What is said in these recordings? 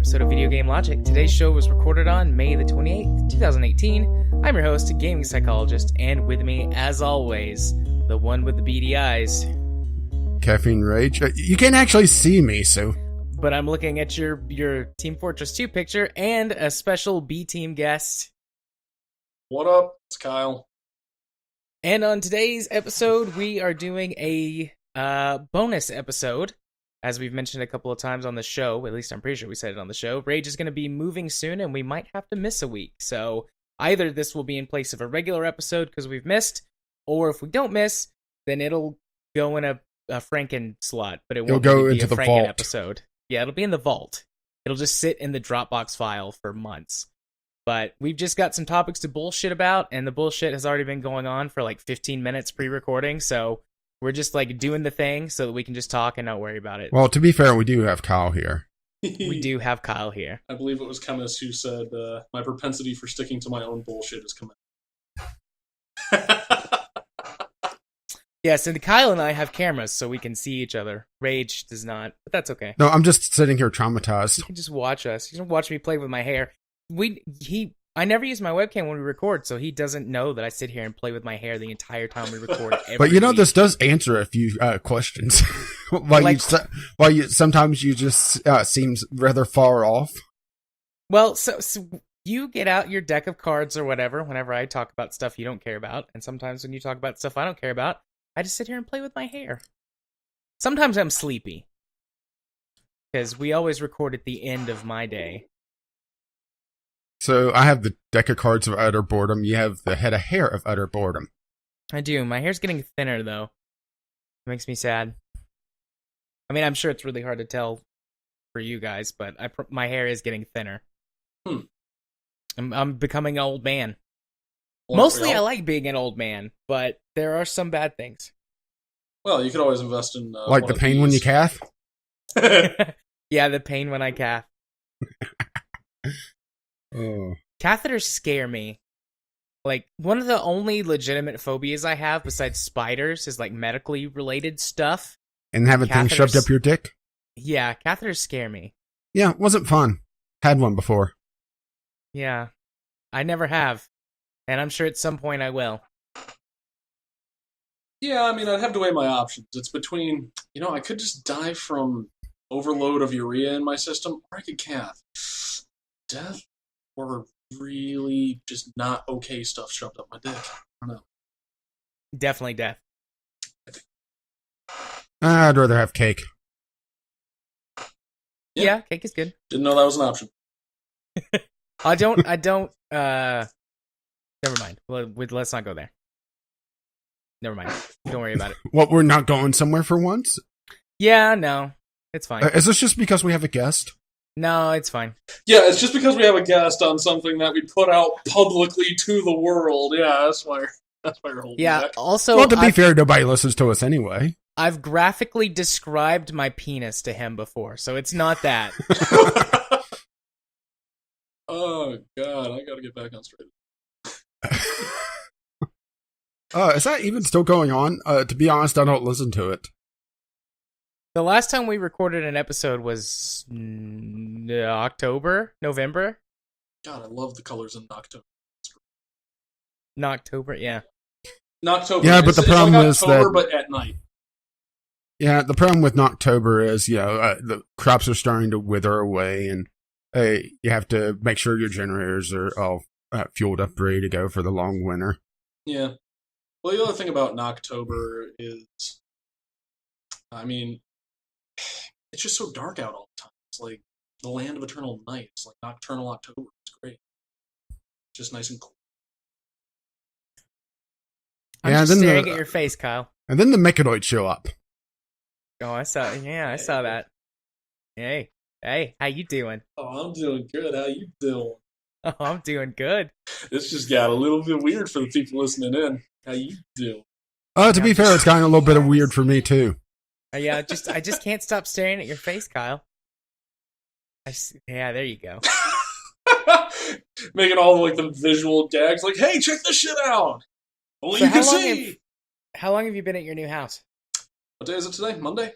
episode of Video Game Logic. Today's show was recorded on May the 28th, 2018. I'm your host, gaming psychologist, and with me, as always, the one with the beady eyes. Caffeine Rage. You can't actually see me, so... But I'm looking at your Team Fortress 2 picture and a special B-Team guest. What up? It's Kyle. And on today's episode, we are doing a bonus episode. As we've mentioned a couple of times on the show, at least I'm pretty sure we said it on the show, Rage is going to be moving soon and we might have to miss a week. So either this will be in place of a regular episode because we've missed, or if we don't miss, then it'll go in a Franken slot, but it won't go be into a the Franken vault episode. Yeah, it'll be in the vault. It'll just sit in the Dropbox file for months. But we've just got some topics to bullshit about, and the bullshit has already been going on for like 15 minutes pre-recording, so we're just like doing the thing so that we can just talk and not worry about it. Well, to be fair, we do have Kyle here. We do have Kyle here. I believe it was Chemist who said, my propensity for sticking to my own bullshit is coming. Yes, and Kyle and I have cameras so we can see each other. Rage does not, but that's okay. No, I'm just sitting here traumatized. You can just watch us. You can watch me play with my hair. I never use my webcam when we record, so he doesn't know that I sit here and play with my hair the entire time we record. But you know, week. this does answer a few questions. Sometimes you just seems rather far off. Well, so you get out your deck of cards or whatever whenever I talk about stuff you don't care about, and sometimes when you talk about stuff I don't care about, I just sit here and play with my hair. Sometimes I'm sleepy, because we always record at the end of my day. So I have the deck of cards of utter boredom. You have the head of hair of utter boredom. I do. My hair's getting thinner, though. It makes me sad. I mean, I'm sure it's really hard to tell for you guys, but my hair is getting thinner. I'm becoming an old man. Mostly I like being an old man, but there are some bad things. Well, you could always invest in... like the pain when you calf? Yeah, the pain when I calf. Oh. Catheters scare me. Like, one of the only legitimate phobias I have besides spiders is, like, medically related stuff. And having things shoved up your dick? Yeah, catheters scare me. Yeah, it wasn't fun. Had one before. Yeah, I never have. And I'm sure at some point I will. Yeah, I mean, I'd have to weigh my options. It's between, I could just die from overload of urea in my system, or I could calf. Death or really just not okay stuff shoved up my dick. I don't know. Definitely death. I'd rather have cake. Yeah, cake is good. Didn't know that was an option. I don't, never mind. Let's not go there. Never mind. Don't worry about it. What, we're not going somewhere for once? Yeah, no. It's fine. Is this just because we have a guest? No, it's fine. Yeah, it's just because we have a guest on something that we put out publicly to the world. Yeah, that's why you're holding back. Also... Well, to be fair, nobody listens to us anyway. I've graphically described my penis to him before, so it's not that. Oh, God, I gotta get back on straight. Is that even still going on? To be honest, I don't listen to it. The last time we recorded an episode was November? God, I love the colors in Noctober. Noctober, yeah. Noctober. Yeah, but the problem like is October, that... but at night. Yeah, the problem with Noctober is, the crops are starting to wither away, and you have to make sure your generators are all fueled up, ready to go for the long winter. Yeah. Well, the other thing about Noctober is, I mean, it's just so dark out all the time. It's like the land of eternal night. It's like nocturnal October. It's great. Just nice and cool. I'm just staring at your face, Kyle. And then the Mechanoids show up. Oh, I saw that. Hey, how you doing? Oh, I'm doing good. How you doing? Oh, I'm doing good. This just got a little bit weird for the people listening in. How you doing? To be fair, it's gotten a little bit of weird for me, too. Yeah, I just can't stop staring at your face, Kyle. Yeah, there you go. Making all like the visual gags, like, "Hey, check this shit out! Only so you can see." How long have you been at your new house? What day is it today? Monday.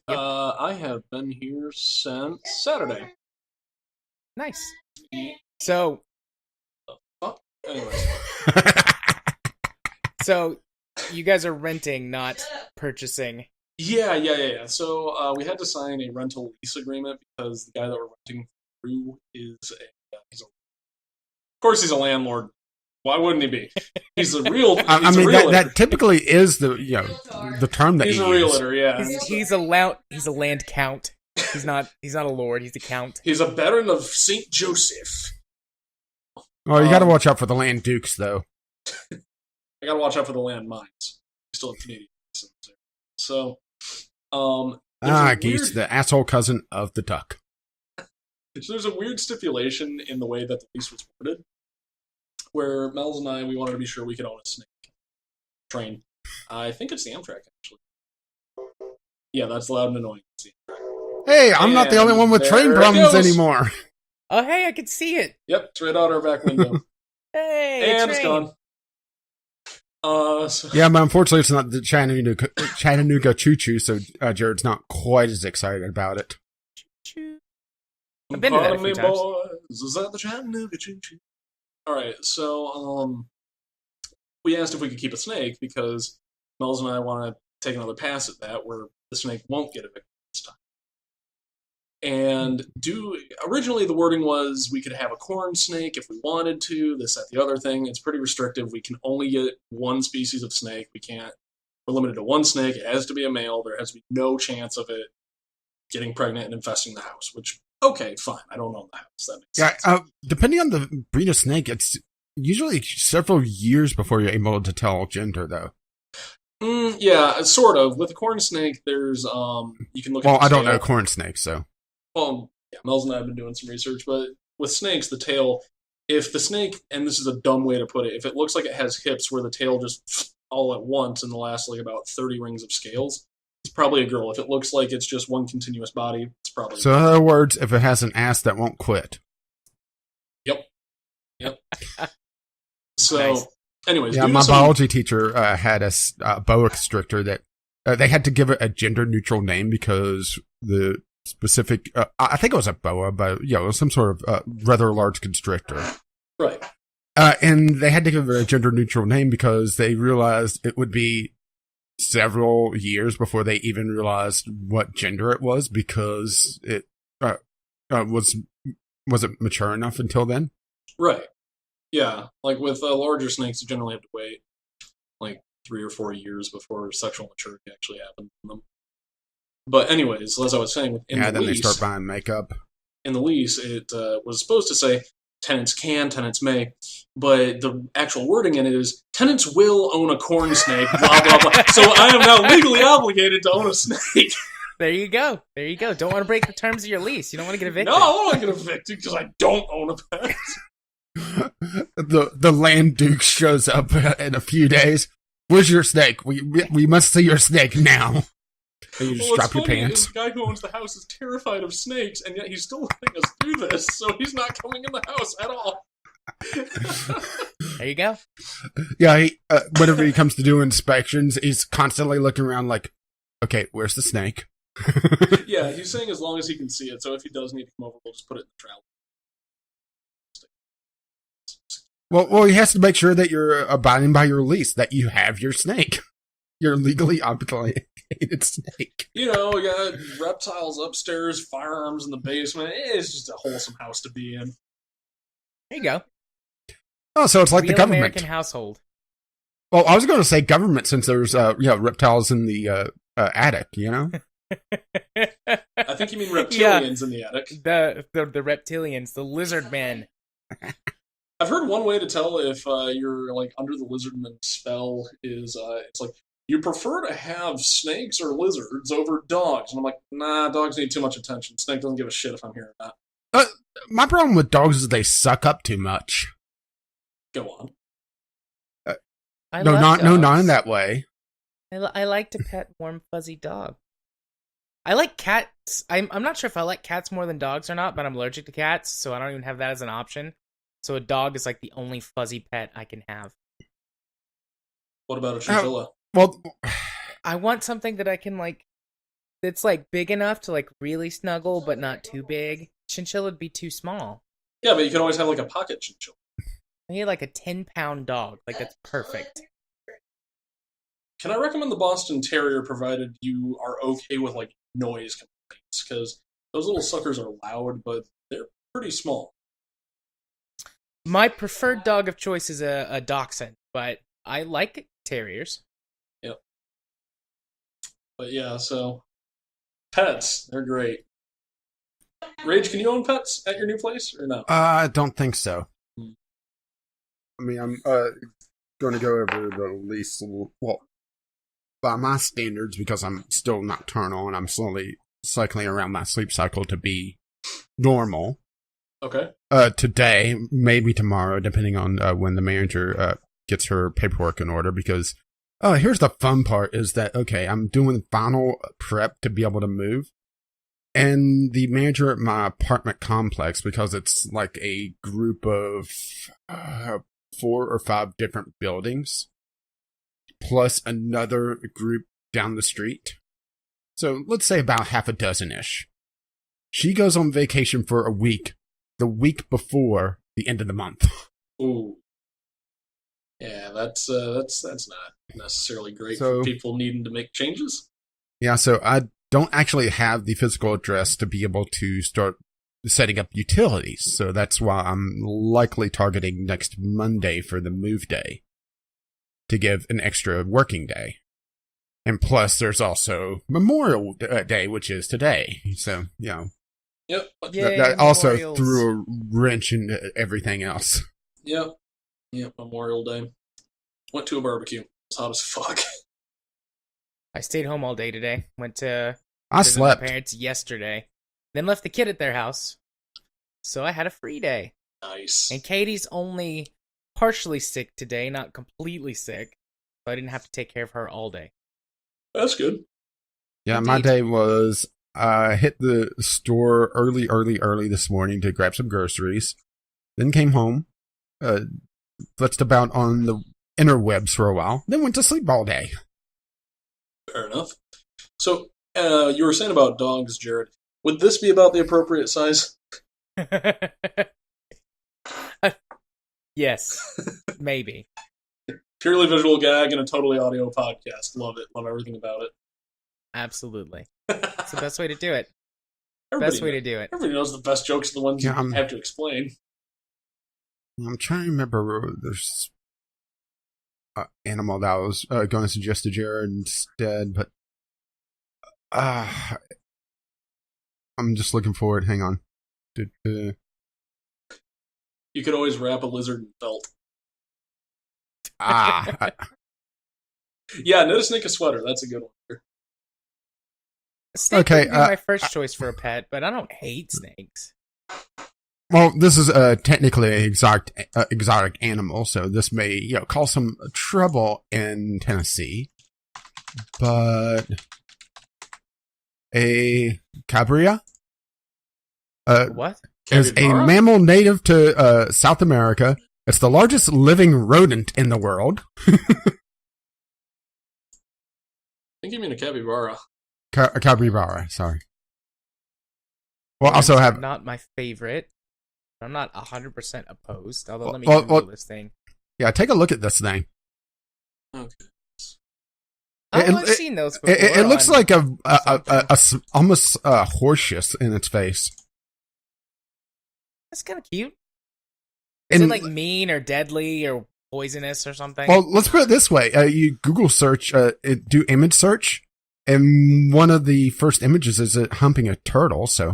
Yep. I have been here since Saturday. Nice. So, Oh, anyways. so you guys are renting, not purchasing. Yeah. So we had to sign a rental lease agreement because the guy that we're renting through is of course he's a landlord. Why wouldn't he be? He's a real. I mean, that typically is the the term that he's you a use. realtor. Yeah, He's a land count. He's not a lord. He's a count. He's a baron of Saint Joseph. Oh, you got to watch out for the land dukes, though. I got to watch out for the land mines. We still have Canadian citizens there. So, geese, the asshole cousin of the duck. So there's a weird stipulation in the way that the lease was worded, where Mel's and I, we wanted to be sure we could own a snake train. I think it's the Amtrak, actually. Yeah, that's loud and annoying. Hey, I'm not the only one with train problems anymore. Oh, hey, I can see it. Yep, it's right out our back window. Hey, and it's gone. Yeah, but unfortunately, it's not the Chattanooga choo-choo, so Jared's not quite as excited about it. Choo-choo. I've been to that a few times. Boys, is that the Chattanooga choo-choo? All right, so we asked if we could keep a snake because Mel's and I want to take another pass at that where the snake won't get evicted this time. And originally the wording was we could have a corn snake if we wanted to, this, that, the other thing. It's pretty restrictive. We can only get one species of snake. We're limited to one snake. It has to be a male. There has to be no chance of it getting pregnant and infesting the house, which, okay, fine. I don't own the house. That makes sense. Depending on the breed of snake, it's usually several years before you're able to tell gender, though. Yeah, sort of. With a corn snake, there's, you can look at Well, I don't tail. know corn snakes, so. Well, yeah, Mel's and I have been doing some research, but with snakes, the tail, if the snake, and this is a dumb way to put it, if it looks like it has hips where the tail just all at once in the last like about 30 rings of scales, it's probably a girl. If it looks like it's just one continuous body, it's probably So in other words, if it has an ass that won't quit. Yep. So, nice. Anyways, yeah, my biology teacher had a boa constrictor that they had to give it a gender-neutral name because the specific, I think it was a boa, but it was some sort of rather large constrictor. Right. And they had to give it a gender-neutral name because they realized it would be several years before they even realized what gender it was because it wasn't mature enough until then. Right. Yeah. Like with larger snakes, you generally have to wait like 3 or 4 years before sexual maturity actually happens in them. But anyways, as I was saying, then they start buying makeup. In the lease, it was supposed to say tenants can, tenants may, but the actual wording in it is tenants will own a corn snake, blah, blah, blah. So I am now legally obligated to own a snake. There you go. Don't want to break the terms of your lease. You don't want to get evicted. No, I don't want to get evicted because I don't own a pet. The land duke shows up in a few days. Where's your snake? We must see your snake now. And you just drop your pants. The guy who owns the house is terrified of snakes, and yet he's still letting us do this, so he's not coming in the house at all. There you go. Yeah, whenever he comes to do inspections, he's constantly looking around like, okay, where's the snake? Yeah, he's saying as long as he can see it, so if he does need to come over, we'll just put it in the trowel. Well, he has to make sure that you're abiding by your lease, that you have your snake. Your legally obligated snake. We got reptiles upstairs, firearms in the basement. It's just a wholesome house to be in. There you go. Oh, so it's like Real the government. American household. Well, I was going to say government since there's reptiles in the attic, I think you mean reptilians in the attic. The reptilians, the lizard men. I've heard one way to tell if you're like under the lizardman spell is it's like you prefer to have snakes or lizards over dogs, and I'm like, nah, dogs need too much attention. Snake doesn't give a shit if I'm here or not. My problem with dogs is they suck up too much. Go on. Not in that way. I like to pet warm fuzzy dog. I like cats. I'm not sure if I like cats more than dogs or not, but I'm allergic to cats, so I don't even have that as an option. So a dog is like the only fuzzy pet I can have. What about a chinchilla? Well, I want something that I can that's like big enough to like really snuggle, but not too big. Chinchilla would be too small. Yeah, but you can always have like a pocket chinchilla. I need like a 10-pound dog. Like, that's perfect. Can I recommend the Boston Terrier provided you are okay with like noise complaints? Because those little suckers are loud, but they're pretty small. My preferred dog of choice is a dachshund, but I like terriers. Yep. But yeah, so pets, they're great. Rage, can you own pets at your new place or no? I don't think so. Hmm. I mean, I'm going to go over the least, well, by my standards, because I'm still nocturnal and I'm slowly cycling around my sleep cycle to be normal. Okay. Today, maybe tomorrow, depending on when the manager gets her paperwork in order. Because here's the fun part: is that okay? I'm doing final prep to be able to move, and the manager at my apartment complex, because it's like a group of 4 or 5 different buildings, plus another group down the street. So let's say about half a dozen-ish. She goes on vacation for a week, the week before the end of the month. Ooh. Yeah, that's not necessarily great for So, people needing to make changes. yeah, so I don't actually have the physical address to be able to start setting up utilities. So that's why I'm likely targeting next Monday for the move day to give an extra working day. And plus, there's also Memorial Day, which is today. So, you know, Yep. Yay, that also memorials. threw a wrench into everything else. Yep. Yep. Memorial Day. Went to a barbecue. It's hot as fuck. I stayed home all day today. Went to I visit my slept. parents yesterday. Then left the kid at their house. So I had a free day. Nice. And Katie's only partially sick today, not completely sick. So I didn't have to take care of her all day. That's good. Yeah, my Indeed. day was I hit the store early this morning to grab some groceries. Then came home, blitzed about on the interwebs for a while. Then went to sleep all day. Fair enough. So, you were saying about dogs, Jared. Would this be about the appropriate size? Yes, maybe. Purely visual gag and a totally audio podcast. Love it. Love everything about it. Absolutely. It's the best way to do it. Everybody Best way to knows, do it. everybody knows the best jokes are the ones Yeah, you have to explain. I'm trying to remember. There's an animal that I was going to suggest to Jared instead, but I'm just looking for it. Hang on. You could always wrap a lizard in felt. I, Yeah, knit a snake a sweater. That's a good one. Snake Okay, would be my first choice for a pet, but I don't hate snakes. well, this is technically an exotic animal, so this may cause some trouble in Tennessee. But a cabria What? is a Capybara? mammal native to South America. It's the largest living rodent in the world. I think you mean a capybara. Capybara, sorry. Well, Rodents also are have not my favorite. I'm not 100% opposed. Although, let me Well, Google well- this thing. take a look at this thing. Okay. Oh, it- I've it- seen those before. It looks on like something. almost horseous in its face. That's kind of cute. Is it And- like mean or deadly or poisonous or something? Well, let's put it this way: you Google search, do image search, and one of the first images is it humping a turtle. So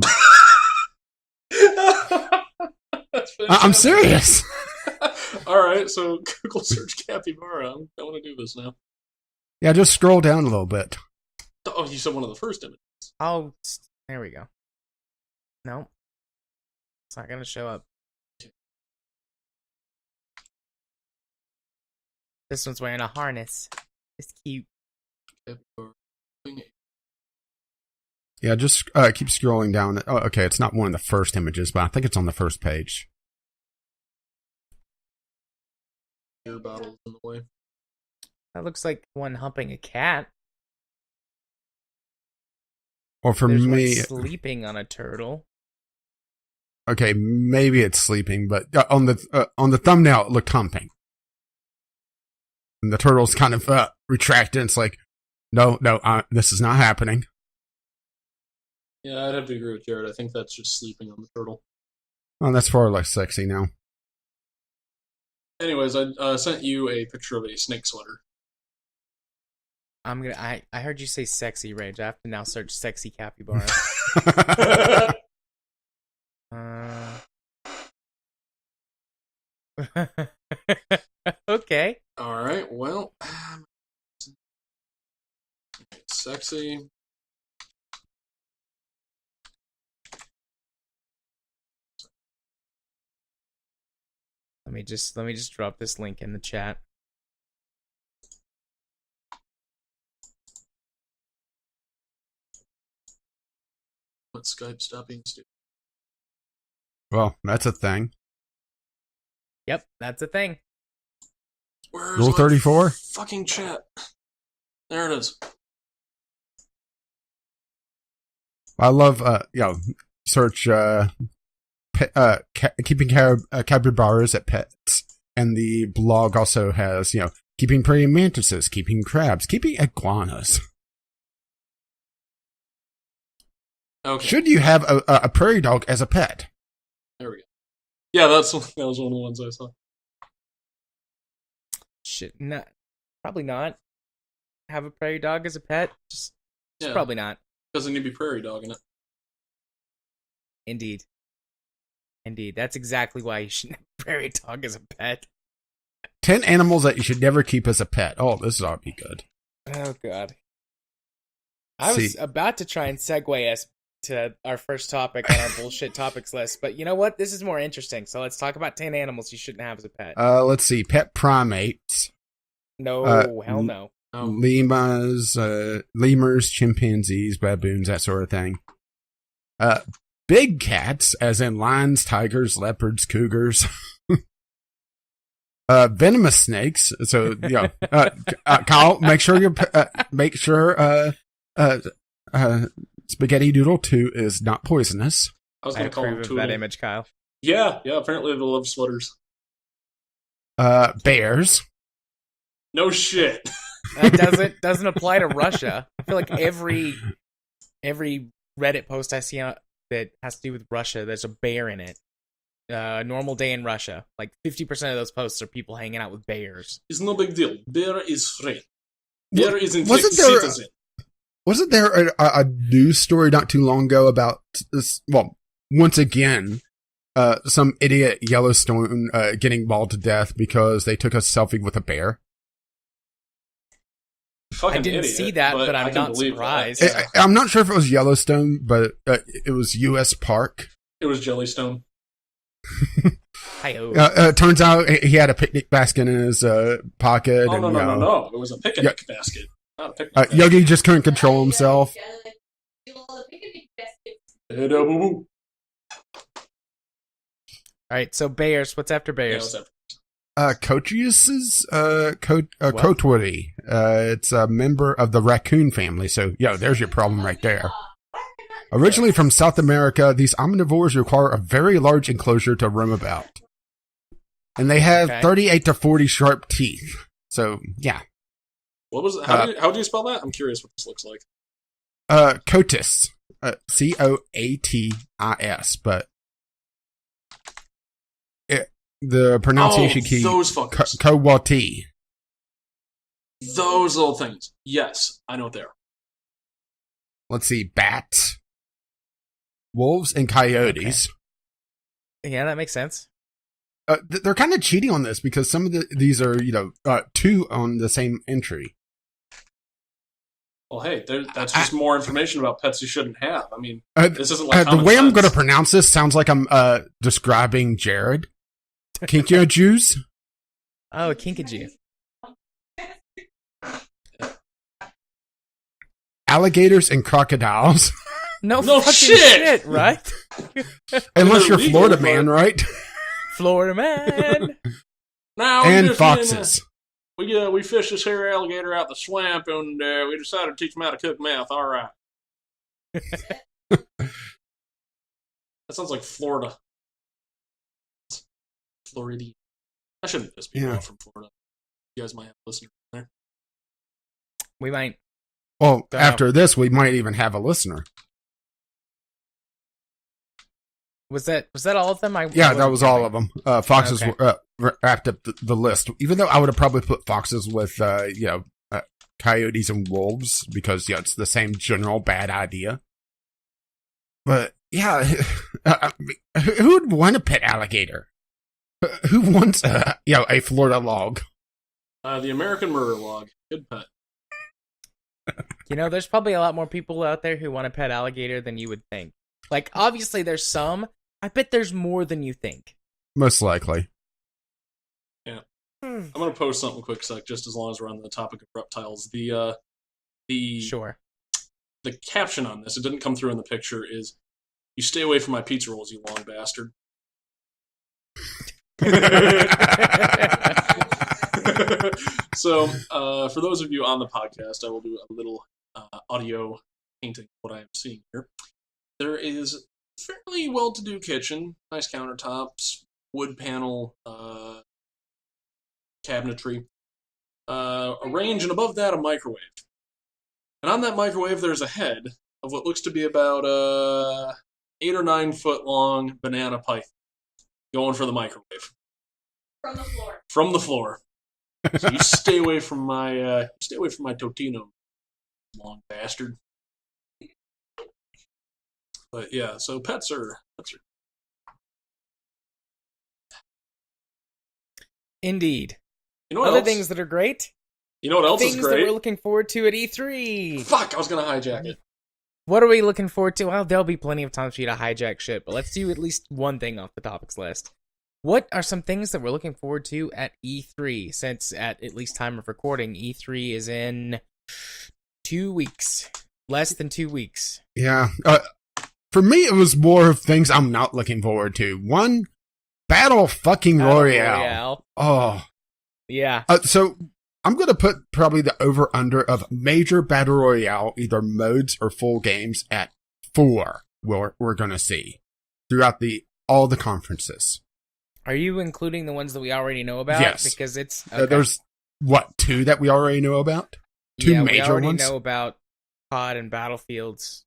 That's I'm fantastic. serious. All right, so Google search capybara. I want to do this now. Yeah, just scroll down a little bit. Oh, you said one of the first images. Oh, there we go. No, it's not gonna show up. This one's wearing a harness. It's cute. Capybara. Yeah, just keep scrolling down. Oh, okay, it's not one of the first images, but I think it's on the first page. Beer bottles in the way. That looks like one humping a cat. Or for There's me, one sleeping on a turtle. okay, maybe it's sleeping, but on the thumbnail it looked humping. And the turtle's kind of retracted. And it's like, no, this is not happening. Yeah, I'd have to agree with Jared. I think that's just sleeping on the turtle. Oh, that's far less sexy now. Anyways, I sent you a picture of a snake sweater. I heard you say sexy, Rage. I have to now search sexy capybara. Okay. All right. Well, sexy. Let me just drop this link in the chat. Let Skype stop being stupid. Well, that's a thing. Yep, that's a thing. Where's Rule 34? Fucking chat. There it is. I love, search keeping capybaras at pets. And the blog also has, keeping praying mantises, keeping crabs, keeping iguanas. Okay. Should you have a prairie dog as a pet? There we go. Yeah, that was one of the ones I saw. Probably not. Have a prairie dog as a pet? Just probably not. Doesn't need to be prairie dog in it. Indeed. That's exactly why you shouldn't have a prairie dog as a pet. 10 animals that you should never keep as a pet. Oh, this ought to be good. Oh, God. I was about to try and segue us to our first topic on our bullshit topics list, but you know what? This is more interesting, so let's talk about 10 animals you shouldn't have as a pet. Let's see. Pet primates. No, hell no. Lemurs, chimpanzees, baboons, that sort of thing. Big cats, as in lions, tigers, leopards, cougars. Venomous snakes. So, Kyle, make sure Spaghetti Doodle 2 is not poisonous. I was going to call him that image, Kyle. Yeah, apparently they love sweaters. Bears. No shit. That doesn't apply to Russia. I feel like every Reddit post I see that has to do with Russia, there's a bear in it. Normal day in Russia. Like 50% of those posts are people hanging out with bears. It's no big deal. Bear is free. Bear is in citizen. Wasn't there a news story not too long ago about this? Well, once again, some idiot Yellowstone getting mauled to death because they took a selfie with a bear. Fucking I didn't idiot, see that, but I'm not surprised. I'm not sure if it was Yellowstone, but it was U.S. Park. It was Jellystone. Turns out he had a picnic basket in his pocket. Oh, no. It was a picnic basket. Not a picnic basket. Yogi just couldn't control himself. All right, so bears. What's after bears? Cochius's Coatwoody. It's a member of the raccoon family. So, there's your problem right there. Originally from South America, these omnivores require a very large enclosure to roam about. And they have 38 to 40 sharp teeth. So, yeah. What was it? How do you spell that? I'm curious what this looks like. Coatis. Coatis. But the pronunciation key. Those fuckers. Coati. Those little things. Yes, I know what they are. Let's see. Bats. Wolves and coyotes. Okay. Yeah, that makes sense. They're kind of cheating on this because some of these are, two on the same entry. Well, hey, that's just more information about pets you shouldn't have. I mean, this isn't like the way sense. I'm going to pronounce this sounds like I'm describing Jared. Kinkajous? Oh, Kinkajou. Alligators and crocodiles. No fucking shit, right? Unless you're Florida man, right? Florida man. Now and foxes. We fished this here alligator out the swamp, and we decided to teach him how to cook meth. All right. That sounds like Florida. Floridian. I shouldn't piss people off from Florida. You guys might have listeners there. We might. Well, after this, we might even have a listener. Was that all of them? Yeah, that was all of them. Foxes wrapped up the list. Even though I would have probably put foxes with, coyotes and wolves because it's the same general bad idea. But yeah, who would want a pet alligator? Who wants a Florida log? The American murder log. Good pet. There's probably a lot more people out there who want a pet alligator than you would think. Like, obviously, there's some. I bet there's more than you think. Most likely. Yeah. I'm going to post something quick sec, just as long as we're on the topic of reptiles. The caption on this, it didn't come through in the picture, is, "You stay away from my pizza rolls, you long bastard." So, for those of you on the podcast, I will do a little audio painting of what I am seeing here. There is fairly well-to-do kitchen, nice countertops, wood panel cabinetry, a range, and above that a microwave. And on that microwave there's a head of what looks to be about 8 or 9 foot long banana python going for the microwave. From the floor. So you stay away from my Totino, long bastard. But yeah, so pets are. Indeed. You know what Other else? things that are great. You know what else is Things great? that we're looking forward to at E3. Fuck! I was gonna hijack it. What are we looking forward to? Well, there'll be plenty of times for you to hijack shit, but let's do at least one thing off the topics list. What are some things that we're looking forward to at E3? Since at least time of recording, E3 is in 2 weeks. Less than 2 weeks. Yeah. For me, it was more of things I'm not looking forward to. One, Battle Royale. Oh. Yeah. So I'm going to put probably the over-under of major Battle Royale, either modes or full games, at 4, we're going to see throughout all the conferences. Are you including the ones that we already know about? Yes. Because it's... Okay. There's, 2 that we already know about? 2 major ones? we already know about COD and Battlefield's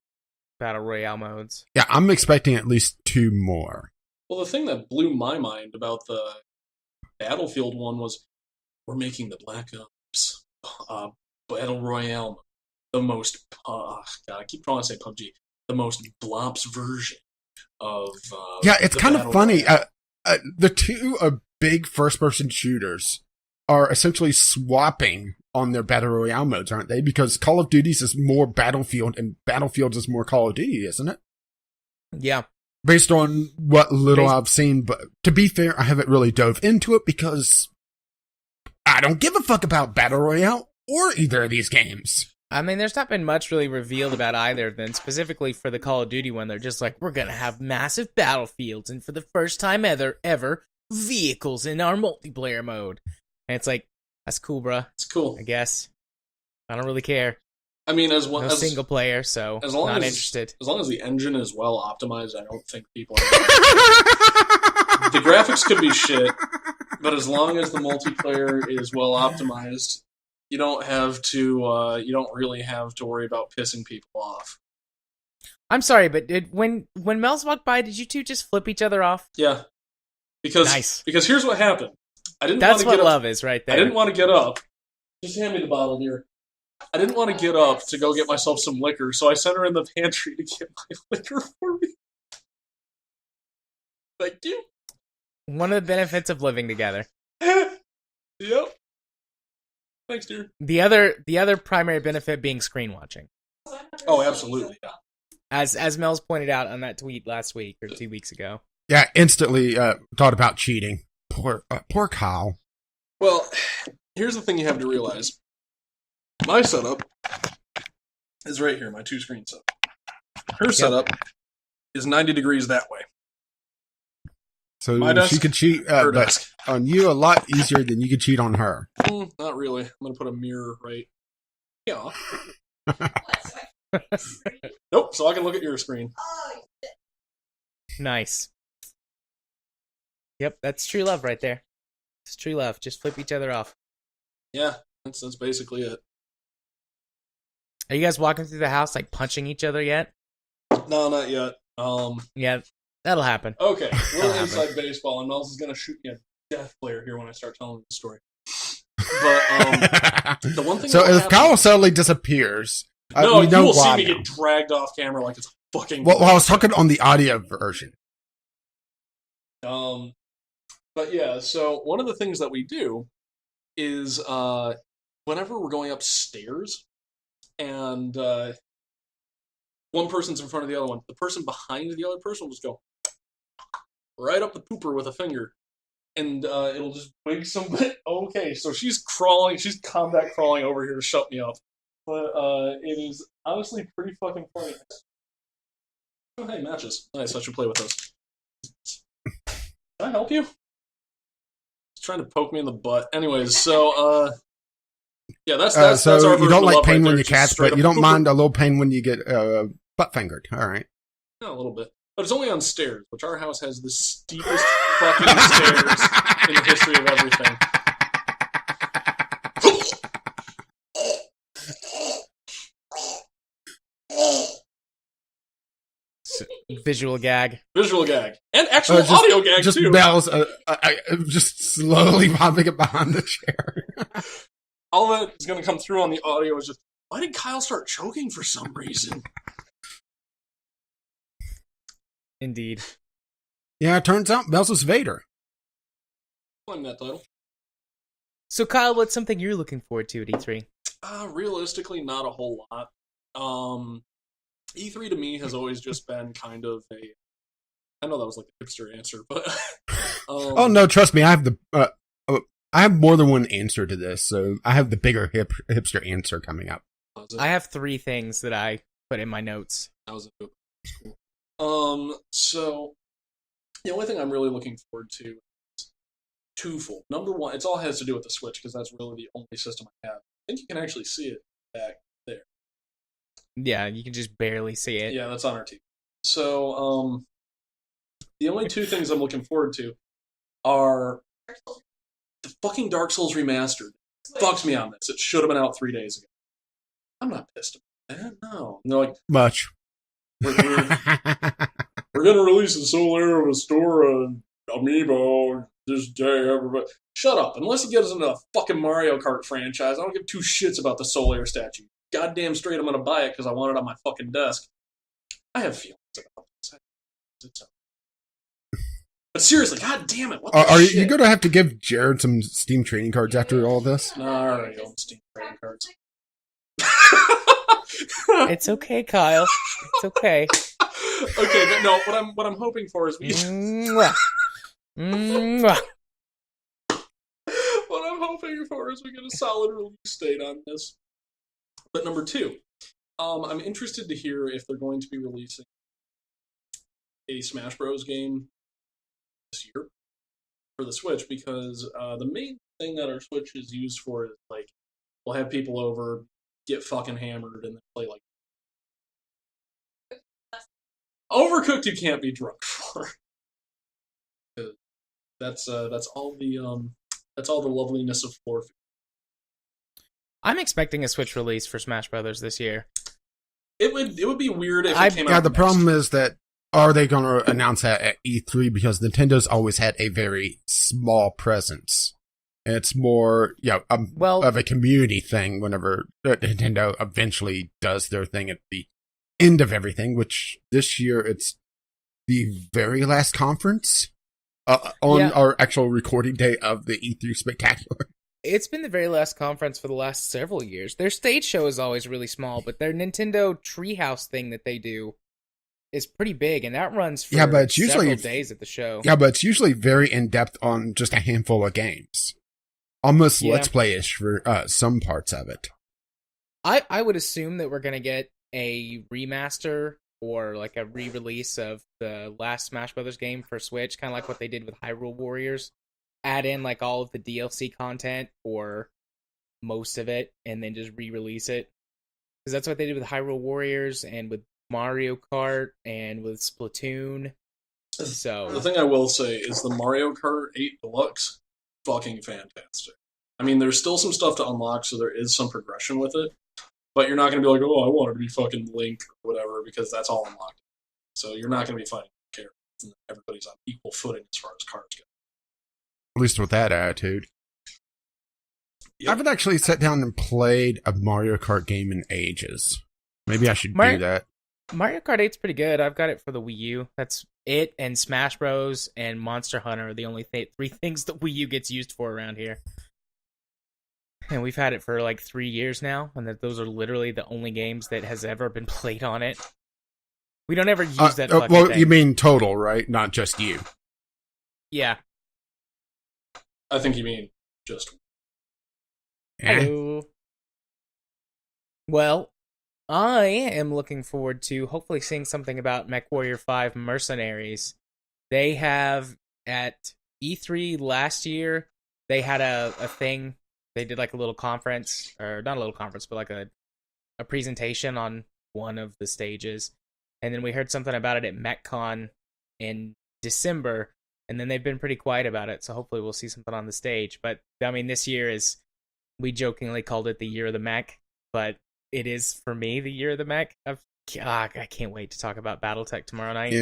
Battle Royale modes. Yeah, I'm expecting at least 2 more. Well, the thing that blew my mind about the Battlefield one was we're making the Black Ops Battle Royale the most... God, I keep trying to say PUBG. The most blops version of... yeah, it's kind of funny. The 2 big first-person shooters are essentially swapping on their Battle Royale modes, aren't they? Because Call of Duty's is more Battlefield, and Battlefield's is more Call of Duty, isn't it? Yeah. Based on what little I've seen, but to be fair, I haven't really dove into it because I don't give a fuck about Battle Royale or either of these games. I mean, there's not been much really revealed about either of them. Specifically for the Call of Duty one, they're just like, we're gonna have massive battlefields, and for the first time ever, vehicles in our multiplayer mode. And it's like, that's cool, bruh. It's cool. I guess. I don't really care. I mean, as single player, so not interested. As long as the engine is well optimized, I don't think people are... The graphics could be shit, but as long as the multiplayer is well optimized, you don't really have to worry about pissing people off. I'm sorry, but when Mel's walked by, did you two just flip each other off? Yeah. Because here's what happened. That's what love is right there. I didn't want to get up. Just hand me the bottle, dear. I didn't want to get up to go get myself some liquor, so I sent her in the pantry to get my liquor for me. Thank you. One of the benefits of living together. Yep. Thanks, dear. The other primary benefit being screen watching. Oh, absolutely, yeah. As Mel's pointed out on that tweet last week or 2 weeks ago. Yeah, instantly thought about cheating. Poor Kyle. Well, here's the thing you have to realize. My setup is right here, my 2-screen setup. Her setup is 90 degrees that way. So my desk, she could cheat but on you a lot easier than you could cheat on her. Not really. I'm going to put a mirror right. Yeah. Nope, so I can look at your screen. Nice. Yep, that's true love right there. It's true love. Just flip each other off. Yeah, that's basically it. Are you guys walking through the house like punching each other yet? No, not yet. Yeah, that'll happen. Okay, a That'll little happen. inside baseball, and Mel's is gonna shoot me a death flare here when I start telling the story. But the one thing. So that'll if happen- Kyle suddenly disappears, no, we you know will see why me now. get dragged off camera like it's a fucking. Well, I was talking on the audio version. But yeah, so one of the things that we do is whenever we're going upstairs and one person's in front of the other one, the person behind the other person will just go right up the pooper with a finger. And it'll just wig somebody. Okay, so she's combat crawling over here to shut me up. But it is honestly pretty fucking funny. Oh, hey, matches. Nice, I should play with those. Can I help you? He's trying to poke me in the butt. Anyways, so yeah, that's our So version you don't of like love pain right when there, you just catch, straight but you up don't mind a little pain when you get butt fingered. All right. Yeah, a little bit. But it's only on stairs, which our house has the steepest fucking stairs in the history of everything. Visual gag. Visual gag. And actual Just- audio gag, Just too. bells, just slowly popping it behind the chair. All that is going to come through on the audio is just, why did Kyle start choking for some reason? Indeed. Yeah, it turns out Bells is Vader. Claim that title. So, Kyle, what's something you're looking forward to at E3? Realistically, not a whole lot. E3 to me has always just been kind of a. I know that was like a hipster answer, but. Oh no, trust me, I have the. I have more than one answer to this, so I have the bigger hipster answer coming up. I have 3 things that I put in my notes. That was a cool. So the only thing I'm really looking forward to is twofold. Number one, it all has to do with the Switch because that's really the only system I have. I think you can actually see it back there. Yeah, you can just barely see it. Yeah, that's on our TV. So, the only 2 things I'm looking forward to are the fucking Dark Souls remastered. Fucks me on this. It should have been out 3 days ago. I'm not pissed about that. No. And they're like, Much. we're gonna release a Soul Era Restore amiibo this day. Everybody, shut up! Unless you get us into the fucking Mario Kart franchise, I don't give 2 shits about the Soul Air statue. Goddamn straight, I'm gonna buy it because I want it on my fucking desk. I have feelings about this. But seriously, god damn it! What the Are shit? you going to have to give Jared some Steam trading cards after all this? No, I already own Steam trading cards. It's okay, Kyle. It's okay. Okay, but no. What I'm hoping for is Mwah. Mwah. what I'm hoping for is we get a solid release date on this. But number 2, I'm interested to hear if they're going to be releasing a Smash Bros. Game this year for the Switch because the main thing that our Switch is used for is like we'll have people over, get fucking hammered, and then play like Overcooked. You can't be drunk for. That's all the loveliness of floor. I'm expecting a Switch release for Smash Brothers this year. It would be weird if it came out. Yeah, the next problem year. is that are they going to announce that at E3 because Nintendo's always had a very small presence. It's more, of a community thing whenever Nintendo eventually does their thing at the end of everything, which this year it's the very last conference on our actual recording day of the E3 Spectacular. It's been the very last conference for the last several years. Their stage show is always really small, but their Nintendo Treehouse thing that they do is pretty big, and that runs for but it's usually several days at the show. Yeah, but it's usually very in-depth on just a handful of games. Almost Let's Play-ish for some parts of it. I would assume that we're going to get a remaster or like a re-release of the last Smash Brothers game for Switch, kind of like what they did with Hyrule Warriors. Add in like all of the DLC content or most of it, and then just re-release it. Because that's what they did with Hyrule Warriors and with Mario Kart and with Splatoon. The So thing I will say is the Mario Kart 8 Deluxe, fucking fantastic. I mean, there's still some stuff to unlock, so there is some progression with it. But you're not going to be like, oh, I wanted to be fucking Link or whatever, because that's all unlocked. So you're not going to be fighting characters. And everybody's on equal footing as far as cars go. At least with that attitude. Yep. I haven't actually sat down and played a Mario Kart game in ages. Maybe I should do that. Mario Kart 8's pretty good. I've got it for the Wii U. That's it, and Smash Bros. And Monster Hunter are the only three things the Wii U gets used for around here. And we've had it for like 3 years now, and those are literally the only games that has ever been played on it. We don't ever use that fucking well, thing. you mean total, right? Not just you. Yeah. I think you mean just... Hello. Well, I am looking forward to hopefully seeing something about MechWarrior 5 Mercenaries. They have, at E3 last year, they had a thing. They did like a little conference, or not a little conference, but like a presentation on one of the stages. And then we heard something about it at MechCon in December, and then they've been pretty quiet about it, so hopefully we'll see something on the stage. But, I mean, this year is, we jokingly called it the year of the mech, but it is, for me, the year of the mech. I can't wait to talk about BattleTech tomorrow night.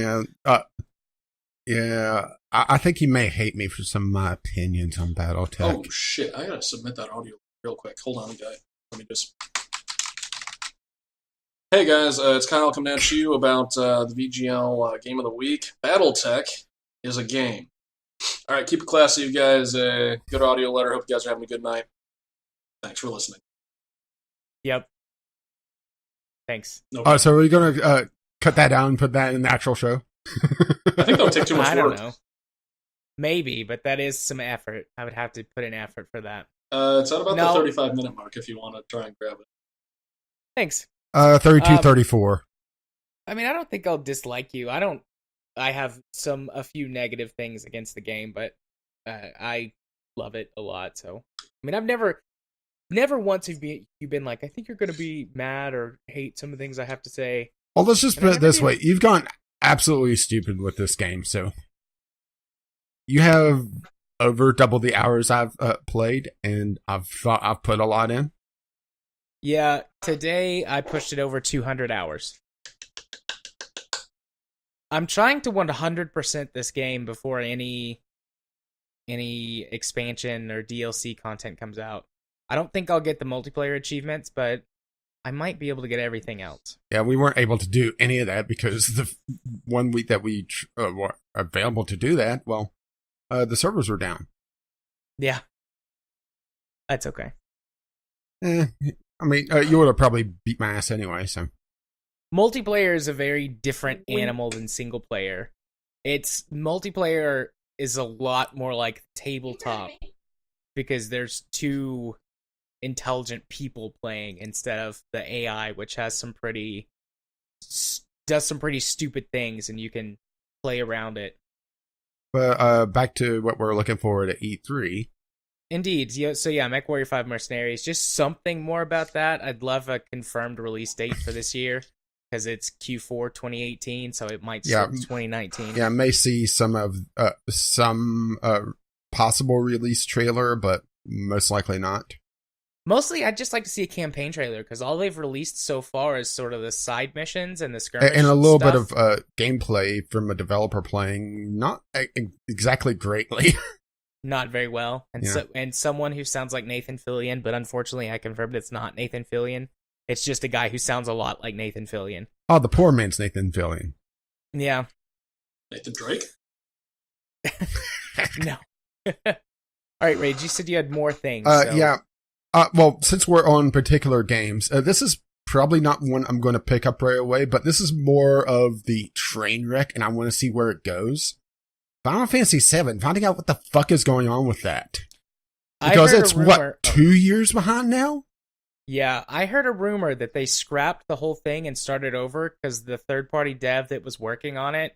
Yeah. I think you may hate me for some of my opinions on BattleTech. Oh, shit. I gotta submit that audio real quick. Hold on, guy. Let me just... Hey, guys. It's Kyle coming at you about the VGL Game of the Week. BattleTech is a game. All right, keep it classy, you guys. Good audio letter. Hope you guys are having a good night. Thanks for listening. Yep. Thanks. No so are we going to cut that down and put that in the actual show? I think that would take too much I work. don't know. Maybe, but that is some effort. I would have to put in effort for that. It's at about the 35-minute mark if you want to try and grab it. Thanks. 32, 34. I mean, I don't think I'll dislike you. I have a few negative things against the game, but I love it a lot. So, I mean, I've never once have you been like, I think you're going to be mad or hate some of the things I have to say. Well, let's just put it this way. You've gone absolutely stupid with this game, so you have over double the hours I've played, and I've put a lot in. Yeah, today I pushed it over 200 hours. I'm trying to 100% this game before any expansion or DLC content comes out. I don't think I'll get the multiplayer achievements, but I might be able to get everything else. Yeah, we weren't able to do any of that because the 1 week that we were available to do that, well, the servers were down. Yeah. That's okay. I mean, you would have probably beat my ass anyway, so. Multiplayer is a very different animal than single player. Multiplayer is a lot more like tabletop because there's two intelligent people playing instead of the AI, which has does some pretty stupid things, and you can play around it. But back to what we're looking forward at E3. Indeed. So yeah, MechWarrior 5 Mercenaries. Just something more about that. I'd love a confirmed release date for this year because it's Q4 2018, so it might slip 2019. Yeah, I may see some possible release trailer, but most likely not. Mostly, I'd just like to see a campaign trailer because all they've released so far is sort of the side missions and the skirmish and a little stuff. bit of gameplay from a developer playing not exactly greatly. Not very well, and someone who sounds like Nathan Fillion, but unfortunately, I confirmed it's not Nathan Fillion. It's just a guy who sounds a lot like Nathan Fillion. Oh, the poor man's Nathan Fillion. Yeah. Nathan Drake? No. All right, Rage, you said you had more things. Yeah. Well, since we're on particular games, this is probably not one I'm going to pick up right away, but this is more of the train wreck, and I want to see where it goes. Final Fantasy VII, finding out what the fuck is going on with that. Because it's, 2 years behind now? Yeah, I heard a rumor that they scrapped the whole thing and started over because the third-party dev that was working on it,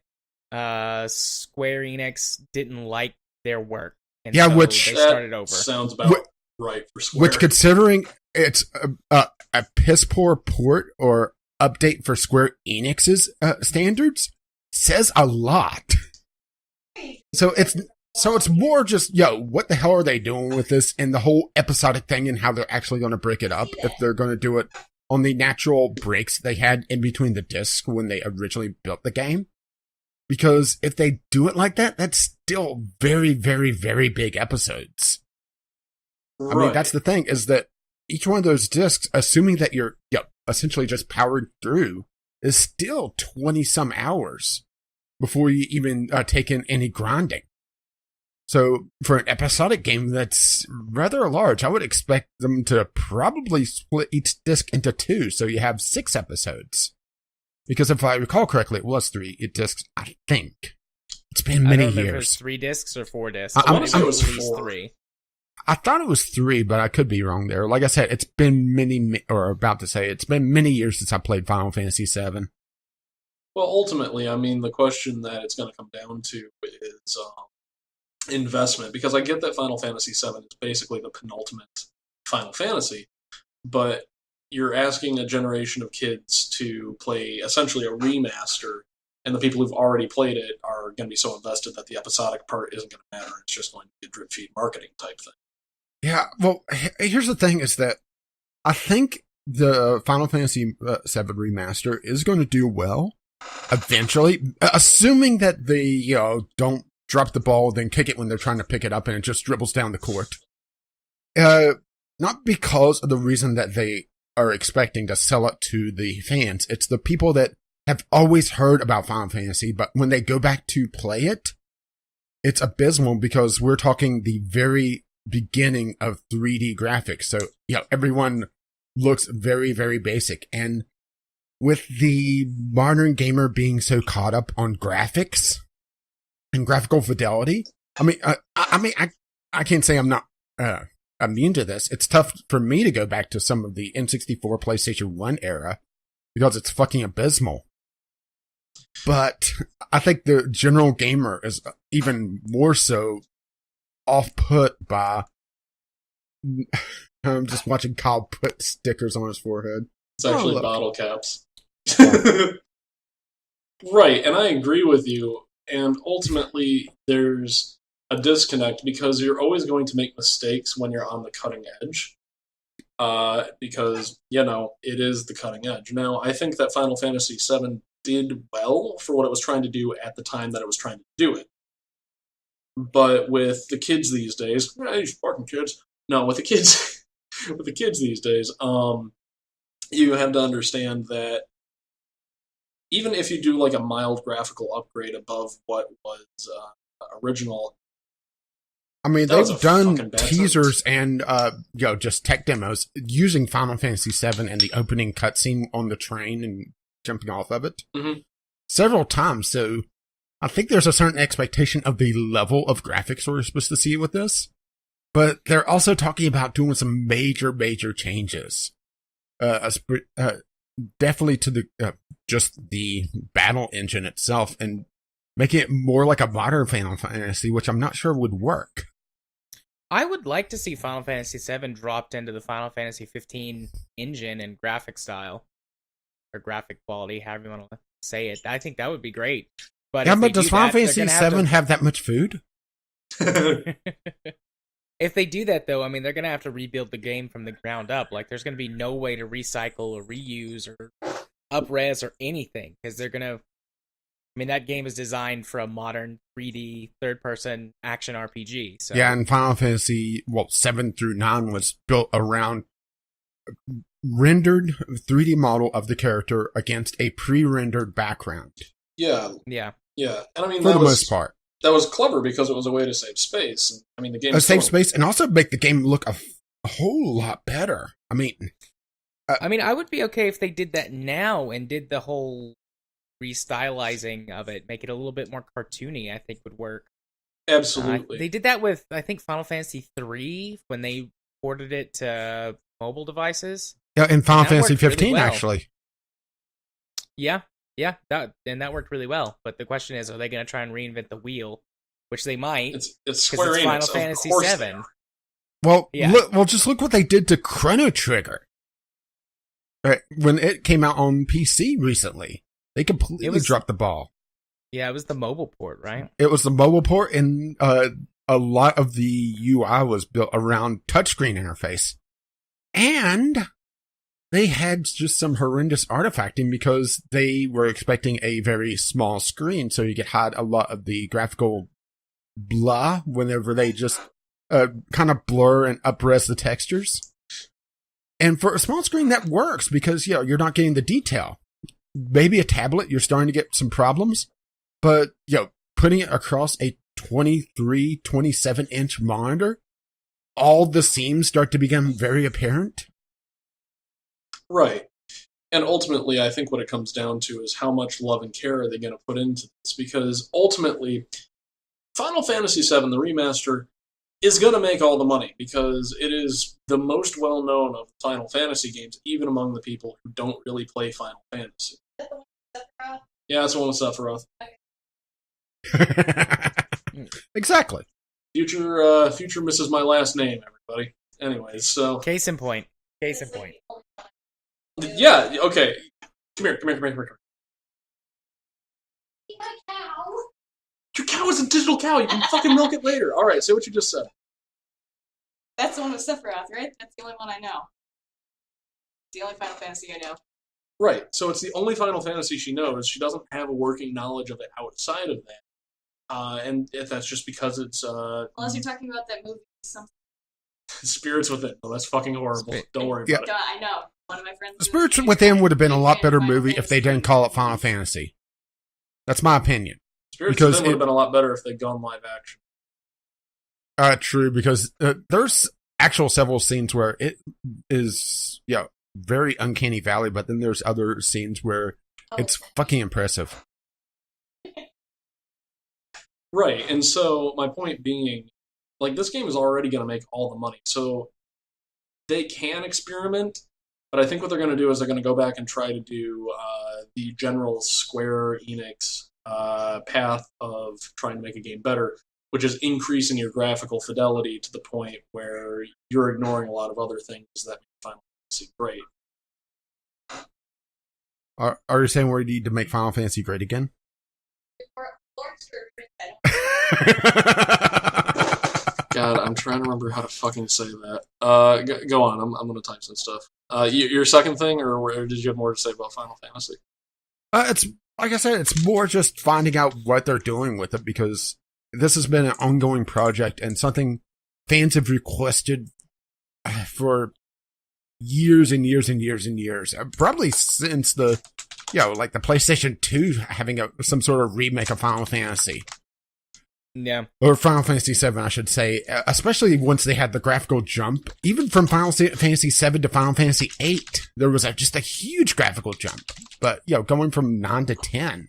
Square Enix, didn't like their work. And yeah, so which... they started over. Sounds about right for Square. Which, considering it's a piss-poor port or update for Square Enix's standards, says a lot. So it's more just, yo, what the hell are they doing with this and the whole episodic thing and how they're actually going to break it up if they're going to do it on the natural breaks they had in between the discs when they originally built the game. Because if they do it like that, that's still very, very, very big episodes. Right. I mean, that's the thing, is that each one of those discs, assuming that you're essentially just powered through, is still 20-some hours before you even take in any grinding. So for an episodic game that's rather large, I would expect them to probably split each disc into 2, so you have 6 episodes. Because if I recall correctly, it was 3 discs, I think. It's been many I don't know if it years. was 3 discs or 4 discs. I want to say it was at least 4. 3. I thought it was 3, but I could be wrong there. Like I said, it's been it's been many years since I played Final Fantasy VII. Well, ultimately, I mean, the question that it's going to come down to is investment, because I get that Final Fantasy VII is basically the penultimate Final Fantasy, but you're asking a generation of kids to play essentially a remaster, and the people who've already played it are going to be so invested that the episodic part isn't going to matter. It's just going to be a drip feed marketing type thing. Yeah, well, here's the thing, is that I think the Final Fantasy VII remaster is going to do well eventually, assuming that they, don't drop the ball, then kick it when they're trying to pick it up and it just dribbles down the court. Not because of the reason that they are expecting to sell it to the fans. It's the people that have always heard about Final Fantasy, but when they go back to play it, it's abysmal, because we're talking the very beginning of 3D graphics. So, everyone looks very, very basic. And with the modern gamer being so caught up on graphics and graphical fidelity, I can't say I'm not immune to this. It's tough for me to go back to some of the N64 PlayStation 1 era because it's fucking abysmal. But I think the general gamer is even more so off-put by I'm just watching Kyle put stickers on his forehead. It's actually bottle caps. Right, and I agree with you. And ultimately, there's a disconnect because you're always going to make mistakes when you're on the cutting edge. Because, it is the cutting edge. Now, I think that Final Fantasy VII did well for what it was trying to do at the time that it was trying to do it. But with the kids these days, these fucking kids. No, with the kids, these days, you have to understand that even if you do like a mild graphical upgrade above what was original, I mean, they've done teasers and just tech demos using Final Fantasy VII and the opening cutscene on the train and jumping off of it several times. So I think there's a certain expectation of the level of graphics we're supposed to see with this. But they're also talking about doing some major, major changes. Definitely to the just the battle engine itself and making it more like a modern Final Fantasy, which I'm not sure would work. I would like to see Final Fantasy VII dropped into the Final Fantasy 15 engine and graphic style. Or graphic quality, however you want to say it. I think that would be great. But does Final Fantasy VII have that much food? If they do that, though, I mean, they're going to have to rebuild the game from the ground up. Like, there's going to be no way to recycle or reuse or up-res or anything. Because they're going to... I mean, that game is designed for a modern 3D third-person action RPG. So. Yeah, and Final Fantasy, 7 through 9 was built around rendered 3D model of the character against a pre-rendered background. Yeah. Yeah. Yeah. And I mean, for the most part. That was clever because it was a way to save space. I mean, the game save space and also make the game look a whole lot better. I mean, I would be okay if they did that now and did the whole restylizing of it, make it a little bit more cartoony. I think would work. Absolutely. They did that with I think Final Fantasy 3 when they ported it to mobile devices. Yeah, in Final Fantasy 15 really well. Actually. Yeah, that worked really well. But the question is, are they going to try and reinvent the wheel? Which they might. It's Square Enix. Final Fantasy VII. Well, yeah. Just look what they did to Chrono Trigger. When it came out on PC recently, they completely dropped the ball. Yeah, it was the mobile port, right? It was the mobile port, and a lot of the UI was built around touchscreen interface. And they had just some horrendous artifacting because they were expecting a very small screen, so you could hide a lot of the graphical blah whenever they just kind of blur and upres the textures. And for a small screen, that works because, you're not getting the detail. Maybe a tablet, you're starting to get some problems, but, putting it across a 23, 27-inch monitor, all the seams start to become very apparent. Right. And ultimately, I think what it comes down to is how much love and care are they going to put into this? Because ultimately, Final Fantasy VII, the remaster, is going to make all the money because it is the most well-known of Final Fantasy games, even among the people who don't really play Final Fantasy. Yeah, that's the one with Sephiroth. Exactly. Future misses my last name, everybody. Anyways, so... Case in point. Yeah, okay. Come here. Your cow is a digital cow. You can fucking milk it later. All right, say what you just said. That's the one with Sephiroth, right? That's the only one I know. It's the only Final Fantasy I know. Right, so it's the only Final Fantasy she knows. She doesn't have a working knowledge of it outside of that. And if that's just because it's... Unless you're talking about that movie, something. Spirits Within. Oh, that's fucking horrible. Don't worry about it. I know. One of my friends... Spirits Within would have been a lot better movie if they didn't call it Final Fantasy. That's my opinion. Spirits Within would have been a lot better if they'd gone live action. True, because there's several scenes where it is, very uncanny valley, but then there's other scenes where it's fucking impressive. Right, and so my point being, this game is already going to make all the money, so they can experiment, but I think what they're going to do is they're going to go back and try to do the general Square Enix path of trying to make a game better, which is increasing your graphical fidelity to the point where you're ignoring a lot of other things that make Final Fantasy great. Are you saying we need to make Final Fantasy great again? God, I'm trying to remember how to fucking say that. Go on, I'm going to type some stuff. Your second thing, or did you have more to say about Final Fantasy? It's, like I said, it's more just finding out what they're doing with it, because this has been an ongoing project and something fans have requested for years and years and years and years. Probably since the PlayStation 2 having some sort of remake of Final Fantasy. Yeah. Or Final Fantasy 7, I should say. Especially once they had the graphical jump. Even from Final Fantasy 7 to Final Fantasy 8, there was just a huge graphical jump. But, going from 9 to 10,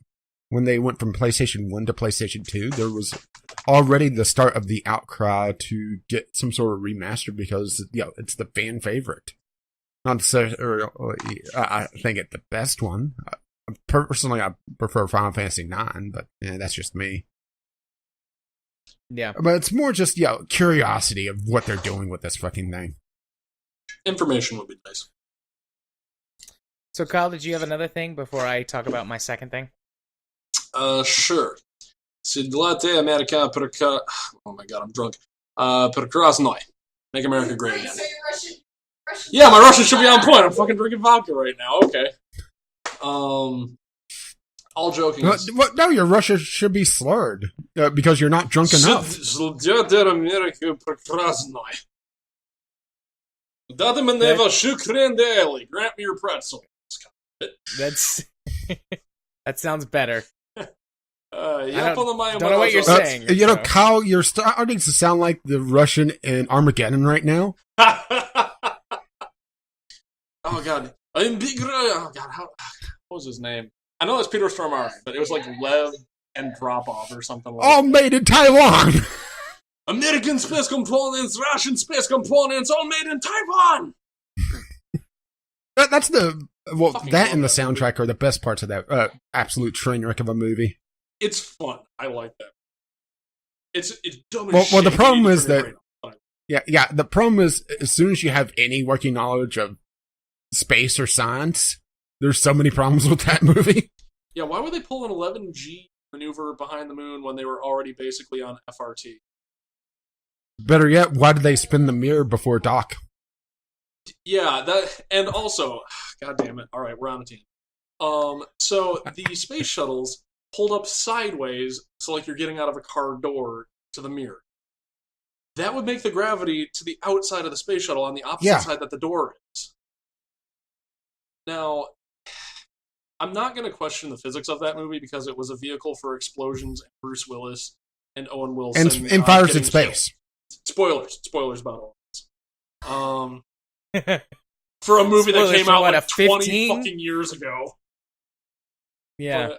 when they went from PlayStation 1 to PlayStation 2, there was already the start of the outcry to get some sort of remaster because, it's the fan favorite. Not necessarily, I think it's the best one. Personally, I prefer Final Fantasy 9, but that's just me. Yeah. But it's more just, curiosity of what they're doing with this fucking thing. Information would be nice. So, Kyle, did you have another thing before I talk about my second thing? Sure. Siglate America Perka... Oh my god, I'm drunk. Perkrasnoy. Make America great again. Yeah, my Russian should be on point. I'm fucking drinking vodka right now. Okay. All joking. No, your Russia should be slurred because you're not drunk enough. Siglate America Perkrasnoy. Date me neva shukren daily. Grant me your pretzel. That's... that sounds better. I don't know what you're saying. Kyle, you're starting to sound like the Russian in Armageddon right now. Oh god, I'm big. Oh god, what was his name? I know it's Peter Stormare, but it was like Lev and Dropov or something like that. All made in Taiwan. American space components, Russian space components, all made in Taiwan. That's that and the soundtrack are the best parts of that absolute train wreck of a movie. It's fun. I like that. It's dumb as shit. Well, the problem is that the problem is as soon as you have any working knowledge of space or science, there's so many problems with that movie. Yeah, why would they pull an 11G maneuver behind the moon when they were already basically on FRT. Better yet, why did they spin the mirror before dock? Yeah, that, and also, god damn it. All right, we're on a team. So the space shuttles pulled up sideways, so like you're getting out of a car door to the mirror. That would make the gravity to the outside of the space shuttle on the opposite side that the door is. Now, I'm not going to question the physics of that movie because it was a vehicle for explosions and Bruce Willis and Owen Wilson And fires in getting space. killed. Spoilers about Owen Wilson. For a movie that Spoilers came for out what, like a 20 15? fucking years ago. Yeah. But,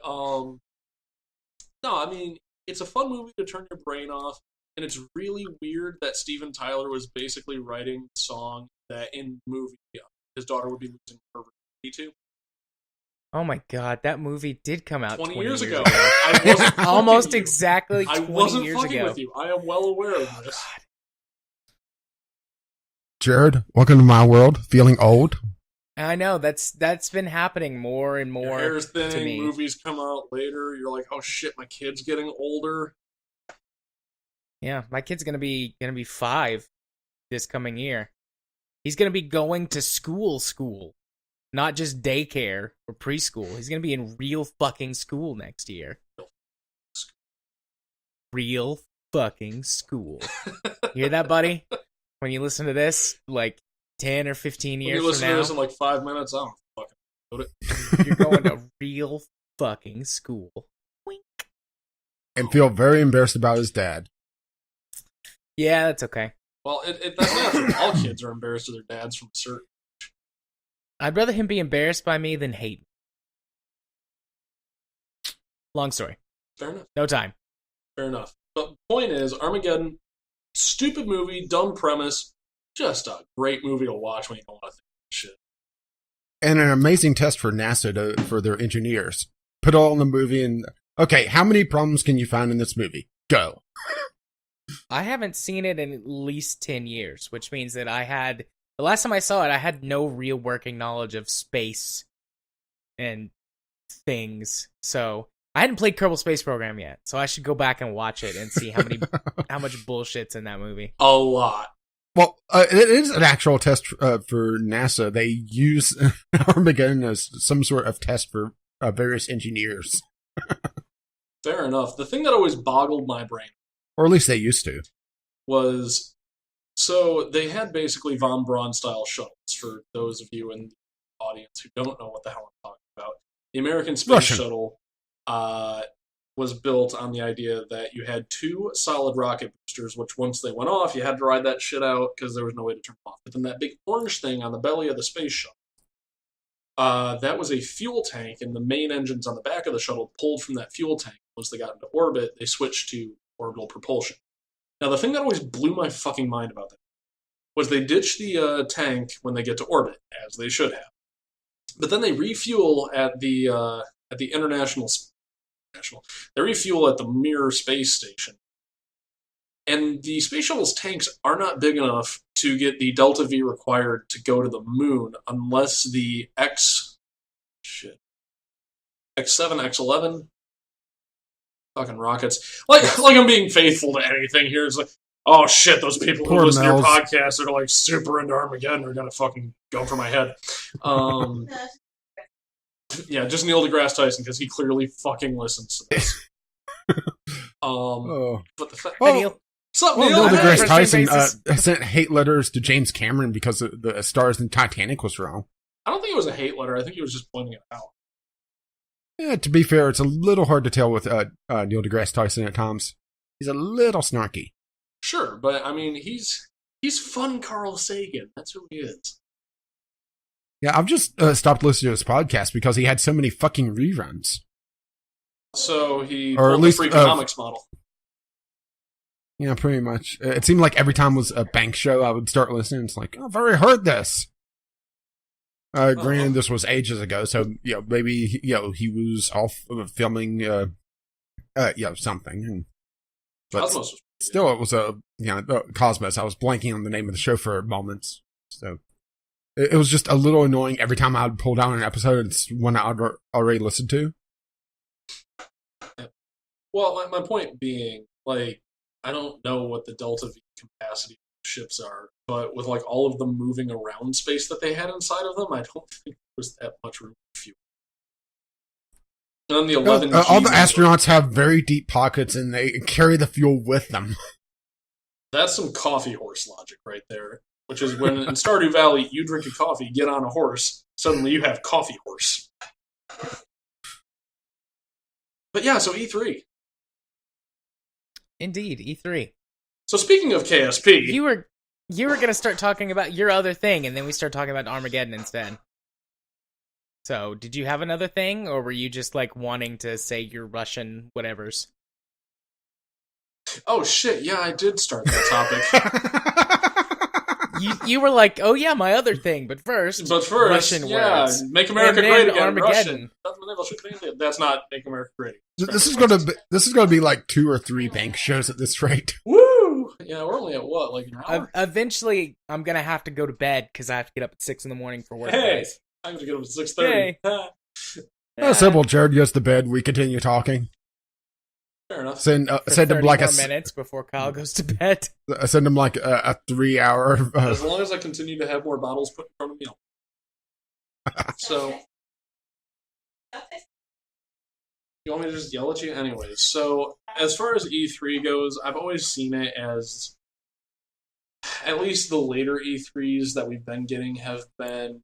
no, I mean, it's a fun movie to turn your brain off, and it's really weird that Steven Tyler was basically writing a song that in the movie his daughter would be losing her virginity to. Oh my god, that movie did come out 20 20 years years ago. ago. I wasn't fucking Almost with you. exactly 20 I wasn't years fucking ago. with you. I am well aware of Oh, this. God. Jared, welcome to my world. Feeling old? I know that's been happening more and Your more hair's to thinning, me. movies come out later, you're like, oh shit, my kid's getting older. Yeah, my kid's gonna be 5 this coming year. He's gonna be going to school, not just daycare or preschool. He's gonna be in real fucking school next year. Real fucking school. You hear that, buddy? When you listen to this, like 10 or 15 When years you listen from to now, this in like 5 minutes, I don't fucking know it. you're going to real fucking school. Wink. And feel very embarrassed about his dad. Yeah, that's okay. Well, that's natural. All kids are embarrassed of their dads from a certain. I'd rather him be embarrassed by me than hate. Long story. Fair enough. No time. Fair enough. But the point is, Armageddon, stupid movie, dumb premise, just a great movie to watch when you don't want to think of shit. And an amazing test for NASA for their engineers. Put all in the movie and, okay, how many problems can you find in this movie? Go. I haven't seen it in at least 10 years, which means that the last time I saw it, I had no real working knowledge of space and things. So I hadn't played Kerbal Space Program yet, so I should go back and watch it and see how much bullshit's in that movie. A lot. Well, it is an actual test for NASA. They use Armageddon as some sort of test for various engineers. Fair enough. The thing that always boggled my brain Or at least they used to. was, so they had basically von Braun style shuttles, for those of you in the audience who don't know what the hell I'm talking about. The American Space Russian. Shuttle was built on the idea that you had 2 solid rocket boosters, which once they went off, you had to ride that shit out because there was no way to turn them off. But then that big orange thing on the belly of the space shuttle, that was a fuel tank, and the main engines on the back of the shuttle pulled from that fuel tank. Once they got into orbit, they switched to orbital propulsion. Now, the thing that always blew my fucking mind about that was they ditch the tank when they get to orbit, as they should have. But then they refuel at the international. They refuel at the Mir space station. And the space shuttle's tanks are not big enough to get the delta V required to go to the moon unless the X7, X11 fucking rockets. Like I'm being faithful to anything here. It's like, oh shit, those people who Poor listen to your Mel's. podcast are like super into Armageddon are gonna fucking go for my head. Yeah, just Neil deGrasse Tyson, because he clearly fucking listens to this. Oh. But the fact, Hi, Neil. what's up, Well, Neil? Neil Hey. deGrasse First Tyson name basis. sent hate letters to James Cameron because the stars in Titanic was wrong. I don't think it was a hate letter. I think he was just pointing it out. Yeah, to be fair, it's a little hard to tell with Neil deGrasse Tyson at times. He's a little snarky. Sure, but I mean, he's fun Carl Sagan. That's who he is. Yeah, I've just stopped listening to his podcast because he had so many fucking reruns. So he Or at pulled least, the Freakonomics model. Yeah, pretty much. It seemed like every time was a bank show, I would start listening. It's like, oh, I've already heard this. Granted, this was ages ago, so maybe he was off filming something. But Cosmos was still, it was Cosmos. I was blanking on the name of the show for moments, so it was just a little annoying every time I would pull down an episode. It's one I'd already listened to. Well, my point being, like, I don't know what the Delta V capacity of ships are, but with like all of the moving around space that they had inside of them, I don't think there was that much room for fuel. And then the Well, 11G all the number, astronauts have very deep pockets and they carry the fuel with them. that's some coffee horse logic right there. Which is when in Stardew Valley you drink a coffee, get on a horse, suddenly you have coffee horse. But yeah, so E3. Indeed, E3. So speaking of KSP, You were gonna start talking about your other thing, and then we start talking about Armageddon instead. So, did you have another thing, or were you just like wanting to say your Russian whatevers? oh shit, yeah, I did start that topic. You were like, oh yeah, my other thing, but first, Russian yeah, words. make America And then great again. Armageddon. Russian. That's not make America great. This is gonna be like 2 or 3 bank shows at this rate. Woo! Yeah, we're only at what, like an hour? Eventually, I'm gonna have to go to bed because I have to get up at 6 a.m. for work. Hey, guys. I'm gonna get up at 6:30. Oh, simple. Jared goes to bed. We continue talking. Fair enough. Send For him 30 like more minutes before Kyle goes to bed. send him like a 3 hour. As long as I continue to have more bottles put in front of me. So, you want me to just yell at you? Anyways, so as far as E3 goes, I've always seen it as, at least the later E3s that we've been getting have been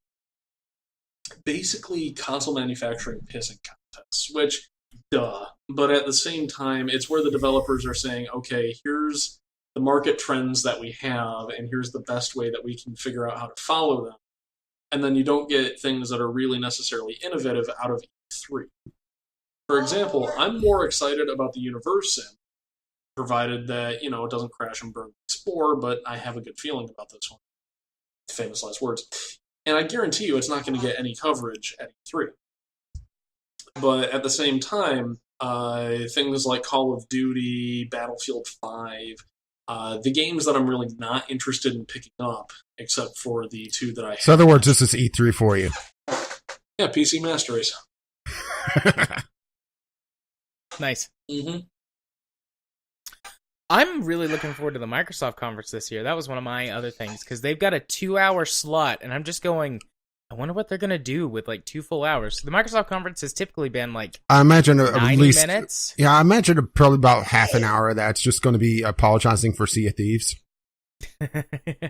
basically console manufacturing pissing contests, which, duh. But at the same time, it's where the developers are saying, okay, here's the market trends that we have, and here's the best way that we can figure out how to follow them. And then you don't get things that are really necessarily innovative out of E3. For example, I'm more excited about the Universe, provided that, it doesn't crash and burn like Spore, but I have a good feeling about this one. Famous last words. And I guarantee you it's not going to get any coverage at E3. But at the same time, things like Call of Duty, Battlefield 5, the games that I'm really not interested in picking up, except for the 2 that I have. So, in other words, this is E3 for you. Yeah, PC Master Race. Nice. Mm-hmm. I'm really looking forward to the Microsoft conference this year. That was one of my other things, because they've got a 2-hour slot, and I'm just going, I wonder what they're going to do with like 2 full hours. The Microsoft conference has typically been like I imagine 90 at least minutes. Yeah, I imagine probably about half an hour of that's just going to be apologizing for Sea of Thieves.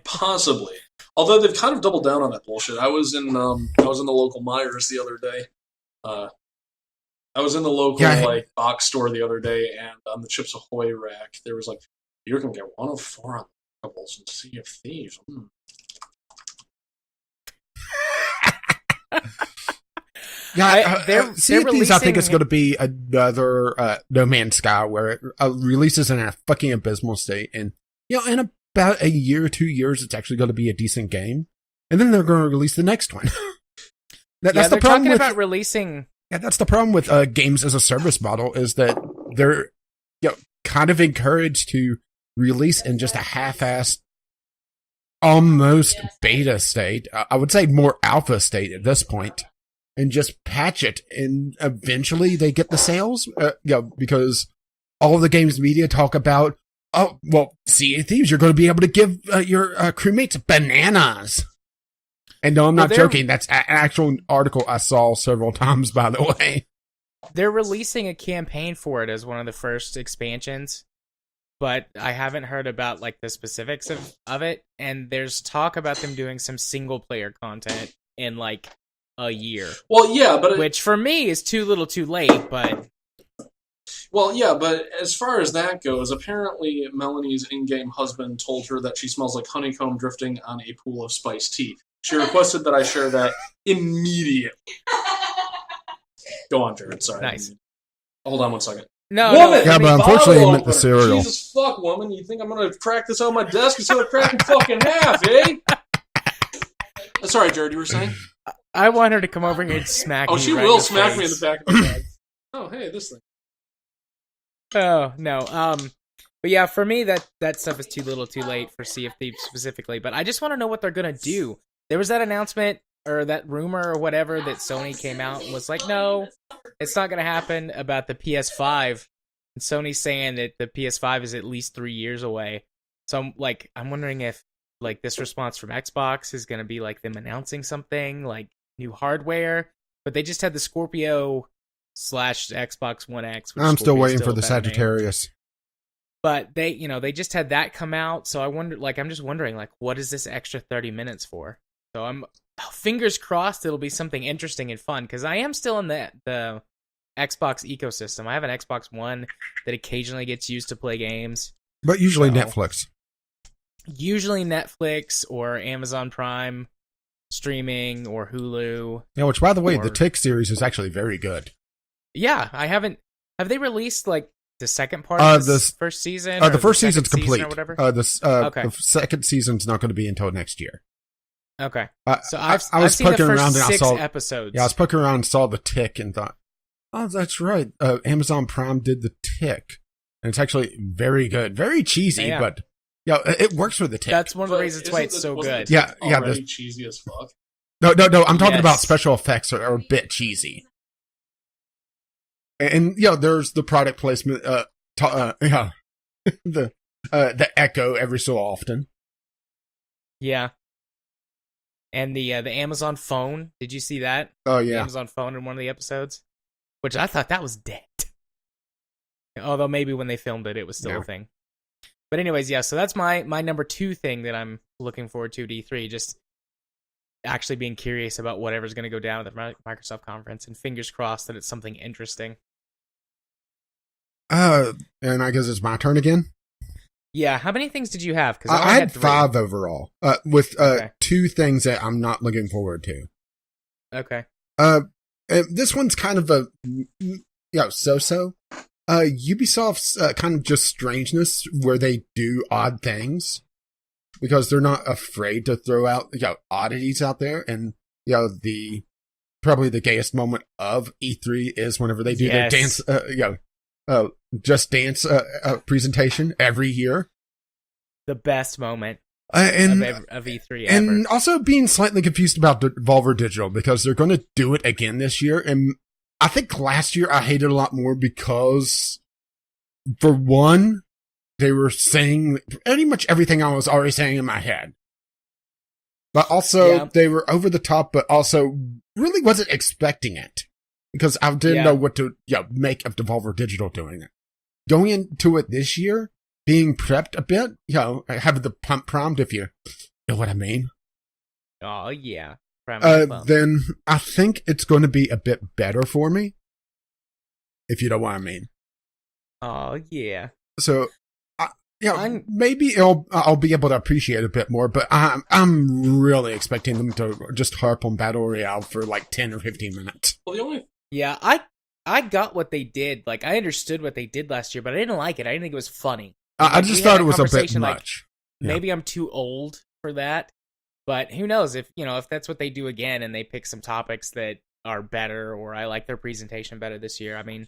Possibly. Although they've kind of doubled down on that bullshit. I was in the local Myers the other day. I was in the local box store the other day, and on the Chips Ahoy rack, there was like, you're gonna get 1 of 4 on the doubles and Sea of Thieves. Yeah, Sea of Thieves, I think it's going to be another No Man's Sky where it releases in a fucking abysmal state, and in about a year or 2 years, it's actually going to be a decent game, and then they're going to release the next one. That's the problem about releasing. Yeah, that's the problem with games as a service model, is that they're kind of encouraged to release in just a half-assed, almost beta state. I would say more alpha state at this point, and just patch it, and eventually they get the sales. Because all of the games media talk about, oh, well, Sea of Thieves, you're going to be able to give your crewmates bananas. And no, I'm not joking. That's an actual article I saw several times, by the way. They're releasing a campaign for it as one of the first expansions, but I haven't heard about like the specifics of it. And there's talk about them doing some single player content in like a year. Well, yeah, but which for me is too little, too late. But but as far as that goes, apparently Melanie's in-game husband told her that she smells like honeycomb drifting on a pool of spiced tea. She requested that I share that immediately. Go on, Jared. Sorry. Nice. Hold on 1 second. No, woman! Yeah, but unfortunately you meant the cereal. Jesus fuck, woman. You think I'm going to crack this out of my desk instead of cracking fucking half, eh? Sorry, Jared, you were saying? I want her to come over here and smack me. Oh, she right will in the smack face. me in the back of the head. Oh, hey, this thing. Oh, no. But yeah, for me, that stuff is too little, too late for Sea of Thieves specifically. But I just want to know what they're going to do. There was that announcement, or that rumor, or whatever, that Sony came out and was like, no, it's not going to happen about the PS5. And Sony's saying that the PS5 is at least 3 years away. So I'm wondering if like this response from Xbox is going to be like them announcing something like new hardware. But they just had the Scorpio slash Xbox One X. Which I'm still Scorpio's waiting for a the better name. Sagittarius. But they just had that come out. So I'm just wondering, like, what is this extra 30 minutes for? So I'm fingers crossed it'll be something interesting and fun, because I am still in the Xbox ecosystem. I have an Xbox One that occasionally gets used to play games. But usually So- Netflix. Usually Netflix or Amazon Prime streaming or Hulu. Yeah, which, by the way, Or- the Tick series is actually very good. Yeah, I haven't. Have they released like the second part Uh, of this the- first season? The or first second season's season complete. or whatever. The second season's not going to be until next year. Okay, so I I've was seen the poking first around and I 6 saw. episodes. Yeah, I was poking around and saw the Tick and thought, oh, that's right. Amazon Prime did the Tick, and it's actually very good, very cheesy, Yeah. but yeah, it works for the Tick. That's one of the But reasons why it's so wasn't good. the Yeah, Tick yeah, Already cheesy as fuck. No. I'm talking about Yes. special effects are a bit cheesy, and there's the product placement. Yeah, the echo every so often. Yeah. And the Amazon phone. Did you see that? Oh The yeah, Amazon phone in one of the episodes, which I thought that was dead. Although maybe when they filmed it, it was still Yeah. a thing. But anyways, yeah. So that's my number 2 thing that I'm looking forward to at E3. Just actually being curious about whatever's going to go down at the Microsoft conference, and fingers crossed that it's something interesting. and I guess it's my turn again. Yeah. How many things did you have? Because I had 5 overall, with Okay. 2 things that I'm not looking forward to. Okay. This one's kind of a so-so. Ubisoft's kind of just strangeness, where they do odd things because they're not afraid to throw out oddities out there, and probably the gayest moment of E3 is whenever they do their Yes. dance, Just Dance presentation every year. The best moment And of E3 ever. and also being slightly confused about Devolver Digital, because they're going to do it again this year. And I think last year I hated it a lot more because, for one, they were saying pretty much everything I was already saying in my head. But also, Yeah. they were over the top, but also really wasn't expecting it, because I didn't Yeah. know what to make of Devolver Digital doing it. Going into it this year, being prepped a bit, having the pump prompt, if you know what I mean. Oh yeah. Primary phone. Then I think it's going to be a bit better for me, if you know what I mean. Oh yeah. So, I'm- maybe I'll be able to appreciate it a bit more. But I'm really expecting them to just harp on Battle Royale for like 10 or 15 minutes. Well, the only Yeah, I got what they did. Like, I understood what they did last year, but I didn't like it. I didn't think it was funny. I Like, just we thought had it was a bit conversation, like, much. Yeah. Maybe I'm too old for that, but who knows if that's what they do again and they pick some topics that are better, or I like their presentation better this year. I mean,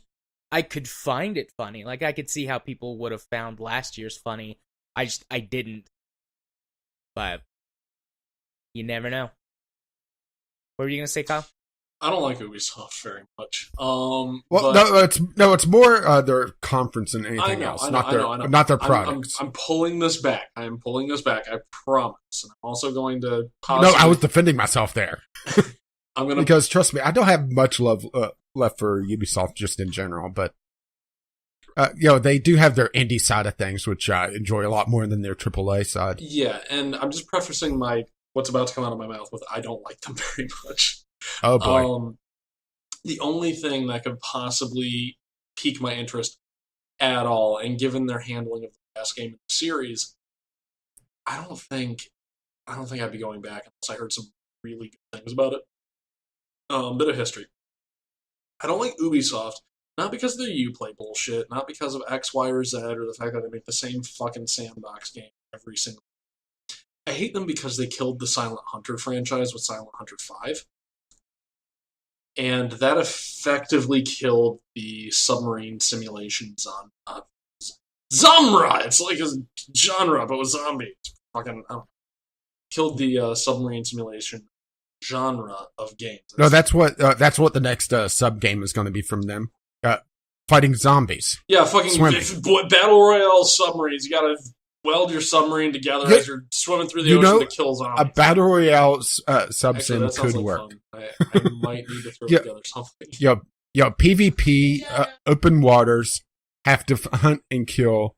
I could find it funny. Like, I could see how people would have found last year's funny. I didn't. But you never know. What were you gonna say, Kyle? I don't like Ubisoft very much. Well, But it's more their conference than anything I know, else, I know, not I their know, I know. not their I'm products. pulling this back. I am pulling this back. I promise. And I'm also going to No, possibly, I was defending myself there, I'm going to because trust me, I don't have much love left for Ubisoft just in general, but they do have their indie side of things, which I enjoy a lot more than their AAA side. yeah, and I'm just prefacing what's about to come out of my mouth with I don't like them very much. Oh boy. The only thing that could possibly pique my interest at all, and given their handling of the last game in the series, I don't think I'd be going back unless I heard some really good things about it. Bit of history. I don't like Ubisoft, not because of their Uplay bullshit, not because of X, Y, or Z, or the fact that they make the same fucking sandbox game every single. I hate them because they killed the Silent Hunter franchise with Silent Hunter 5. And that effectively killed the submarine simulation genre. It's like a genre, but with zombies. Fucking killed the submarine simulation genre of games. No, that's what the next sub game is going to be from them. fighting zombies. Yeah, fucking Swimming. battle royale submarines. You gotta weld your submarine together as you're swimming through the ocean to kill zombies. A battle royale Actually, subsim that sounds could like work. fun. I might need to throw together something. PvP, open waters, have to hunt and kill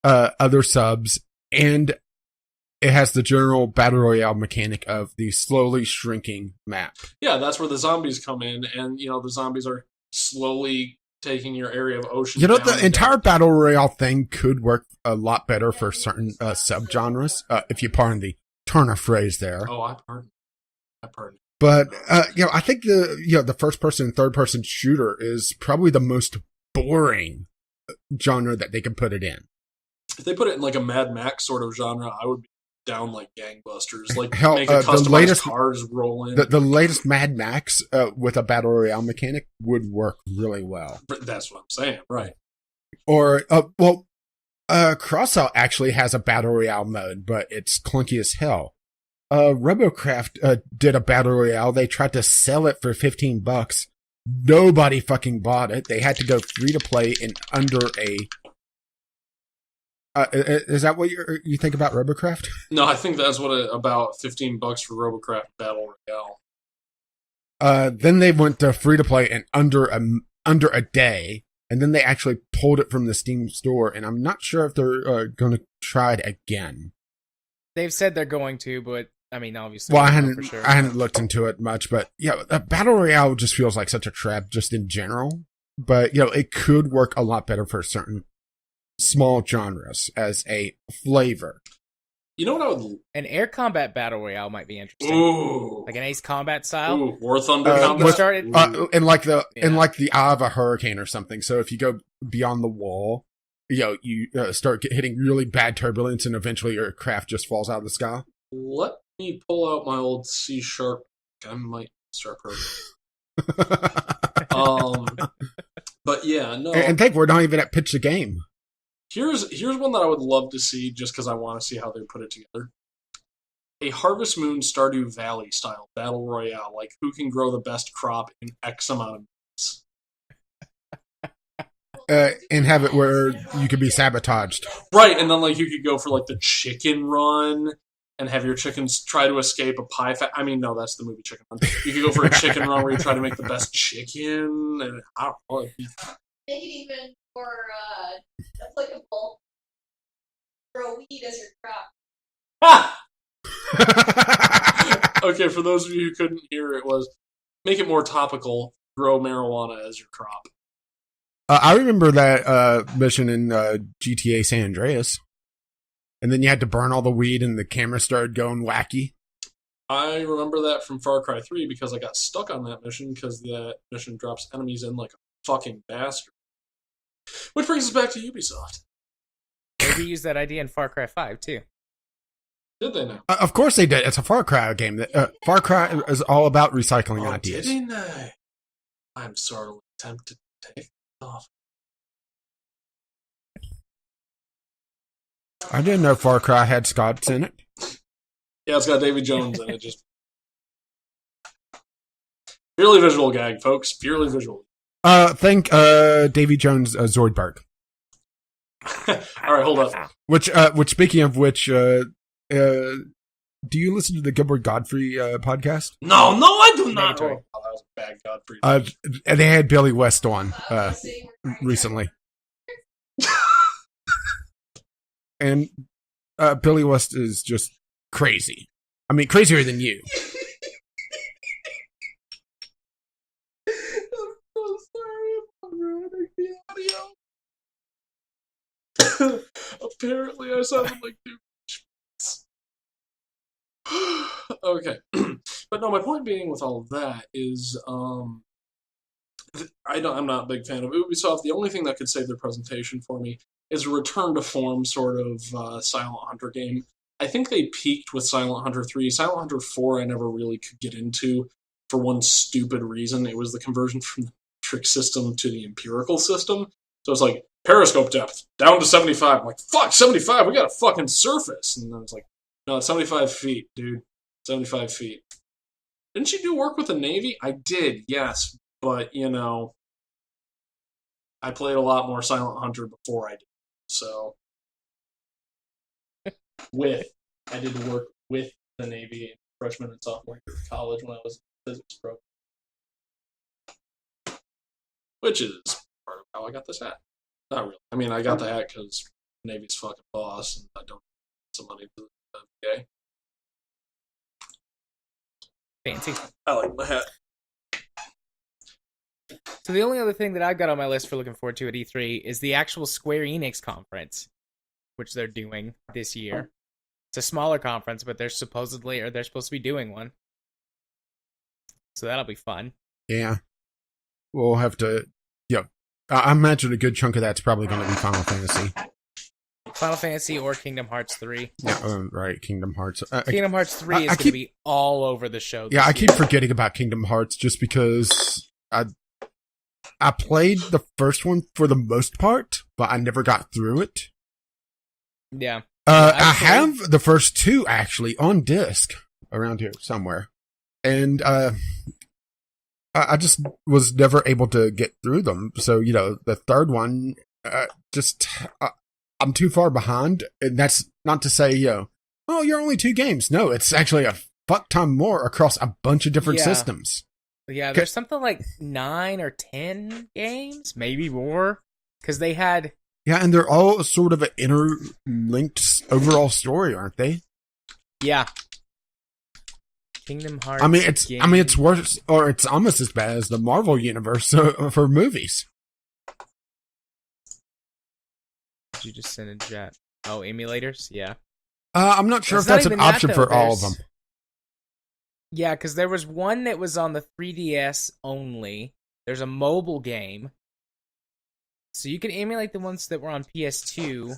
other subs, and it has the general battle royale mechanic of the slowly shrinking map. Yeah, that's where the zombies come in, and the zombies are slowly taking your area of ocean. The entire battle royale thing could work a lot better for certain subgenres, if you pardon the turn of phrase there. Oh, I pardon. But I think the first person, third person shooter is probably the most boring genre that they can put it in. If they put it in like a Mad Max sort of genre, I would be down like gangbusters. Like Hell, make a customized cars roll in. The latest Mad Max with a battle royale mechanic would work really well. That's what I'm saying, right? Or Crossout actually has a battle royale mode, but it's clunky as hell. Robocraft did a battle royale. They tried to sell it for $15. Nobody fucking bought it. They had to go free to play in under a. Is that what you think about Robocraft? No, I think that's what about $15 for Robocraft Battle Royale. Then they went to free to play in under a day, and then they actually pulled it from the Steam store. And I'm not sure if they're going to try it again. They've said they're going to, but I mean, obviously, well, I sure. hadn't looked into it much, but Battle Royale just feels like such a trap, just in general. But it could work a lot better for certain small genres as a flavor. You know what I would? An air combat battle royale might be interesting. Ooh. Like an Ace Combat style. Ooh, War Thunder combat. In like the eye of a hurricane or something. So if you go beyond the wall, you start hitting really bad turbulence, and eventually your craft just falls out of the sky. Let me pull out my old C#. I might start programming. But yeah, no. And think we're not even at pitch the game. Here's one that I would love to see, just because I want to see how they put it together. A Harvest Moon Stardew Valley style battle royale, like who can grow the best crop in X amount of minutes. And have it where you could be sabotaged. Right, and then like you could go for like the chicken run and have your chickens try to escape a pie I mean, no, that's the movie Chicken Run. You could go for a chicken run where you try to make the best chicken, and I don't know. Make it even more, applicable. Grow weed as your crop. Ah! Okay, for those of you who couldn't hear, it was make it more topical, grow marijuana as your crop. I remember that mission in GTA San Andreas. And then you had to burn all the weed and the camera started going wacky. I remember that from Far Cry 3 because I got stuck on that mission because that mission drops enemies in like a fucking bastard. Which brings us back to Ubisoft. Maybe use that idea in Far Cry 5 too. Did they now? Of course they did. It's a Far Cry game. Far Cry is all about recycling ideas. Didn't they? I'm sorely tempted to take it off. I didn't know Far Cry had Scots in it. Yeah, it's got Davy Jones in it. Just purely visual gag, folks. Purely visual. Think Davy Jones Zoidberg. All right, hold up. Which speaking of which, do you listen to the Gilbert Godfrey podcast? No, I do not. No, that was a bad Godfrey. And they had Billy West on recently. And Billy West is just crazy. I mean, crazier than you. I'm so sorry about ruining the audio. Apparently, I sounded like two. Okay, but no. My point being with all of that is, I'm not a big fan of Ubisoft. The only thing that could save their presentation for me is a return to form sort of Silent Hunter game. I think they peaked with Silent Hunter 3. Silent Hunter 4 I never really could get into for one stupid reason. It was the conversion from the metric system to the empirical system. So it's like, periscope depth, down to 75. I'm like, fuck, 75? We got a fucking surface. And then it's like, no, it's 75 feet, dude. 75 feet. Didn't you do work with the Navy? I did, yes. But, I played a lot more Silent Hunter before I did. So, I did work with the Navy freshman and sophomore year of college when I was in physics program, which is part of how I got this hat. Not really. I mean, I got the hat because Navy's fucking boss, and I don't need some money to the VA. Fancy. I like my hat. So the only other thing that I've got on my list for looking forward to at E3 is the actual Square Enix conference, which they're doing this year. It's a smaller conference, but they're supposed to be doing one. So that'll be fun. Yeah. We'll have to, I imagine a good chunk of that's probably going to be Final Fantasy. Final Fantasy or Kingdom Hearts 3. Yeah, right, Kingdom Hearts. Kingdom Hearts 3 is going to be all over the show. Yeah, I keep forgetting about Kingdom Hearts just because I played the first one for the most part, but I never got through it. Yeah. I have the first two actually on disc around here somewhere, and I just was never able to get through them. So the third one, I'm too far behind, and that's not to say oh, you're only 2 games. No, it's actually a fuck ton more across a bunch of different systems. Yeah, there's something like 9 or 10 games, maybe more, because they had. Yeah, and they're all sort of an interlinked overall story, aren't they? Yeah. Kingdom Hearts. It's worse, or it's almost as bad as the Marvel universe for movies. Did you just send a chat? Oh, emulators? Yeah. I'm not sure if that's an option for all of them. Yeah, because there was one that was on the 3DS only. There's a mobile game. So you can emulate the ones that were on PS2.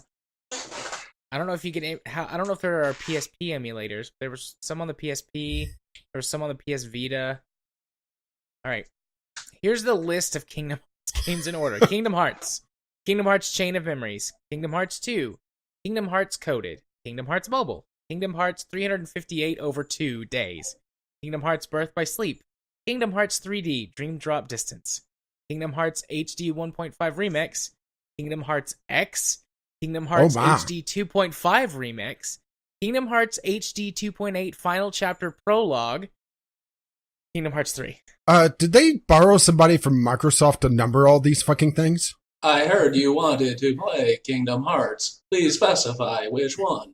I don't know if you can. I don't know if there are PSP emulators. There was some on the PSP. There was some on the PS Vita. All right. Here's the list of Kingdom Hearts games in order. Kingdom Hearts. Kingdom Hearts Chain of Memories. Kingdom Hearts 2. Kingdom Hearts Coded. Kingdom Hearts Mobile. Kingdom Hearts 358 over 2 days. Kingdom Hearts Birth by Sleep. Kingdom Hearts 3D Dream Drop Distance. Kingdom Hearts HD 1.5 Remix. Kingdom Hearts X. Kingdom Hearts HD 2.5 Remix. Kingdom Hearts HD 2.8 Final Chapter Prologue. Kingdom Hearts 3. Did they borrow somebody from Microsoft to number all these fucking things? I heard you wanted to play Kingdom Hearts. Please specify which one.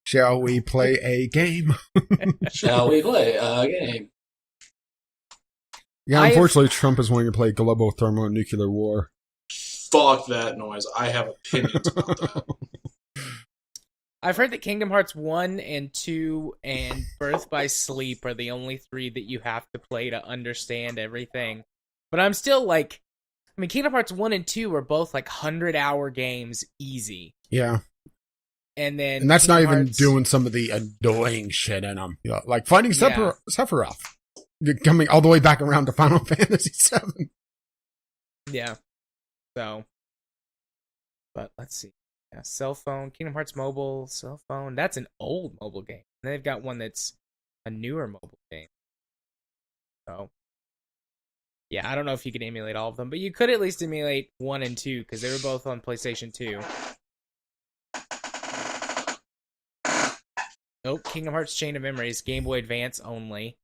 Shall we play a game? Shall we play a game? Yeah, unfortunately, Trump is wanting to play global thermonuclear war. Fuck that noise. I have opinions about that. I've heard that Kingdom Hearts 1 and 2 and Birth by Sleep are the only 3 that you have to play to understand everything. But I'm still like, Kingdom Hearts 1 and 2 are both like 100-hour games easy. Yeah. And that's Kingdom not even Hearts... doing some of the annoying shit in them. Like fighting Sephiroth. Coming all the way back around to Final Fantasy VII. Yeah. So. But let's see. Yeah, cell phone, Kingdom Hearts Mobile, cell phone. That's an old mobile game. And they've got one that's a newer mobile game. So. Yeah, I don't know if you could emulate all of them, but you could at least emulate 1 and 2 because they were both on PlayStation 2. Oh, Kingdom Hearts Chain of Memories, Game Boy Advance only.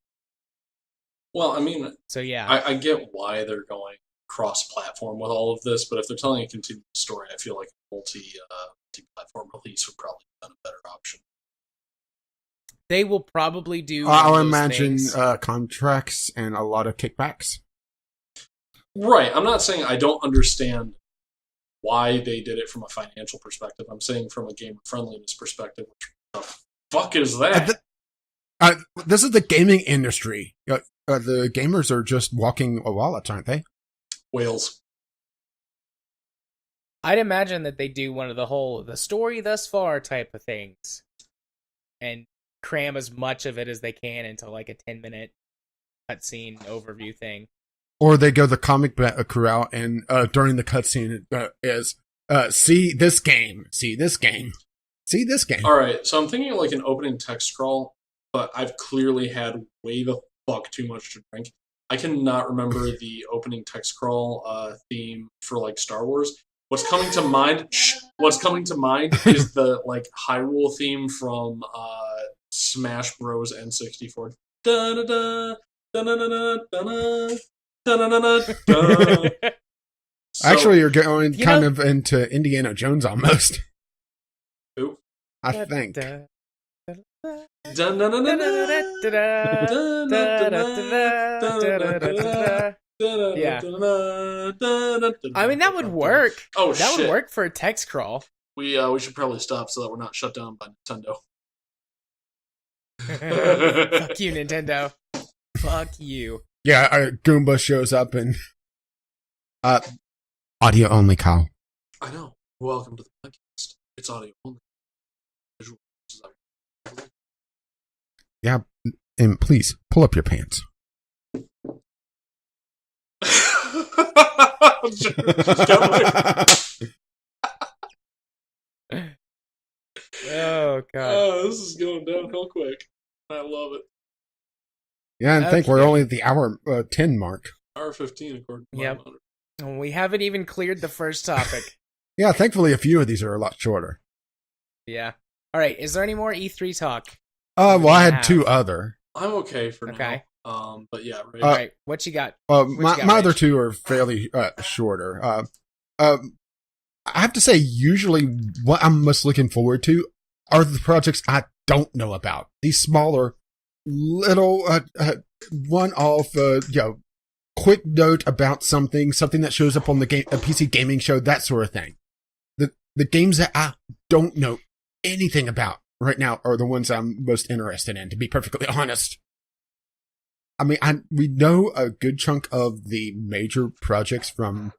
Well, so yeah, I get why they're going cross-platform with all of this, but if they're telling a continued story, I feel like a multi-platform release would probably be a better option. They will probably do. I'll imagine contracts and a lot of kickbacks. Right. I'm not saying I don't understand why they did it from a financial perspective. I'm saying from a gamer friendliness perspective. What the fuck is that? This is the gaming industry. The gamers are just walking wallets, aren't they? Whales. I'd imagine that they do one of the story thus far type of things and cram as much of it as they can into like a 10-minute cutscene overview thing. Or they go the comic crew out and during the cutscene is see this game, see this game, see this game. All right, so I'm thinking of like an opening text scroll, but I've clearly had way the fuck too much to drink. I cannot remember the opening text crawl theme for like Star Wars. What's coming to mind? What's coming to mind is the like Hyrule theme from Smash Bros. N64. Da da da da da da da da da da. Actually, you're going You kind know- of into Indiana Jones almost. Who? I think. Yeah. I mean, that would work. Oh That shit! would work for a text crawl. We should probably stop so that we're not shut down by Nintendo. Fuck you, Nintendo. Fuck you. Yeah, Goomba shows up and audio only, Kyle. I know. Welcome to the podcast. It's audio only. Visual is out. Yeah, and please pull up your pants. Just go. Oh god. Oh, this is going downhill quick. I love it. Yeah, and I think we're Okay. only at the hour 10 mark. Hour 15 according to Yep. my monitor. And we haven't even cleared the first topic. Yeah, thankfully a few of these are a lot shorter. Yeah. All right. Is there any more E3 talk? Well, I had have? two other. I'm okay for Okay. now. But yeah, Ray, All right. What you got? My, you got, my other Rich? two are fairly shorter. I have to say, usually what I'm most looking forward to are the projects I don't know about. These smaller, little, one-off, quick note about something that shows up on the game, a PC gaming show, that sort of thing. The games that I don't know anything about right now are the ones I'm most interested in, to be perfectly honest. I mean, we know a good chunk of the major projects from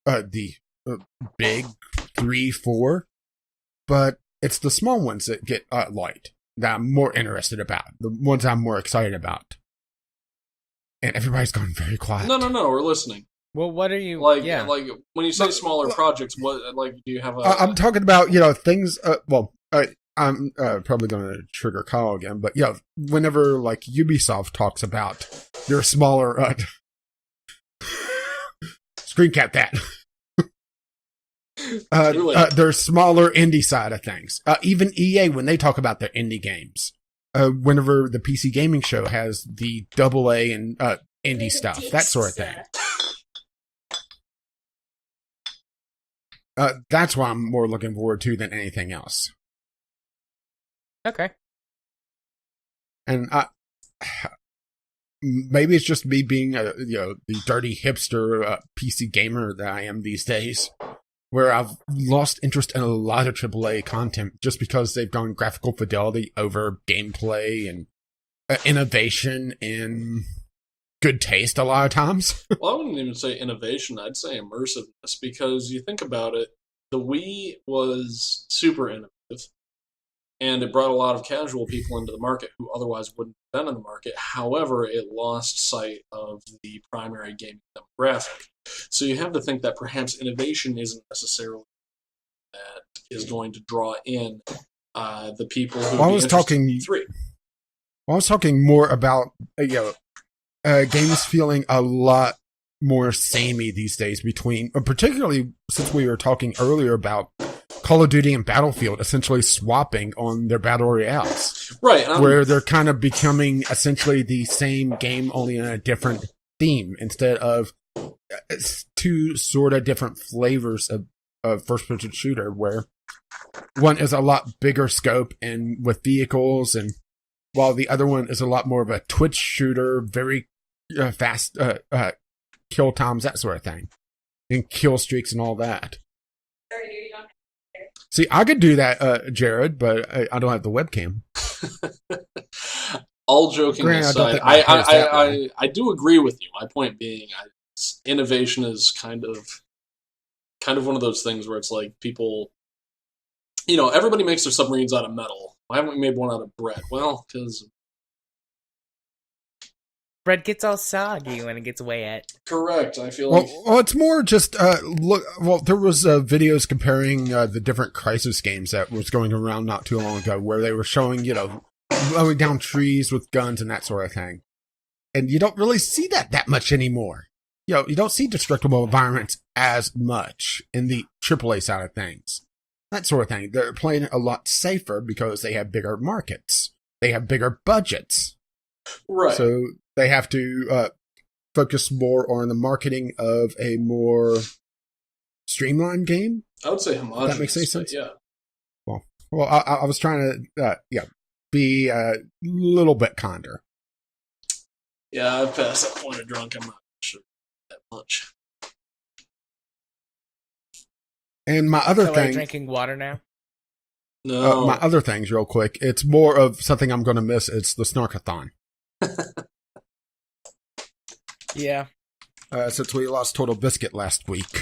the big 3, 4, but it's the small ones that get light that I'm more interested about, the ones I'm more excited about. And everybody's gone very quiet. no, we're listening. Well, what are you? Like, yeah. like when you say Look, smaller look. projects, what like do you have a? I'm talking about, things, I'm probably going to trigger Kyle again, but whenever like Ubisoft talks about their smaller, screen cap that. Their smaller indie side of things. Even EA, when they talk about their indie games, whenever the PC gaming show has the AA and indie stuff, that sort of thing. That's what I'm more looking forward to than anything else. Okay. And maybe it's just me being the dirty hipster PC gamer that I am these days, where I've lost interest in a lot of AAA content just because they've gone graphical fidelity over gameplay and innovation and good taste a lot of times. Well, I wouldn't even say innovation. I'd say immersiveness, because you think about it, the Wii was super innovative, and it brought a lot of casual people into the market who otherwise wouldn't have been in the market. However, it lost sight of the primary gaming demographic. So you have to think that perhaps innovation isn't necessarily that is going to draw in the people who Well, I was talking more about games feeling a lot more samey these days, between particularly since we were talking earlier about Call of Duty and Battlefield essentially swapping on their battle royales, right? Where they're kind of becoming essentially the same game, only in a different theme, instead of two sort of different flavors of first-person shooter, where one is a lot bigger scope and with vehicles, and while the other one is a lot more of a twitch shooter, very fast kill times, that sort of thing, and kill streaks and all that. See, I could do that, Jared, but I don't have the webcam. All joking Granted, aside, I do agree with you. My point being, innovation is kind of one of those things where it's like people, everybody makes their submarines out of metal. Why haven't we made one out of bread? Well, because Bread gets all soggy when it gets wet. correct. I feel like Well, it's more just look. Well, there was videos comparing the different Crisis games that was going around not too long ago, where they were showing mowing down trees with guns and that sort of thing. And you don't really see that much anymore. You don't see destructible environments as much in the AAA side of things. That sort of thing. They're playing a lot safer because they have bigger markets. They have bigger budgets. Right. So they have to focus more on the marketing of a more streamlined game. I would say homogenous. That makes any sense? Yeah. Well, I was trying to, be a little bit kinder. Yeah, I've passed that point of drunk. I'm not sure that much. And my other So are you thing, drinking water now? No. my other things, real quick. It's more of something I'm going to miss. It's the Snarkathon. Yeah. Since we lost Total Biscuit last week.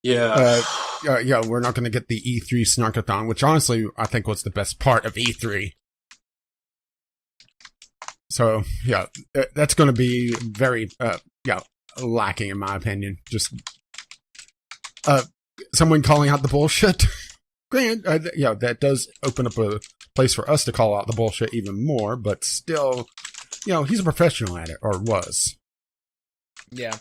Yeah. We're not going to get the E3 Snarkathon, which honestly I think was the best part of E3. So that's going to be very lacking in my opinion. Just someone calling out the bullshit. Granted, that does open up a place for us to call out the bullshit even more, but still, he's a professional at it, or was. Yeah.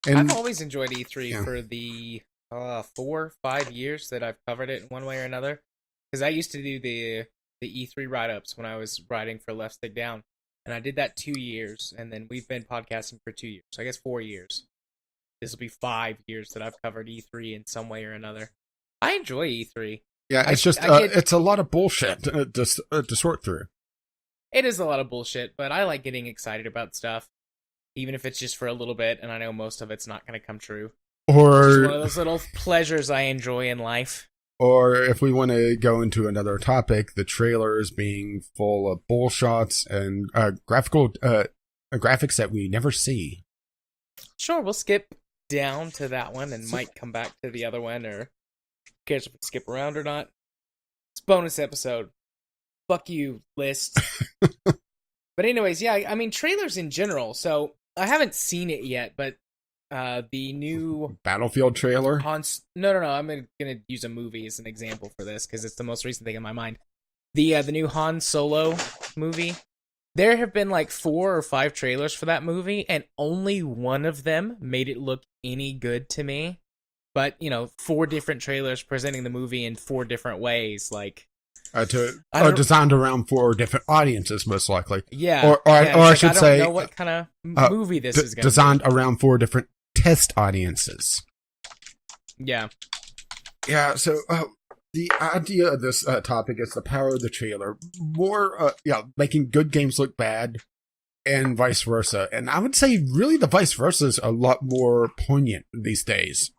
And I've always enjoyed E3 Yeah. for the 4-5 years that I've covered it in one way or another. Because I used to do the E3 write-ups when I was writing for Left Stick Down. And I did that 2 years, and then we've been podcasting for 2 years. I guess 4 years. This will be 5 years that I've covered E3 in some way or another. I enjoy E3. it's just it's a lot of bullshit to sort through. It is a lot of bullshit, but I like getting excited about stuff. Even if it's just for a little bit, and I know most of it's not going to come true. It's just one of Or those little pleasures I enjoy in life. or if we want to go into another topic, the trailers being full of bull shots and graphics that we never see. Sure, we'll skip down to that one and might come back to the other one, or who cares if we skip around or not. It's a bonus episode. Fuck you, list. But anyways, yeah, I mean, trailers in general. So, I haven't seen it yet, but the new Battlefield trailer. No, I'm gonna use a movie as an example for this, because it's the most recent thing in my mind. The new Han Solo movie. There have been like 4 or 5 trailers for that movie, and only one of them made it look any good to me. But, 4 different trailers presenting the movie in 4 different ways, like... Designed around 4 different audiences, most likely. Yeah. Or I should say... I don't know what kind of movie this is going to be. Designed around 4 different test audiences. Yeah. Yeah, so... the idea of this topic is the power of the trailer. More, making good games look bad, and vice versa. And I would say, really, the vice versa is a lot more poignant these days.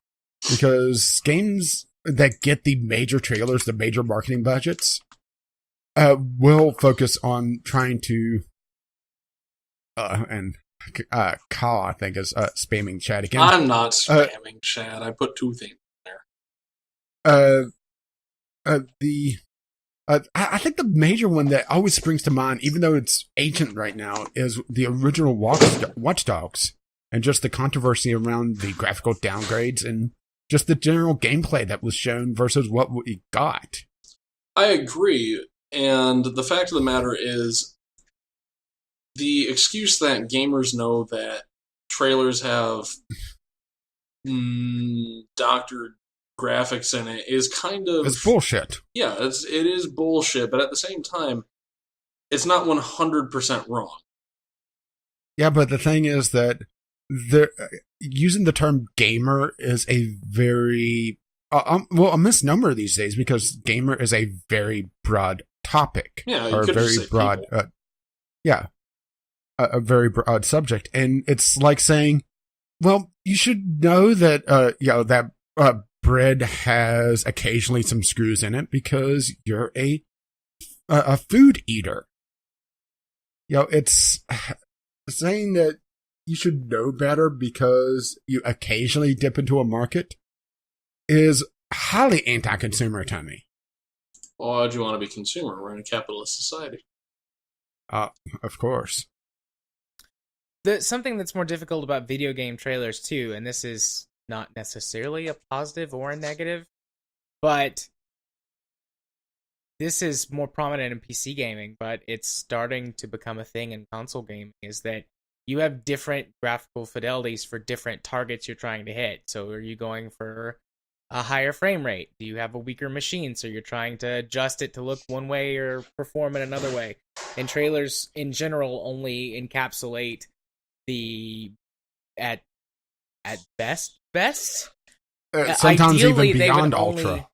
Because games that get the major trailers, the major marketing budgets, will focus on trying to... Kyle, I think, is spamming chat again. I'm not spamming chat. I put 2 things in there. I think the major one that always springs to mind, even though it's ancient right now, is the original Watch Dogs, and just the controversy around the graphical downgrades and just the general gameplay that was shown versus what we got. I agree, and the fact of the matter is, the excuse that gamers know that trailers have doctored graphics in it is kind of... It's bullshit. Yeah, it is bullshit, but at the same time, it's not 100% wrong. Yeah, but the thing is that using the term gamer is a very... a misnomer these days, because gamer is a very broad topic. Yeah, you or a could very just say broad... people. a very broad subject. And it's like saying, well, you should know that, that bread has occasionally some screws in it because you're a food eater. It's saying that you should know better because you occasionally dip into a market is highly anti-consumer to me. Well, why would you want to be consumer? We're in a capitalist society. Of course. Something that's more difficult about video game trailers too, and this is not necessarily a positive or a negative, but this is more prominent in PC gaming, but it's starting to become a thing in console gaming, is that you have different graphical fidelities for different targets you're trying to hit. So are you going for a higher frame rate? Do you have a weaker machine, so you're trying to adjust it to look one way or perform in another way? And trailers in general only encapsulate the at best. Sometimes Ideally, even they would beyond only, ultra.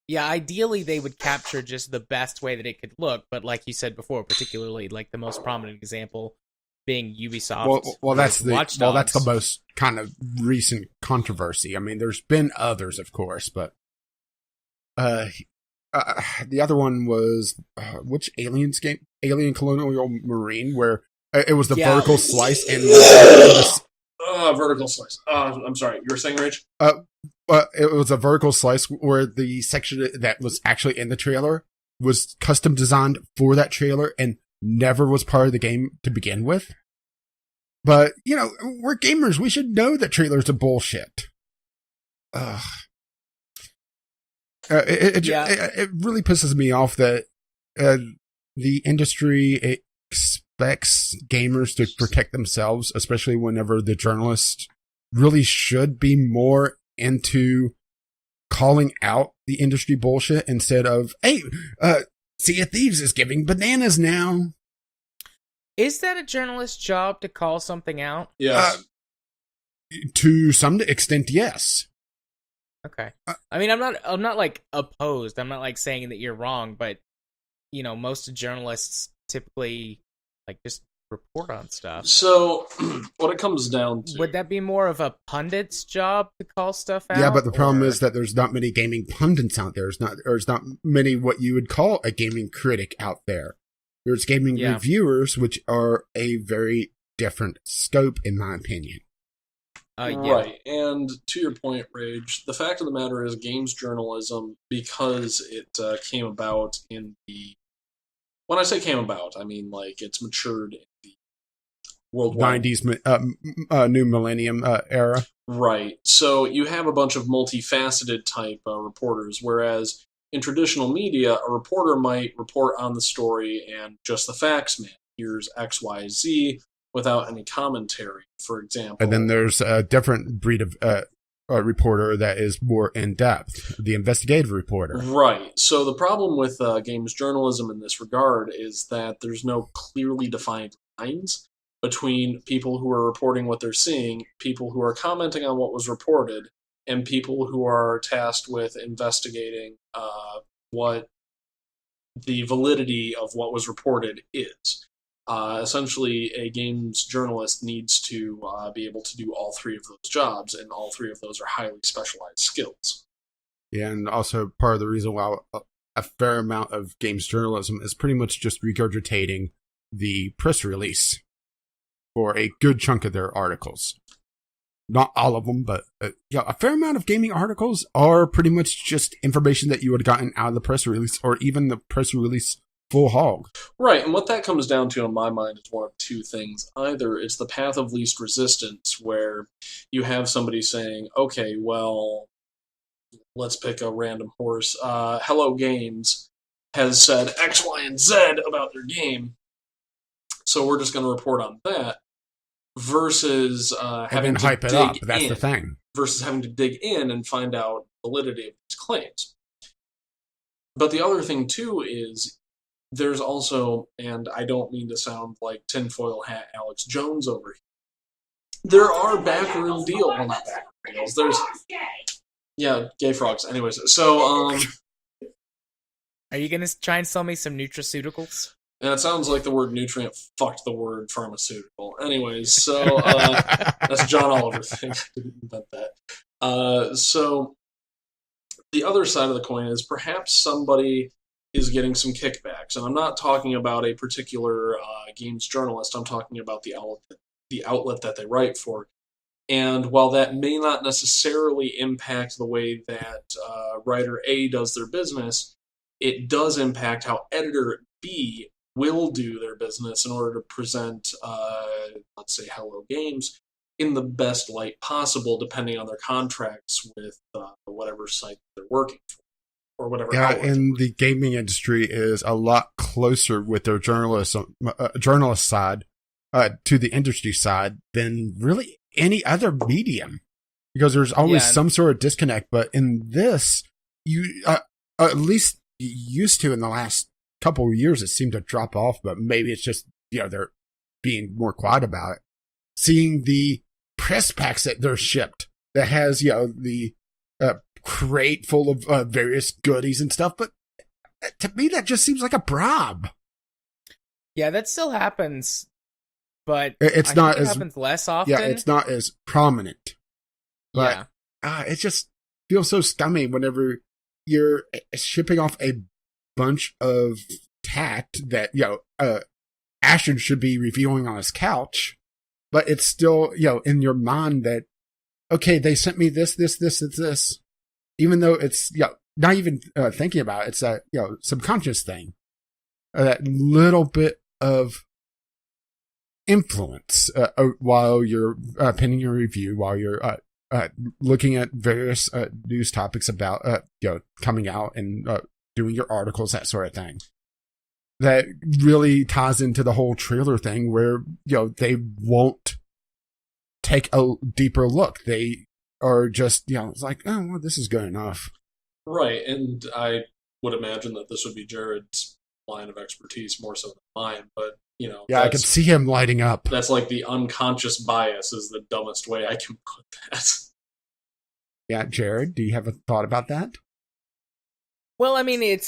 yeah, ideally they would capture just the best way that it could look, but like you said before, particularly like the most prominent example being Ubisoft. That's Watch that's the Dogs. most kind of recent controversy. I mean, there's been others, of course, but the other one was which Aliens game? Alien Colonial Marine, where it was the Yeah. vertical slice and Vertical slice. I'm sorry. You were saying, Rich? it was a vertical slice where the section that was actually in the trailer was custom designed for that trailer and never was part of the game to begin with. But, you know, we're gamers. We should know that trailers are bullshit. Ugh. It really pisses me off that the industry expects gamers to protect themselves, especially whenever the journalists really should be more into calling out the industry bullshit instead of, hey, Sea of Thieves is giving bananas now. Is that a journalist's job to call something out? Yes. To some extent, yes. Okay. I mean, I'm not like opposed. I'm not like saying that you're wrong, but you know, most journalists typically like just report on stuff. So, what it comes down to... Would that be more of a pundit's job to call stuff out? Yeah, but the problem is that there's not many gaming pundits out there. There's not many what you would call a gaming critic out there. There's gaming reviewers, which are a very different scope, in my opinion. Right, and to your point, Rage, the fact of the matter is games journalism, because it came about in the... When I say came about, I mean, like, it's matured in the worldwide... 90s, new millennium era. Right, so you have a bunch of multifaceted type reporters, whereas in traditional media, a reporter might report on the story and just the facts, man. Here's X, Y, Z, without any commentary, for example. And then there's a different breed of reporter that is more in-depth, the investigative reporter. Right. So the problem with games journalism in this regard is that there's no clearly defined lines between people who are reporting what they're seeing, people who are commenting on what was reported, and people who are tasked with investigating what the validity of what was reported is. Essentially, a games journalist needs to be able to do all three of those jobs, and all three of those are highly specialized skills. Yeah, and also part of the reason why a fair amount of games journalism is pretty much just regurgitating the press release for a good chunk of their articles. Not all of them, but a fair amount of gaming articles are pretty much just information that you would have gotten out of the press release, or even the press release full hog. Right, and what that comes down to in my mind is one of two things. Either it's the path of least resistance, where you have somebody saying, okay, well, let's pick a random horse. Hello Games has said X, Y, and Z about their game, so we're just going to report on that, versus having to hype it dig up. That's in, the thing. versus having to dig in and find out validity of these claims. But the other thing, too, is there's also, and I don't mean to sound like tinfoil hat Alex Jones over here, there are backroom deals. Well, not backroom deals. There's... Yeah, gay frogs. Anyways, so, Are you gonna try and sell me some nutraceuticals? and it sounds like the word nutrient fucked the word pharmaceutical. Anyways, so, that's a John Oliver thing. I didn't invent that. So, the other side of the coin is perhaps somebody is getting some kickbacks. And I'm not talking about a particular games journalist. I'm talking about the outlet that they write for. And while that may not necessarily impact the way that writer A does their business, it does impact how editor B will do their business in order to present, let's say, Hello Games in the best light possible, depending on their contracts with whatever site they're working for. or whatever. Yeah, outlet. and the gaming industry is a lot closer with their journalist side to the industry side than really any other medium, because there's always Yeah. some sort of disconnect. But in this, you at least used to in the last couple of years, it seemed to drop off. But maybe it's just they're being more quiet about it. Seeing the press packs that they're shipped that has the crate full of various goodies and stuff, but to me that just seems like a bribe. Yeah, that still happens, but It's I not think it as happens less often. yeah, it's not as prominent. But Yeah. it just feels so scummy whenever you're shipping off a bunch of tact that Ashton should be reviewing on his couch, but it's still in your mind that okay, they sent me this, even though it's not even thinking about it. It's a subconscious thing, that little bit of influence while you're penning your review, while you're looking at various news topics about coming out and doing your articles, that sort of thing. That really ties into the whole trailer thing, where they won't take a deeper look. They are just it's like, oh well, this is good enough. Right, and I would imagine that this would be Jared's line of expertise more so than mine, but Yeah, I could see him lighting up. That's like the unconscious bias is the dumbest way I can put that. Yeah, Jared, do you have a thought about that? Well, I mean,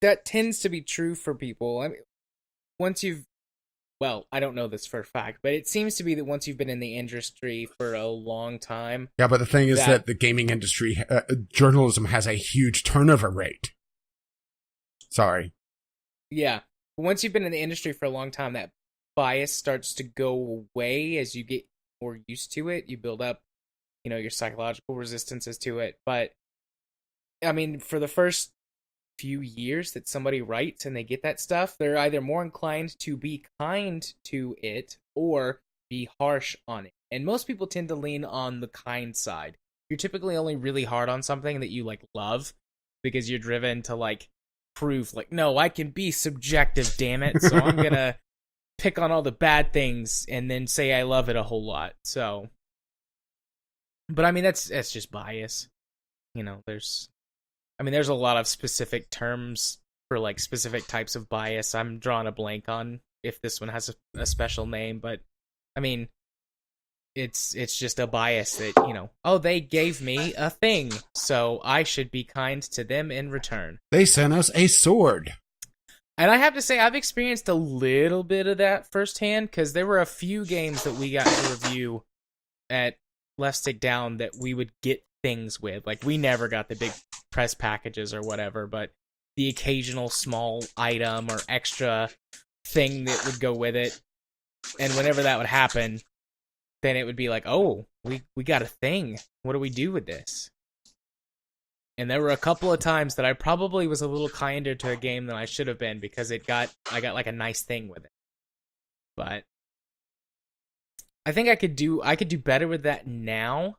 that tends to be true for people. I mean, I don't know this for a fact, but it seems to be that once you've been in the industry for a long time. Yeah, but the thing is that the gaming industry, journalism has a huge turnover rate. Sorry. Yeah. Once you've been in the industry for a long time, that bias starts to go away as you get more used to it. You build up, your psychological resistances to it. But, I mean, for the first few years that somebody writes and they get that stuff, they're either more inclined to be kind to it or be harsh on it. And most people tend to lean on the kind side. You're typically only really hard on something that you love because you're driven to prove no, I can be subjective, damn it. So I'm gonna pick on all the bad things and then say I love it a whole lot. So, but I mean that's just bias. There's a lot of specific terms for specific types of bias. I'm drawing a blank on if this one has a special name, but I mean, it's just a bias that, they gave me a thing, so I should be kind to them in return. They sent us a sword. And I have to say, I've experienced a little bit of that firsthand, because there were a few games that we got to review at Left Stick Down that we would get things with. We never got the big press packages or whatever, but the occasional small item or extra thing that would go with it. And whenever that would happen, then it would be oh, we got a thing. What do we do with this? And there were a couple of times that I probably was a little kinder to a game than I should have been, because I got a nice thing with it. But I think I could do better with that now.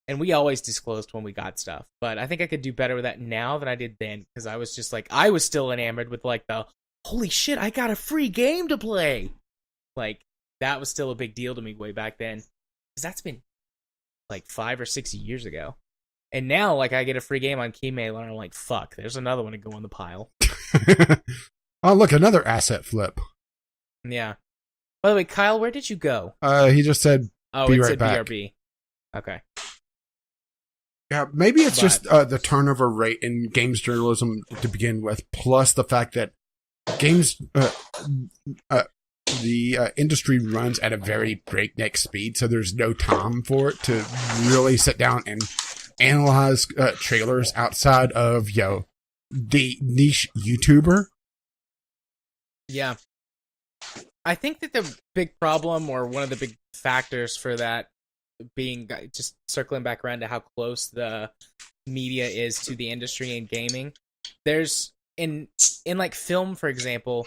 And we always disclosed when we got stuff, but I think I could do better with that now than I did then, because I was just I was still enamored with the holy shit, I got a free game to play. That was still a big deal to me way back then, because that's been 5 or 6 years ago. And now I get a free game on Keymailer and I'm like, fuck, there's another one to go in the pile. Oh, look, another asset flip. Yeah. By the way, Kyle, where did you go? He just said, Oh, be it right said back. BRB. Okay. Yeah, maybe it's just the turnover rate in games journalism to begin with, plus the fact that games, the industry runs at a very breakneck speed, so there's no time for it to really sit down and analyze trailers outside of the niche YouTuber. Yeah. I think that the big problem, or one of the big factors for that being, just circling back around to how close the media is to the industry and gaming, there's in film, for example,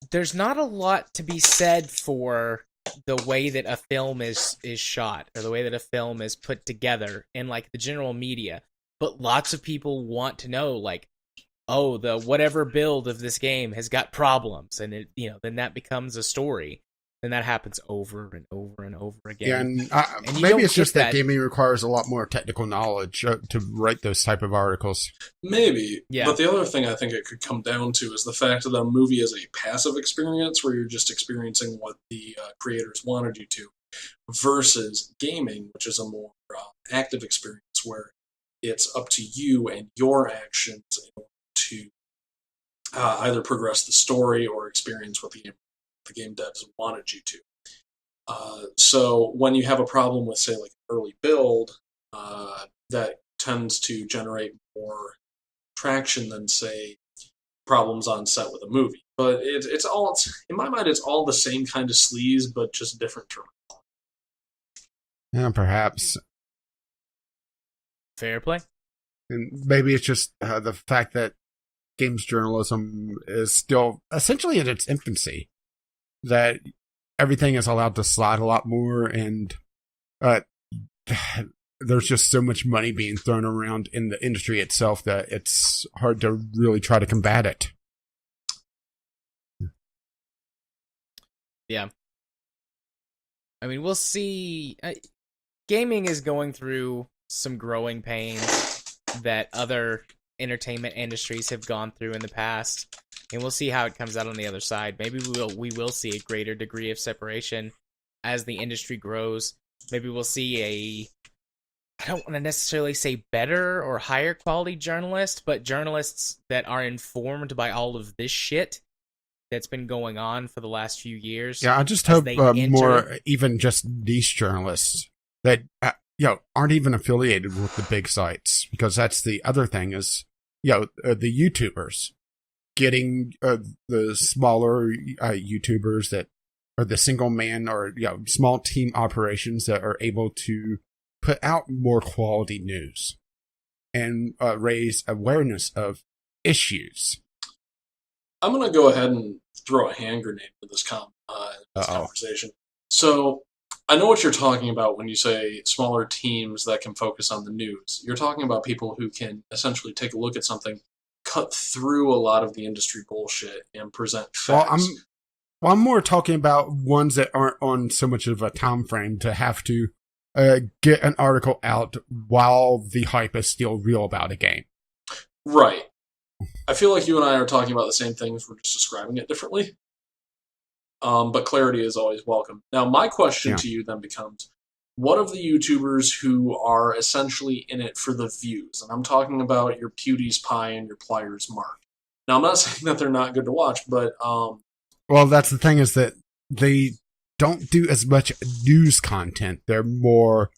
there's not a lot to be said for the way that a film is shot, or the way that a film is put together in the general media. but lots of people want to know, like, oh, the whatever build of this game has got problems, and it, then that becomes a story. And that happens over and over and over again. Yeah, and you maybe don't it's just get that gaming requires a lot more technical knowledge to write those type of articles. Maybe. Yeah. But the other thing I think it could come down to is the fact that a movie is a passive experience where you're just experiencing what the creators wanted you to, versus gaming, which is a more active experience where it's up to you and your actions in order to either progress the story or experience what the game devs wanted you to. So when you have a problem with, say, like an early build, that tends to generate more traction than, say, problems on set with a movie. But it's all, in my mind, it's all the same kind of sleaze, but just different terms. Yeah, perhaps. Fair play. And maybe it's just the fact that games journalism is still essentially in its infancy. That everything is allowed to slide a lot more, and there's just so much money being thrown around in the industry itself that it's hard to really try to combat it. Yeah. I mean, we'll see. Gaming is going through some growing pains that other entertainment industries have gone through in the past. And we'll see how it comes out on the other side. Maybe we will see a greater degree of separation as the industry grows. Maybe we'll see I don't want to necessarily say better or higher quality journalist, but journalists that are informed by all of this shit that's been going on for the last few years. Yeah, I just hope more even just niche journalists that aren't even affiliated with the big sites, because that's the other thing is the YouTubers. Getting the smaller YouTubers that are the single man or small team operations that are able to put out more quality news and raise awareness of issues. I'm going to go ahead and throw a hand grenade for this conversation. So I know what you're talking about when you say smaller teams that can focus on the news. You're talking about people who can essentially take a look at something, cut through a lot of the industry bullshit, and present facts. I'm more talking about ones that aren't on so much of a time frame to have to get an article out while the hype is still real about a game. Right. I feel like you and I are talking about the same things. We're just describing it differently. But clarity is always welcome. Now, my question to you then becomes, what of the YouTubers who are essentially in it for the views? And I'm talking about your PewDiePie and your Pliers Mark. Now, I'm not saying that they're not good to watch, but... Well, that's the thing, is that they don't do as much news content. They're more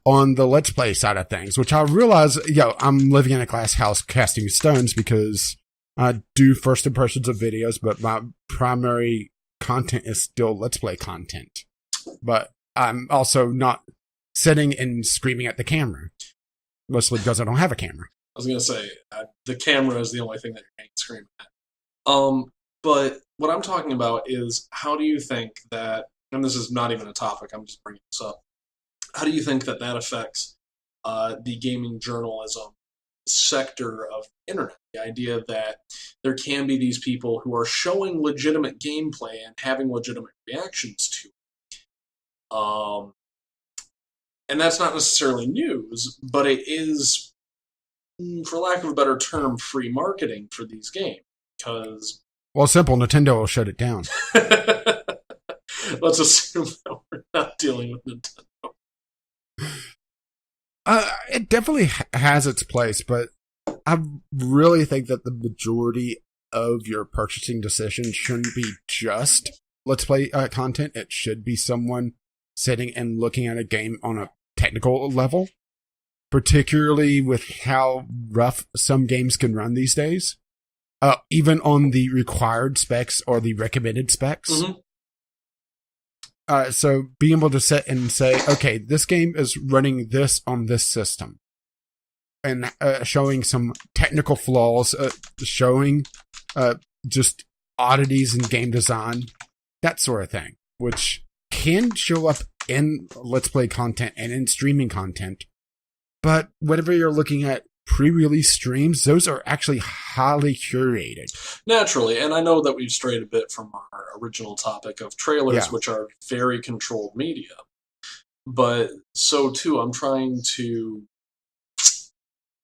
on the Let's Play side of things, which I realize, I'm living in a glass house casting stones because I do first impressions of videos, but my primary content is still Let's Play content. But I'm also not sitting and screaming at the camera, mostly because I don't have a camera. I was going to say, the camera is the only thing that you're screaming at. But what I'm talking about is, how do you think that, and this is not even a topic, I'm just bringing this up, how do you think that affects the gaming journalism sector of the internet? The idea that there can be these people who are showing legitimate gameplay and having legitimate reactions to it. And that's not necessarily news, but it is, for lack of a better term, free marketing for these games. Because... Well, simple, Nintendo will shut it down. Let's assume that we're not dealing with Nintendo. It definitely has its place, but I really think that the majority of your purchasing decision shouldn't be just Let's Play content. It should be someone sitting and looking at a game on a technical level, particularly with how rough some games can run these days. Even on the required specs or the recommended specs. Mm-hmm. So being able to sit and say, okay, this game is running this on this system. And showing some technical flaws, showing just oddities in game design, that sort of thing, which can show up in Let's Play content and in streaming content. But whenever you're looking at pre-release streams, those are actually highly curated. Naturally, and I know that we've strayed a bit from our original topic of trailers, Yeah. which are very controlled media. But so too, I'm trying to.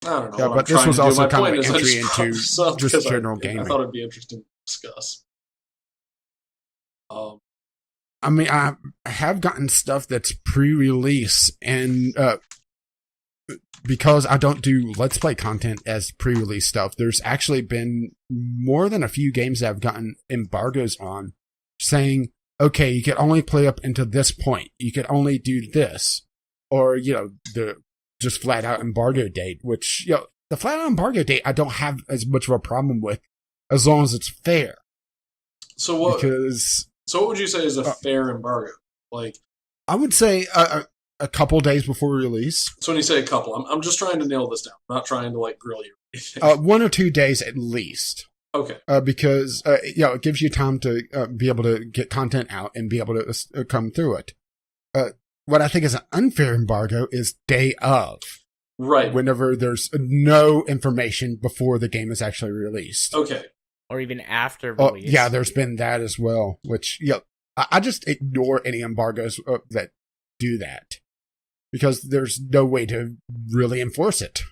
I don't know. Yeah, what but I'm this trying was to do. also My kind of point an is, I entry just brought into this up just because general I gaming. thought it'd be interesting to discuss. I mean, I have gotten stuff that's pre-release, and because I don't do Let's Play content as pre-release stuff, there's actually been more than a few games that have gotten embargoes on, saying, okay, you can only play up until this point. You can only do this. Or, the just flat out embargo date, which, the flat out embargo date I don't have as much of a problem with as long as it's fair. So what? Because So what would you say is a fair embargo? Like, I would say a couple days before release. so when you say a couple, I'm just trying to nail this down. I'm not trying to like grill you. 1 or 2 days at least. Okay. Because it gives you time to be able to get content out and be able to come through it. What I think is an unfair embargo is day of. Right. Whenever there's no information before the game is actually released. Okay. Or even after release. Yeah, there's been that as well, which, I just ignore any embargoes that do that. Because there's no way to really enforce it.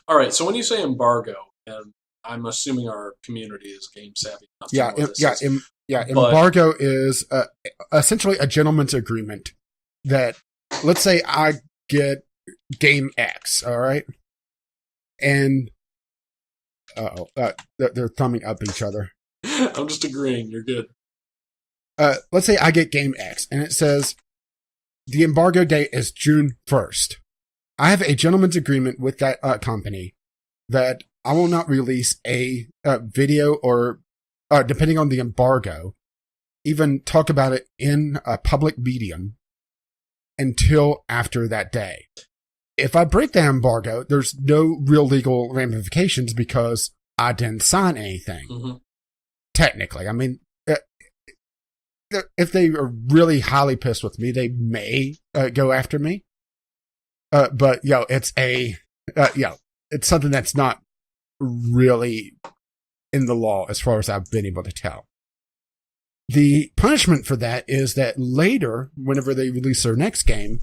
All right. So when you say embargo, and I'm assuming our community is game savvy. Embargo is essentially a gentleman's agreement that, let's say I get game X, all right? And, they're thumbing up each other. I'm just agreeing. You're good. Let's say I get game X, and it says the embargo date is June 1st. I have a gentleman's agreement with that company that I will not release a video or, depending on the embargo, even talk about it in a public medium until after that day. If I break that embargo, there's no real legal ramifications because I didn't sign anything. Mm-hmm. Technically. I mean, if they are really highly pissed with me, they may go after me. But, it's it's something that's not really in the law as far as I've been able to tell. The punishment for that is that later, whenever they release their next game,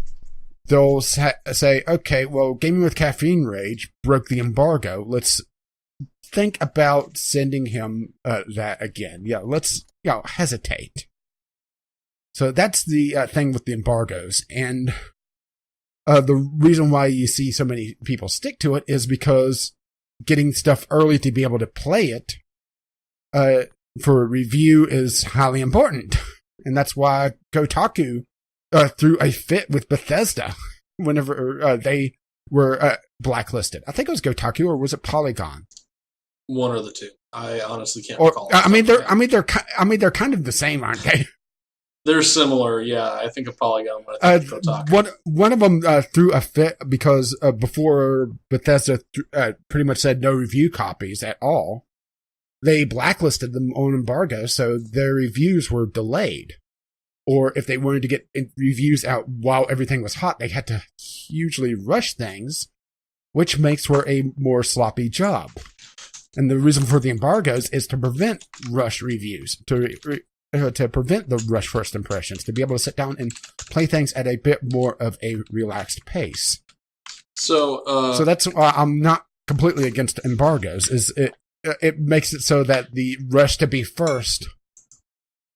they'll say, okay, well, Gaming with Caffeine Rage broke the embargo. Let's think about sending him that again. Let's hesitate. So that's the thing with the embargoes. And the reason why you see so many people stick to it is because getting stuff early to be able to play it for review is highly important. And that's why Kotaku threw a fit with Bethesda whenever they were blacklisted. I think it was Kotaku, or was it Polygon? One or the two. I honestly can't recall. They're kind of the same, aren't they? They're similar, yeah. I think of Polygon, but I think of Kotaku. One of them threw a fit because before Bethesda pretty much said no review copies at all, they blacklisted them on embargo, so their reviews were delayed. Or if they wanted to get reviews out while everything was hot, they had to hugely rush things, which makes for a more sloppy job. And the reason for the embargoes is to prevent rush reviews, to prevent the rush first impressions, to be able to sit down and play things at a bit more of a relaxed pace. So that's why I'm not completely against embargoes. It makes it so that the rush to be first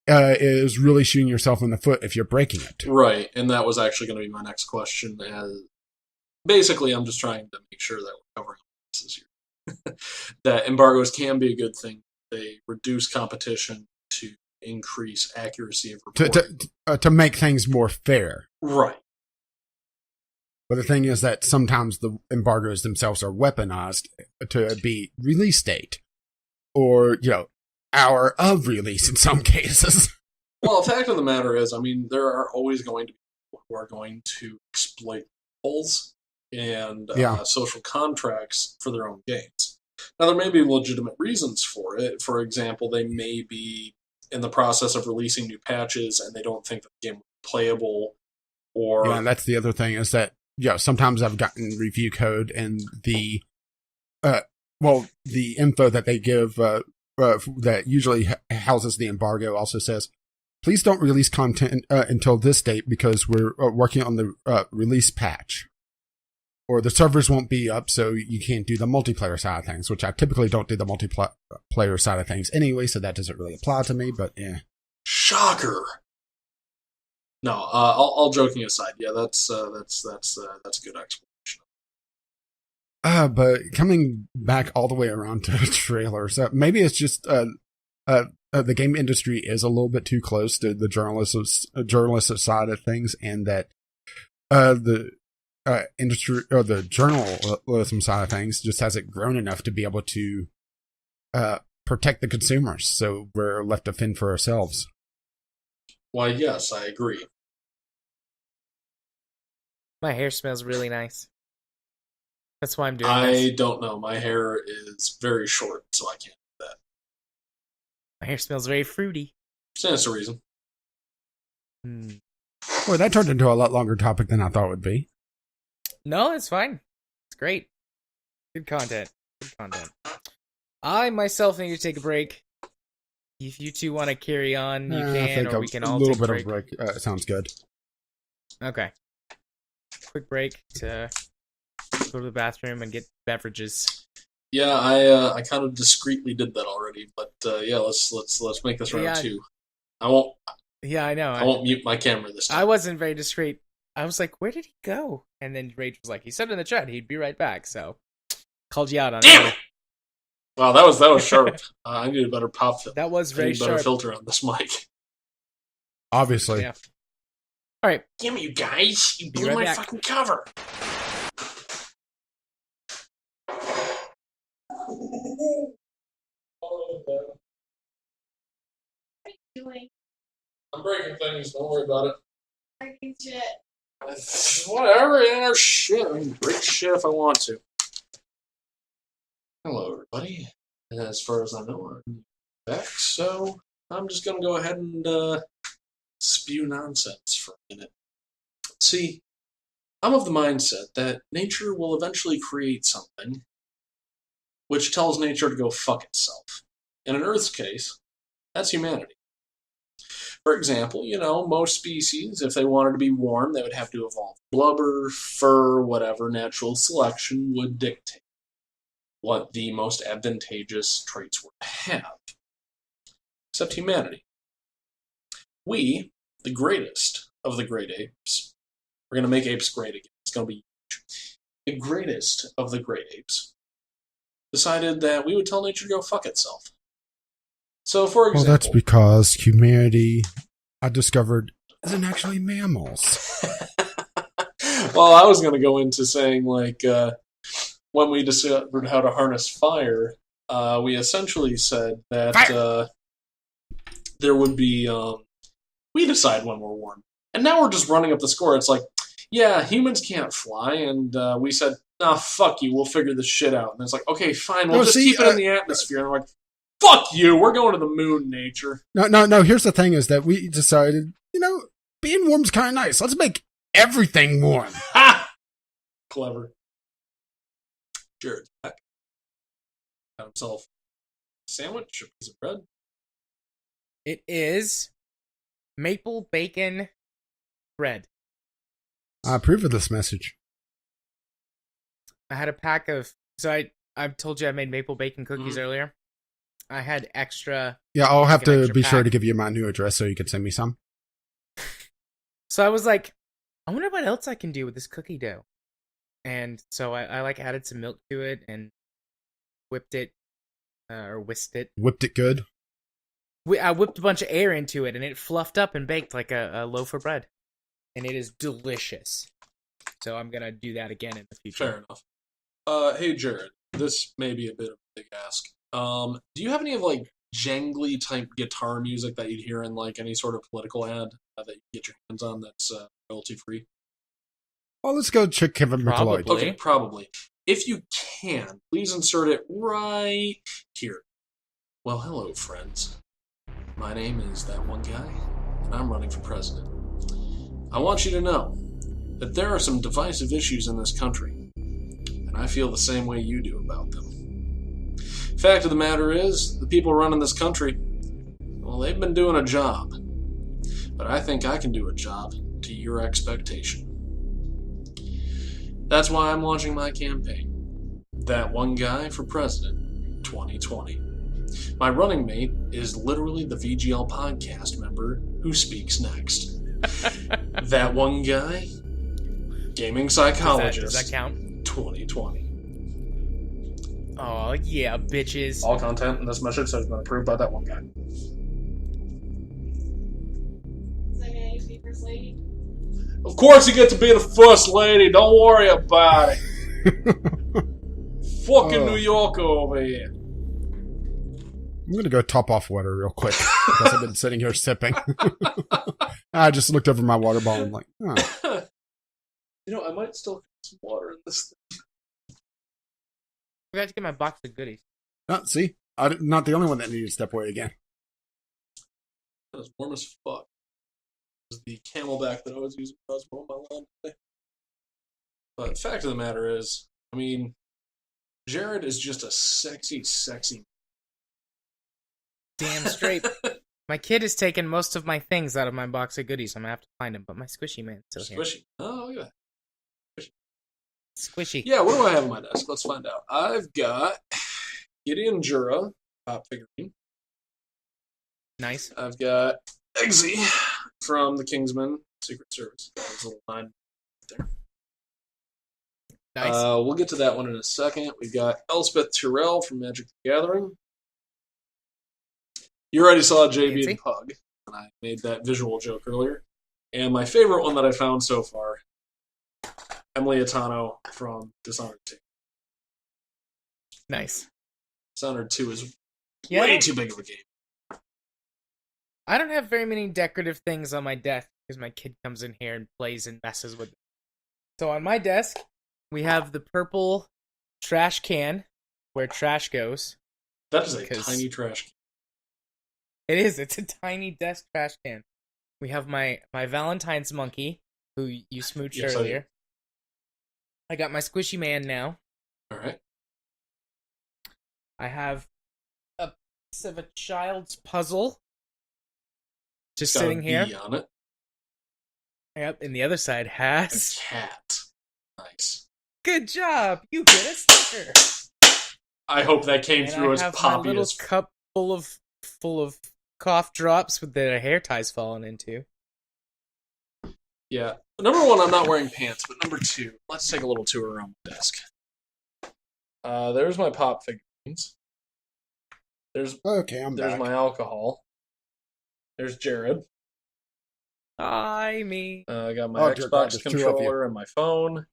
is really shooting yourself in the foot if you're breaking it. Right, and that was actually going to be my next question. Basically, I'm just trying to make sure that we're covering this here. That embargoes can be a good thing. They reduce competition to increase accuracy of reporting. To make things more fair. Right. But the thing is that sometimes the embargoes themselves are weaponized to be release date. Or, hour of release in some cases. Well, the fact of the matter is, there are always going to be people who are going to exploit holes and social contracts for their own gains. Now, there may be legitimate reasons for it. For example, they may be in the process of releasing new patches and they don't think that the game will be playable. Or that's the other thing, is that sometimes I've gotten review code and the the info that they give that usually houses the embargo also says, please don't release content until this date because we're working on the release patch. Or the servers won't be up, so you can't do the multiplayer side of things, which I typically don't do the multiplayer side of things anyway, so that doesn't really apply to me, but yeah. Shocker. No, all joking aside, yeah, that's a good explanation. But coming back all the way around to trailers, maybe it's just the game industry is a little bit too close to the journalistic side of things, and that the industry or the journalism side of things just hasn't grown enough to be able to protect the consumers. So we're left to fend for ourselves. Why, yes, I agree. My hair smells really nice. That's why I'm doing I this. don't know. My hair is very short, so I can't do that. My hair smells very fruity. Stands to reason. Boy, that turned into a lot longer topic than I thought it would be. No, it's fine. It's great. Good content. Good content. I myself need to take a break. If you two want to carry on, you can, or we can all take a break. A little bit of break sounds good. Okay. Quick break to go to the bathroom and get beverages. Yeah, I kind of discreetly did that already, but yeah, let's make this round two. I won't. Yeah, I know. I won't mute my camera this time. I wasn't very discreet. I was like, "Where did he go?" And then Rage was like, "He said in the chat he'd be right back." So called you out on Damn it. Wow, that was sharp. I need a better pop filter. That was very better sharp. filter on this mic. Obviously. Yeah. All right. Damn it, you guys! You Be blew right my back. fucking cover. What are you doing? I'm breaking things. Don't worry about it. Breaking shit. Whatever, yeah, shit. I can break shit if I want to. Hello, everybody. As far as I know, I'm back, so I'm just gonna go ahead and spew nonsense for a minute. See, I'm of the mindset that nature will eventually create something which tells nature to go fuck itself. In an Earth's case, that's humanity. For example, most species, if they wanted to be warm, they would have to evolve blubber, fur, whatever. Natural selection would dictate what the most advantageous traits were to have. Except humanity. We, the greatest of the great apes, we're going to make apes great again. It's going to be huge. The greatest of the great apes decided that we would tell nature to go fuck itself. So, for example... Well, that's because humanity, I discovered, isn't actually mammals. Well, I was going to go into saying, when we discovered how to harness fire, we essentially said that there would be... we decide when we're warm. And now we're just running up the score. It's like, yeah, humans can't fly, and we said, nah, fuck you, we'll figure this shit out. And it's like, okay, fine, we'll keep it in the atmosphere. And we're like, fuck you, we're going to the moon, nature. No, here's the thing is that we decided, being warm's kind of nice. Let's make everything warm. Ha! Clever. Jared's back. Got himself a sandwich, a piece of bread. It is maple bacon bread. I approve of this message. I had a pack of... So I told you I made maple bacon cookies earlier. I had extra... Yeah, I'll have to be pack. sure to give you my new address so you can send me some. So I was like, I wonder what else I can do with this cookie dough. And so I added some milk to it and whipped it, or whisked it. Whipped it good? I whipped a bunch of air into it, and it fluffed up and baked like a loaf of bread. And it is delicious. So I'm going to do that again in the future. Fair enough. Hey, Jared, this may be a bit of a big ask. Do you have any of, jangly type guitar music that you'd hear in, any sort of political ad that you can get your hands on that's royalty-free? Well, let's go check Kevin McLeod. Okay, probably. If you can, please insert it right here. Well, hello, friends. My name is That One Guy, and I'm running for president. I want you to know that there are some divisive issues in this country, and I feel the same way you do about them. Fact of the matter is, the people running this country, well, they've been doing a job, but I think I can do a job to your expectation. That's why I'm launching my campaign, That One Guy for President 2020. My running mate is literally the VGL podcast member who speaks next. That one guy, gaming psychologist. Does that count? 2020. Oh yeah, bitches. All content in this message has been approved by that one guy. Is that gonna be first lady? Of course, you get to be the first lady. Don't worry about it. Fucking New York over here. I'm going to go top off water real quick because I've been sitting here sipping. I just looked over my water bottle and like, oh. I might still have some water in this thing. I forgot to get my box of goodies. See? I'm not the only one that needed to step away again. It was warm as fuck. It was the Camelback that I was using when I was mowing my lawn today. But the fact of the matter is, Jared is just a sexy, sexy. Damn straight. My kid has taken most of my things out of my box of goodies. I'm gonna have to find him, but my squishy man's still here. Squishy. Oh, look at that. Squishy. Yeah, what do I have on my desk? Let's find out. I've got Gideon Jura pop figurine. Nice. I've got Eggsy from the Kingsman Secret Service. That was a little line there. Nice. We'll get to that one in a second. We've got Elspeth Tyrell from Magic the Gathering. You already saw JB Fancy. the Pug, and I made that visual joke earlier. And my favorite one that I found so far, Emily Atano from Dishonored 2. Nice. Dishonored 2 is Yeah, way too big of a game. I don't have very many decorative things on my desk because my kid comes in here and plays and messes with it. So on my desk, we have the purple trash can where trash goes. That is a Because- tiny trash can. It is. It's a tiny desk trash can. We have my Valentine's monkey, who you smooched Yes, I earlier. did. I got my squishy man now. All right. I have a piece of a child's puzzle just Got a sitting here. bee on it. Yep, and the other side A has. cat. Nice. Good job! You get a sticker! I hope that came And through I as have my poppy little as cup full of cough drops with the hair ties falling into. Yeah. Number one, I'm not wearing pants, but number two, let's take a little tour around the desk. There's my pop figurines. There's Okay, I'm back. my alcohol. There's Jared. I me. I got my Oh, dear God, Xbox there's two of you. controller and my phone.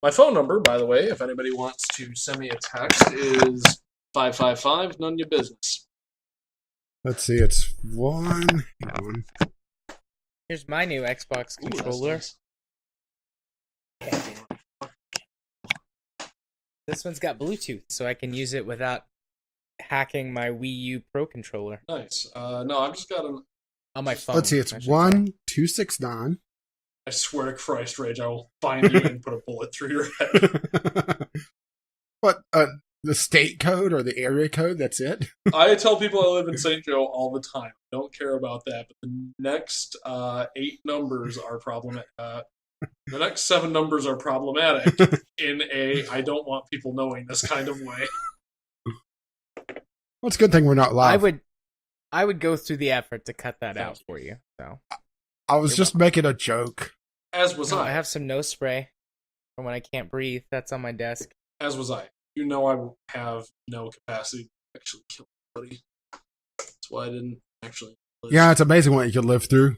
My phone number, by the way, if anybody wants to send me a text, is 555, none of your business. Let's see, it's one. Hang on. Here's my new Xbox Ooh, that's controller. nice. This one's got Bluetooth, so I can use it without hacking my Wii U Pro controller Nice. No, I've just got an. on my phone. Let's see, it's I should say. 1269. I swear to Christ, Rage, I will find you and put a bullet through your head. What? The state code or the area code? That's it? I tell people I live in St. Joe all the time. I don't care about that, but the next 8 numbers are problematic. The next 7 numbers are problematic in a I don't want people knowing this kind of way. Well, it's a good thing we're not live. I would go through the effort to cut that Thank out for you. So I was You're just making a joke. As was I I. have some nose spray for when I can't breathe. That's on my desk. As was I. You know I have no capacity to actually kill anybody. That's why I didn't actually live. Yeah, it's amazing what you can live through.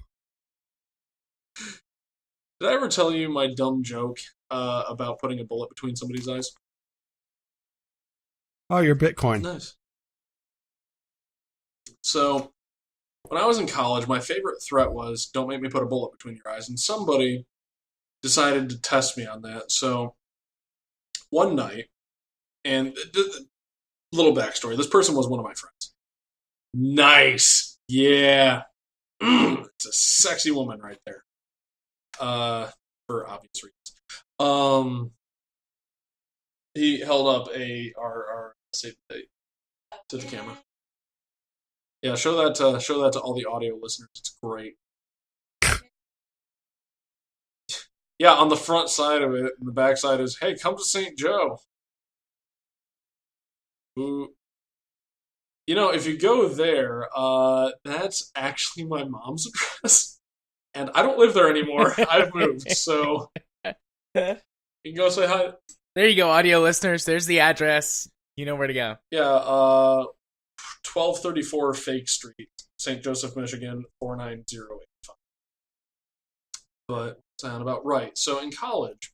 Did I ever tell you my dumb joke about putting a bullet between somebody's eyes? Oh, your Bitcoin. Nice. So, when I was in college, my favorite threat was, don't make me put a bullet between your eyes. And somebody decided to test me on that. So, one night, and little backstory, this person was one of my friends. Nice. Yeah. It's a sexy woman right there. for obvious reasons. He held up our save the date to the camera. Yeah, show that to all the audio listeners. It's great. Yeah, on the front side of it, and the back side is, "Hey, come to St. Joe." Ooh. You know, if you go there, that's actually my mom's address, and I don't live there anymore. I've moved, so you can go say hi. There you go, audio listeners. There's the address. You know where to go. Yeah, 1234 Fake Street, St. Joseph, Michigan, 49085. But sound about right. So in college,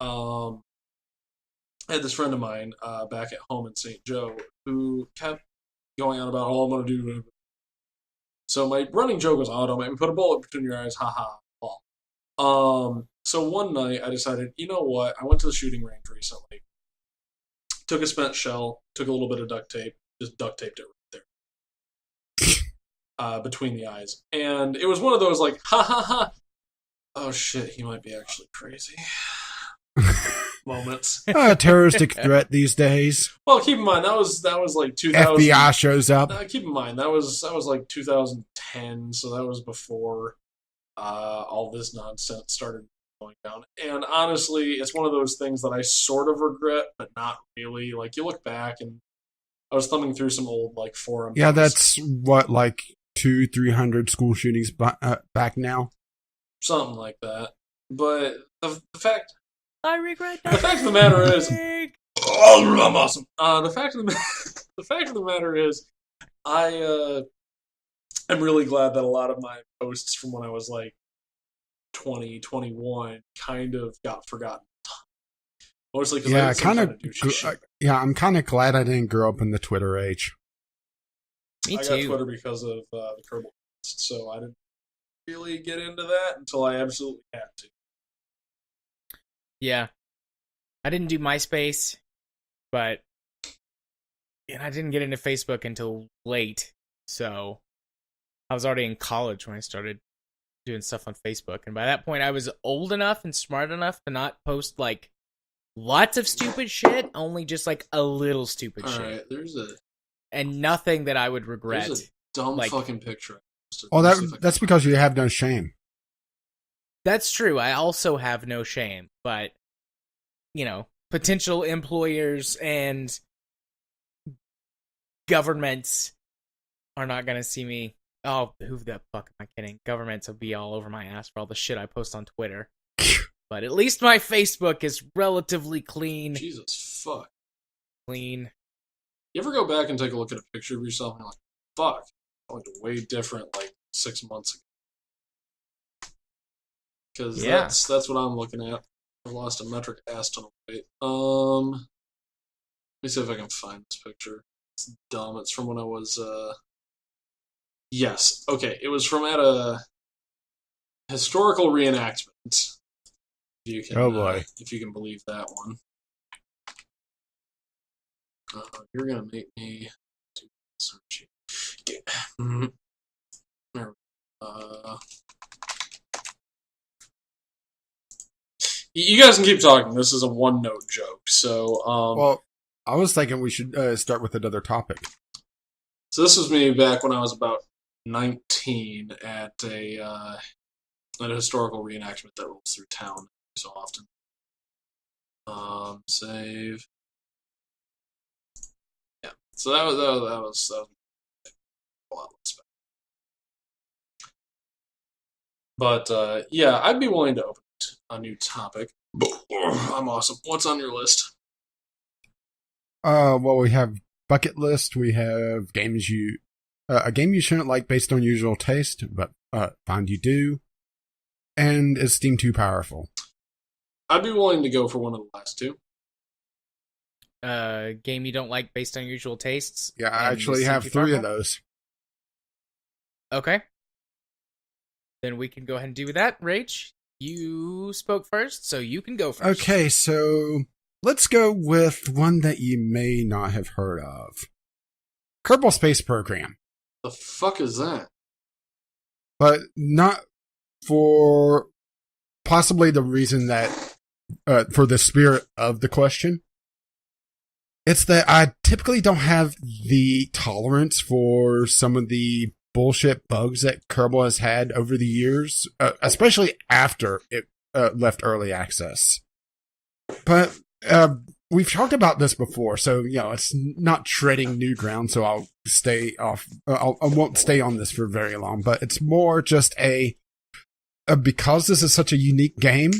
I had this friend of mine back at home in St. Joe who kept going on about all I'm going to do. So my running joke was, "Oh, don't make me put a bullet between your eyes, haha." So one night I decided, you know what? I went to the shooting range recently, took a spent shell, took a little bit of duct tape, just duct taped it right there between the eyes, and it was one of those like, ha ha ha. Oh shit, he might be actually crazy. Moments. A terroristic threat these days. Well, keep in mind that was like 2000. FBI shows up. Keep in mind that was like 2010, so that was before all this nonsense started going down. And honestly, it's one of those things that I sort of regret, but not really. Like you look back, and I was thumbing through some old like forum. Yeah, posts. that's what, like 200-300 school shootings back now. Something like that. But the fact. I regret The fact of the matter is, oh, I'm awesome. The fact of the matter is, I'm really glad that a lot of my posts from when I was like 20, 21 kind of got forgotten. Mostly because I did some kind of douchey shit. Yeah, I'm kind of glad I didn't grow up in the Twitter age. Me I too. got Twitter because of the Kerbal, so I didn't really get into that until I absolutely had to. Yeah. I didn't do MySpace, but I didn't get into Facebook until late. So I was already in college when I started doing stuff on Facebook. And by that point, I was old enough and smart enough to not post like lots of stupid shit, only just like a little stupid shit. Alright, And nothing that I would regret. There's a dumb fucking picture. Oh, that's because you have no shame. That's true. I also have no shame, but potential employers and governments are not going to see me. Oh, who the fuck am I kidding? Governments will be all over my ass for all the shit I post on Twitter. But at least my Facebook is relatively clean. Jesus fuck. Clean. You ever go back and take a look at a picture of yourself and you're like, fuck, I looked way different like 6 months ago. Because that's what I'm looking at. I've lost a metric ass ton of weight. Let me see if I can find this picture. It's dumb. It's from when I was, yes. Okay, it was from at a historical reenactment. If you can, oh boy. If you can believe that one. You're gonna make me do search. You guys can keep talking. This is a one-note joke. So, well, I was thinking we should start with another topic. So this was me back when I was about 19 at a historical reenactment that rolls through town so often. Save. Yeah. So that was a lot less bad. But yeah, I'd be willing to open a new topic. I'm awesome. What's on your list? Well, we have bucket list. We have games a game you shouldn't like based on usual taste, but find you do, and is Steam too powerful? I'd be willing to go for one of the last two. Game you don't like based on usual tastes. Yeah, I actually have 3 of those. Okay. Then we can go ahead and do that. Rach, you spoke first, so you can go first. Okay, so let's go with one that you may not have heard of. Kerbal Space Program. The fuck is that? But not for possibly the reason that, for the spirit of the question, it's that I typically don't have the tolerance for some of the bullshit bugs that Kerbal has had over the years, especially after it left early access. But we've talked about this before, so it's not treading new ground. So I'll stay off. I won't stay on this for very long. But it's more just because this is such a unique game.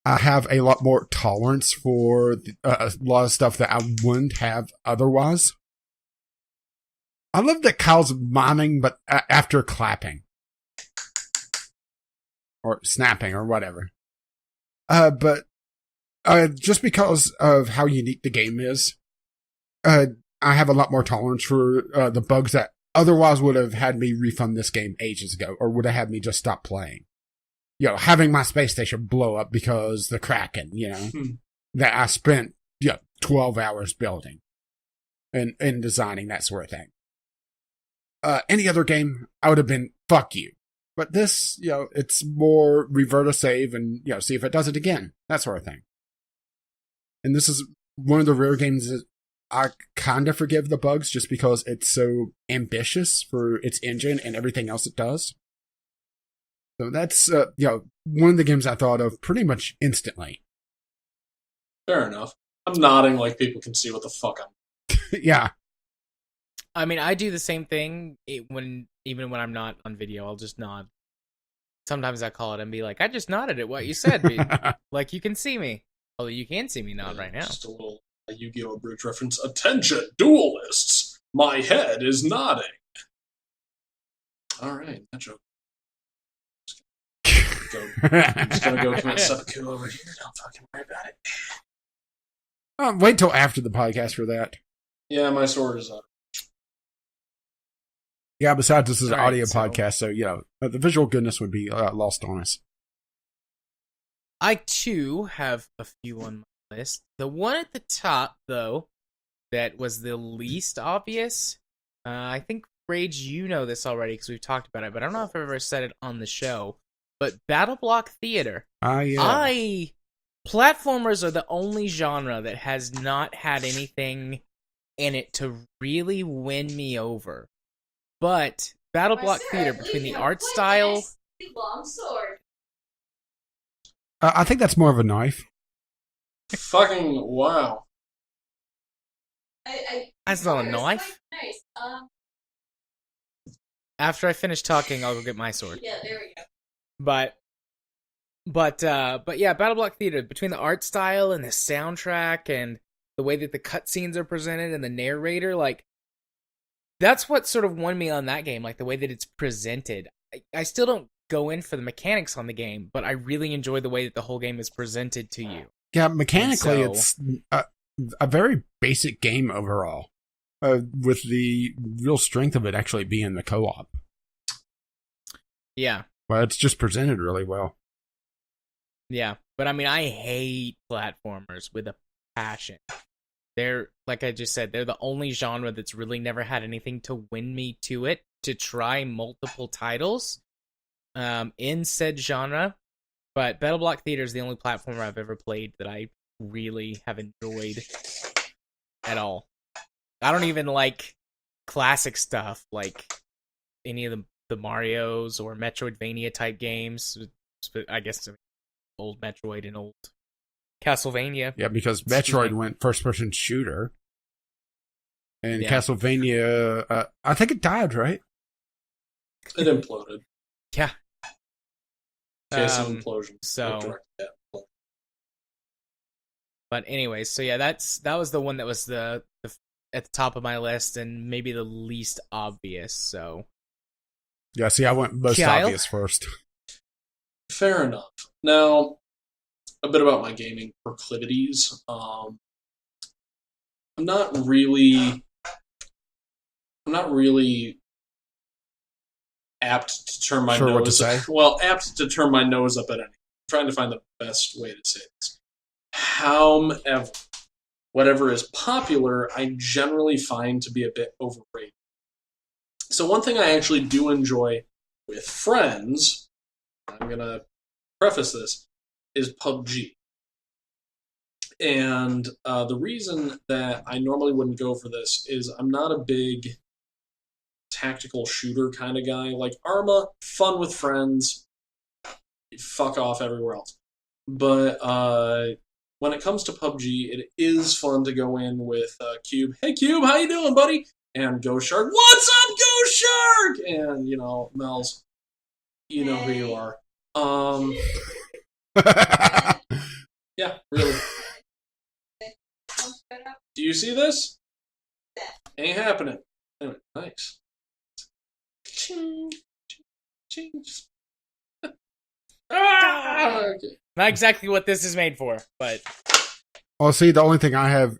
I have a lot more tolerance for a lot of stuff that I wouldn't have otherwise. I love that Kyle's miming, but after clapping. Or snapping, or whatever. But just because of how unique the game is, I have a lot more tolerance for the bugs that otherwise would have had me refund this game ages ago, or would have had me just stop playing. Having my space station blow up because the Kraken, that I spent 12 hours building and designing, that sort of thing. Any other game, I would have been, fuck you. But this, it's more revert a save and, see if it does it again. That sort of thing. And this is one of the rare games that I kind of forgive the bugs just because it's so ambitious for its engine and everything else it does. So that's, one of the games I thought of pretty much instantly. Fair enough. I'm nodding like people can see what the fuck I'm... Yeah. I mean, I do the same thing even when I'm not on video. I'll just nod. Sometimes I call it and be like, I just nodded at what you said. Like, you can see me. Although you can see me nod right now. Just a little Yu-Gi-Oh! Bridge reference. Attention, duelists! My head is nodding. Alright, that joke. I'm just gonna go commit seppuku over here. Don't fucking worry about it. Wait till after the podcast for that. Yeah, my sword is up. Yeah, besides, this is an All right, audio podcast, so, the visual goodness would be lost on us. I, too, have a few on my list. The one at the top, though, that was the least obvious, I think, Rage, you know this already because we've talked about it, but I don't know if I've ever said it on the show, but Battle Block Theater. Yeah. Platformers are the only genre that has not had anything in it to really win me over. But Battle Block Theater, between the art style... Long sword. I think that's more of a knife. Fucking wow. That's not a knife. Nice. After I finish talking, I'll go get my sword. Yeah, there we go. But yeah, Battle Block Theater, between the art style and the soundtrack and the way that the cutscenes are presented and the narrator, like, that's what sort of won me on that game, like the way that it's presented. I still don't go in for the mechanics on the game, but I really enjoy the way that the whole game is presented to you. Yeah, mechanically, So- it's a very basic game overall, with the real strength of it actually being the co-op. Yeah, Well, it's just presented really well. yeah. But I mean, I hate platformers with a passion. They're, like I just said, they're the only genre that's really never had anything to win me to it, to try multiple titles in said genre. But Battle Block Theater is the only platformer I've ever played that I really have enjoyed at all. I don't even like classic stuff like any of the Marios or Metroidvania type games. I guess old Metroid and old Castlevania. Yeah, because Excuse Metroid me. went first-person shooter. And Yeah. Castlevania, I think it died, right? It imploded. Yeah. Case of implosion. so- Direct that. But anyways, so yeah, that was the one that was the at the top of my list and maybe the least obvious. So Yeah, see, I went most Kyle? obvious first. Fair enough. Now, a bit about my gaming proclivities. I'm not really apt to turn my Sure what to nose. say? Well, apt to turn my nose up at anything. I'm trying to find the best way to say this. However, whatever is popular, I generally find to be a bit overrated. So one thing I actually do enjoy with friends, I'm gonna preface this, is PUBG. And the reason that I normally wouldn't go for this is I'm not a big tactical shooter kind of guy. Like Arma, fun with friends, fuck off everywhere else. But when it comes to PUBG, it is fun to go in with Cube. Hey Cube, how you doing, buddy? And Ghost Shark, what's up, Ghost Shark? And Mel's, you know who you are. Yeah, really. Do you see this? Ain't happening. Anyway, nice. Okay. Not exactly what this is made for, but Well, see, the only thing I have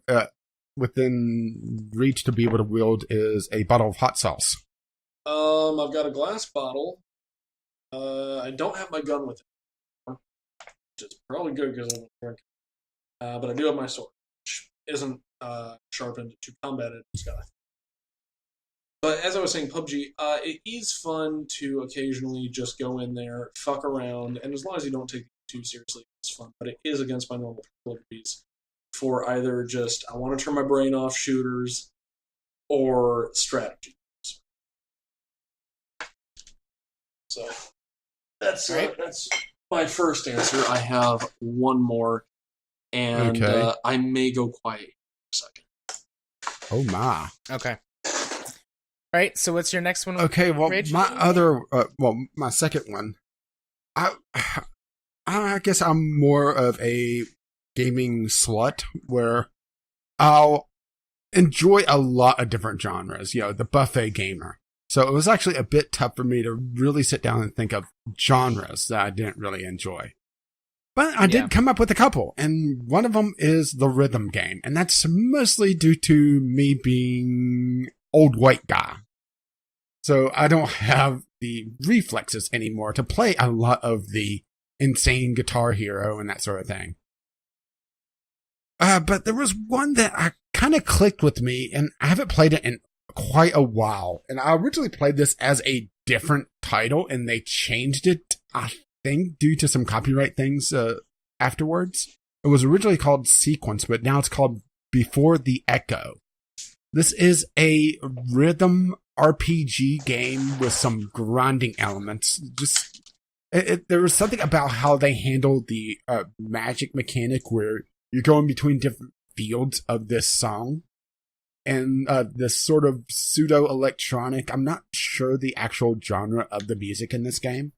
within reach to be able to wield is a bottle of hot sauce. I've got a glass bottle. I don't have my gun with it, which is probably good because I'm drinking. But I do have my sword, which isn't sharpened to combat it. It's got a... But as I was saying, PUBG, it is fun to occasionally just go in there, fuck around, and as long as you don't take it too seriously, it's fun. But it is against my normal proclivities for either just, I want to turn my brain off shooters, or strategy. So, that's my first answer. I have one more, and Okay. I may go quiet for a second. Oh my. okay. All right, so what's your next one? Okay, well, Rage? my second one, I guess I'm more of a gaming slut where I'll enjoy a lot of different genres, the buffet gamer. So it was actually a bit tough for me to really sit down and think of genres that I didn't really enjoy. But I did come up with a couple, and one of them is the rhythm game, and that's mostly due to me being old white guy. So I don't have the reflexes anymore to play a lot of the insane Guitar Hero and that sort of thing. But there was one that I kind of clicked with me, and I haven't played it in quite a while. And I originally played this as a different title, and they changed it, I think, due to some copyright things afterwards. It was originally called Sequence, but now it's called Before the Echo. This is a rhythm RPG game with some grinding elements. There was something about how they handled the magic mechanic where you're going between different fields of this song. And this sort of pseudo-electronic, I'm not sure the actual genre of the music in this game,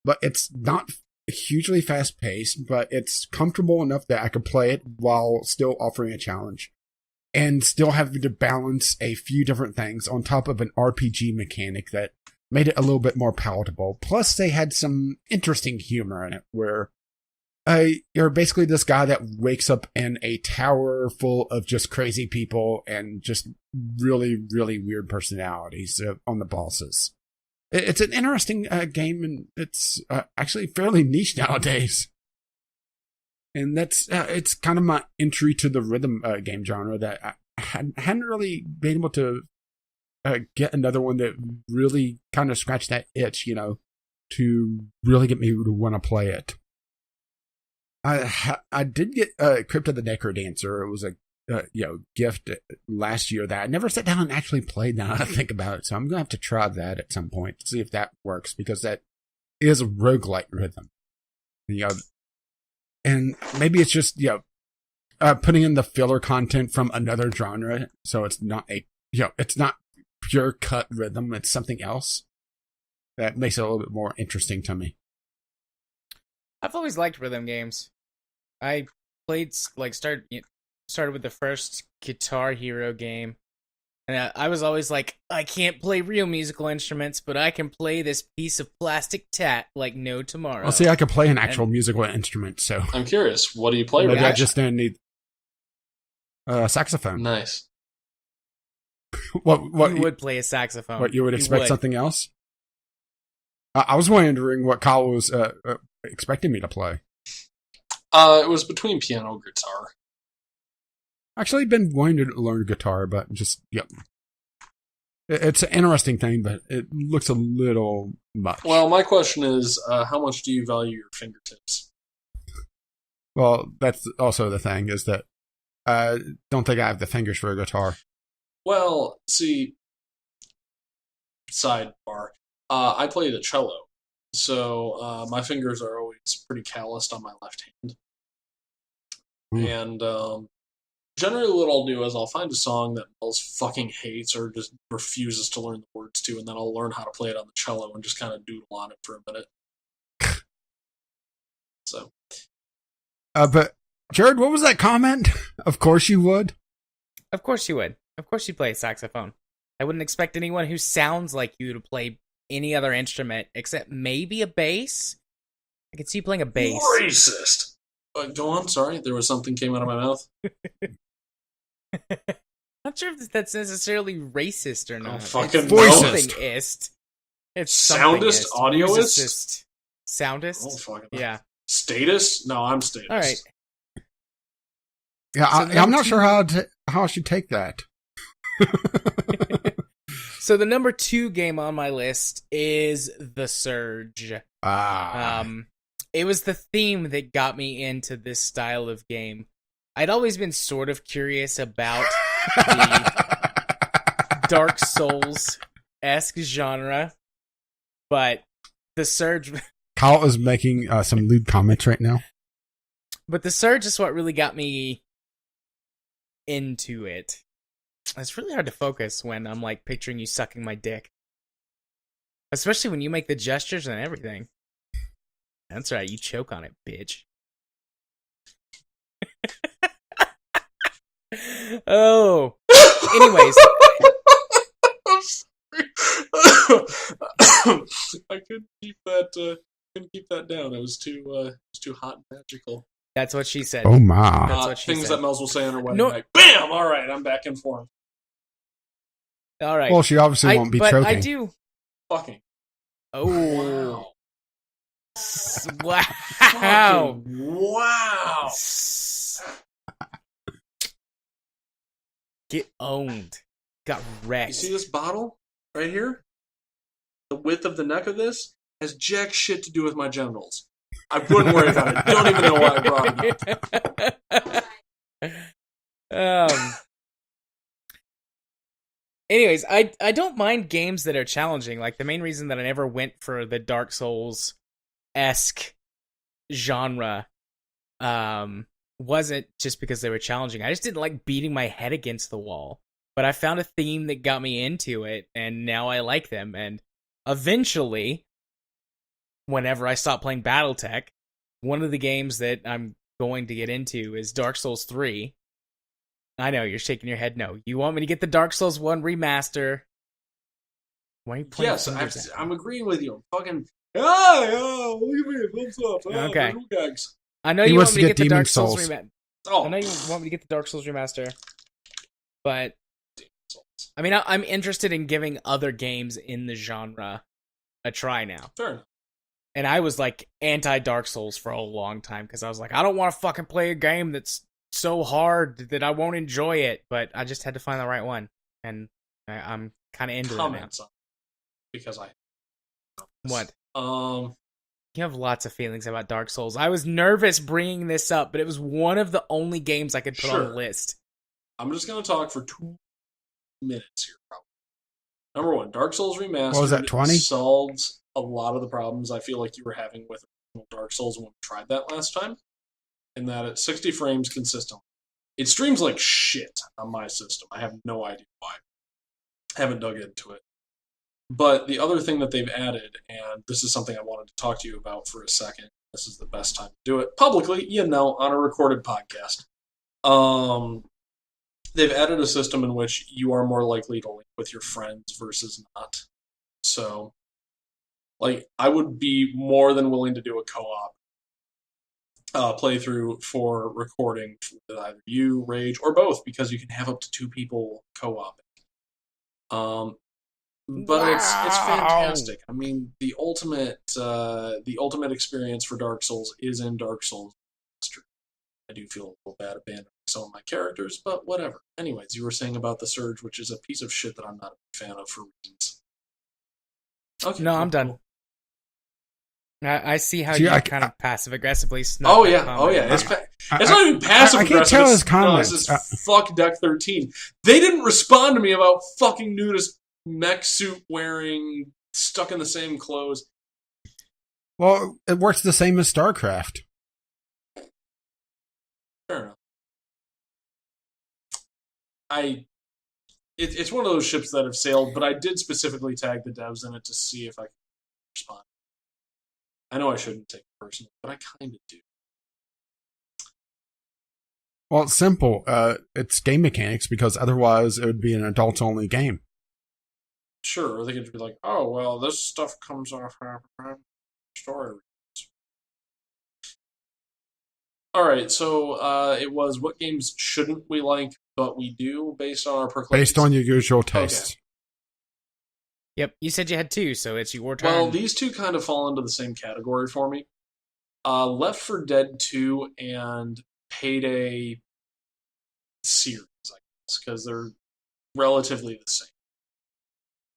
but it's not hugely fast-paced, but it's comfortable enough that I could play it while still offering a challenge. And still having to balance a few different things on top of an RPG mechanic that made it a little bit more palatable. Plus, they had some interesting humor in it, where you're basically this guy that wakes up in a tower full of just crazy people and just really, really weird personalities on the bosses. It's an interesting game, and it's actually fairly niche nowadays. And that's it's kind of my entry to the rhythm game genre that I hadn't really been able to get another one that really kind of scratched that itch, to really get me to want to play it. I did get Crypt of the Necrodancer. It was a gift last year that I never sat down and actually played. Now I think about it, so I'm gonna have to try that at some point to see if that works, because that is a roguelike rhythm. And maybe it's just putting in the filler content from another genre, so it's not it's not pure cut rhythm. It's something else that makes it a little bit more interesting to me. I've always liked rhythm games. I played started with the first Guitar Hero game, and I was always like, I can't play real musical instruments, but I can play this piece of plastic tat like no tomorrow. Well, see, I could play an actual musical instrument, so I'm curious, what do you play with? maybe I just didn't need saxophone. Nice. What you would play a saxophone? What you would expect something else? I was wondering what Kyle was expecting me to play. It was between piano and guitar. Actually, been wanting to learn guitar, but just It's an interesting thing, but it looks a little much. Well, my question is, how much do you value your fingertips? Well, that's also the thing, is that I don't think I have the fingers for a guitar. Well, see, sidebar. I play the cello, so my fingers are always pretty calloused on my left hand. And generally, what I'll do is I'll find a song that Mel's fucking hates or just refuses to learn the words to, and then I'll learn how to play it on the cello and just kind of doodle on it for a minute. So, But Jared, what was that comment? Of course you would. Of course you would. Of course you play saxophone. I wouldn't expect anyone who sounds like you to play any other instrument except maybe a bass. I could see you playing a bass. racist. Go on. Sorry, there was something came out of my mouth. Not sure if that's necessarily racist or not. Oh, fucking it's no. somethingist. It's Soundist? somethingist. Audioist? Musicist. Soundist? Oh, fucking Yeah. Status? No, I'm status. All right. Yeah, So I'm not two- sure how I should take that. So the number 2 game on my list is The Surge. It was the theme that got me into this style of game. I'd always been sort of curious about the Dark Souls-esque genre, but The Surge... Kyle is making some lewd comments right now. But The Surge is what really got me into it. It's really hard to focus when I'm like picturing you sucking my dick. Especially when you make the gestures and everything. That's right, you choke on it, bitch. Oh. Anyways. I couldn't keep that down. It was too hot and magical. That's what she said. Oh my. That's what she things said. that Mel's will say on her wedding No. night. Bam! All right, I'm back in form. All right. Well, she obviously won't be but choking. I do. Fucking. Oh. Wow. Wow. Fucking wow. Get owned. Got wrecked. You see this bottle right here? The width of the neck of this has jack shit to do with my genitals. I wouldn't worry about it. Don't even know why I brought it up. Anyways, I don't mind games that are challenging. Like, the main reason that I never went for the Dark Souls-esque genre wasn't just because they were challenging. I just didn't like beating my head against the wall. But I found a theme that got me into it, and now I like them. And eventually, whenever I stop playing BattleTech, one of the games that I'm going to get into is Dark Souls 3. I know, you're shaking your head no. You want me to get the Dark Souls 1 remaster? Why are you pointing Yes, fingers at me? I'm agreeing with you. I'm fucking. Look at me, thumbs up. Okay. little gags. I know He you wants want me to to get get the Demon Dark Souls Souls. remaster. Oh, I know you want me to get the Dark Souls remaster, but I mean, I'm interested in giving other games in the genre a try now. fair enough. And I was like anti-Dark Souls for a long time because I was like, I don't want to fucking play a game that's so hard that I won't enjoy it. But I just had to find the right one, and I'm kind of into it now. Comments on it, because I. What? Um. You have lots of feelings about Dark Souls. I was nervous bringing this up, but it was one of the only games I could put on the Sure. list. I'm just gonna talk for 2 minutes here. Probably. Number one, Dark Souls Remastered. What was that, 20? Solves a lot of the problems I feel like you were having with original Dark Souls when we tried that last time. In that it's 60 frames consistently. It streams like shit on my system. I have no idea why. I haven't dug into it. But the other thing that they've added, and this is something I wanted to talk to you about for a second. This is the best time to do it publicly, on a recorded podcast. They've added a system in which you are more likely to link with your friends versus not. So, like, I would be more than willing to do a co-op playthrough for recording with either you, Rage, or both, because you can have up to 2 people co-oping. But it's fantastic. I mean, the ultimate experience for Dark Souls is in Dark Souls Remastered. I do feel a little bad abandoning some of my characters, but whatever. Anyways, you were saying about the Surge, which is a piece of shit that I'm not a fan of for reasons. Okay. No, cool, I'm done. cool. I see how See, you I- kind of passive aggressively snuck Oh that yeah, comment in It's there. it's not even passive I can't aggressive. tell it's, his comments. No, this is fuck Deck 13. They didn't respond to me about fucking nudist mech suit wearing, stuck in the same clothes. Well, it works the same as StarCraft. Fair enough. It's one of those ships that have sailed, but I did specifically tag the devs in it to see if I could respond. I know I shouldn't take it personally, but I kind of do. Well, it's simple. It's game mechanics because otherwise it would be an adult-only game. Sure, or they could just be like, oh, well, this stuff comes off story. Alright, so it was what games shouldn't we like, but we do based on our proclivities? Based on your usual tastes. Okay. Yep, you said you had two, so it's your turn. Well, these two kind of fall into the same category for me. Left 4 Dead 2 and Payday series, I guess, because they're relatively the same.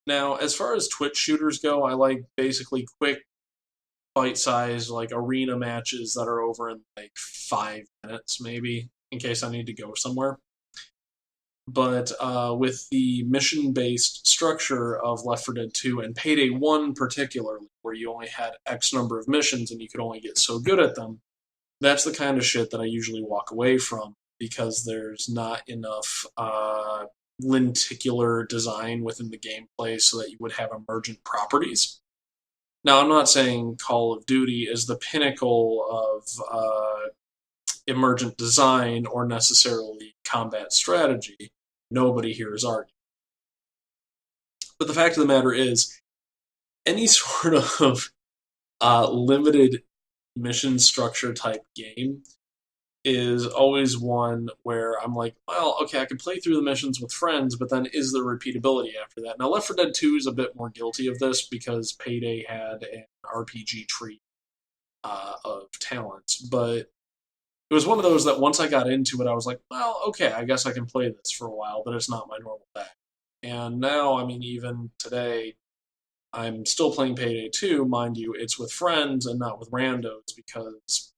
Now, as far as Twitch shooters go, I like basically quick, bite-sized, like arena matches that are over in like 5 minutes, maybe, in case I need to go somewhere. But with the mission-based structure of Left 4 Dead 2 and Payday 1 particularly, where you only had X number of missions and you could only get so good at them, that's the kind of shit that I usually walk away from because there's not enough lenticular design within the gameplay so that you would have emergent properties. Now, I'm not saying Call of Duty is the pinnacle of emergent design or necessarily combat strategy. Nobody here is arguing. But the fact of the matter is, any sort of limited mission structure type game is always one where I'm like, well, okay, I can play through the missions with friends, but then is there repeatability after that? Now, Left 4 Dead 2 is a bit more guilty of this because Payday had an RPG tree of talents, but it was one of those that once I got into it, I was like, well, okay, I guess I can play this for a while, but it's not my normal thing. And now, I mean, even today, I'm still playing Payday 2, mind you, it's with friends and not with randos because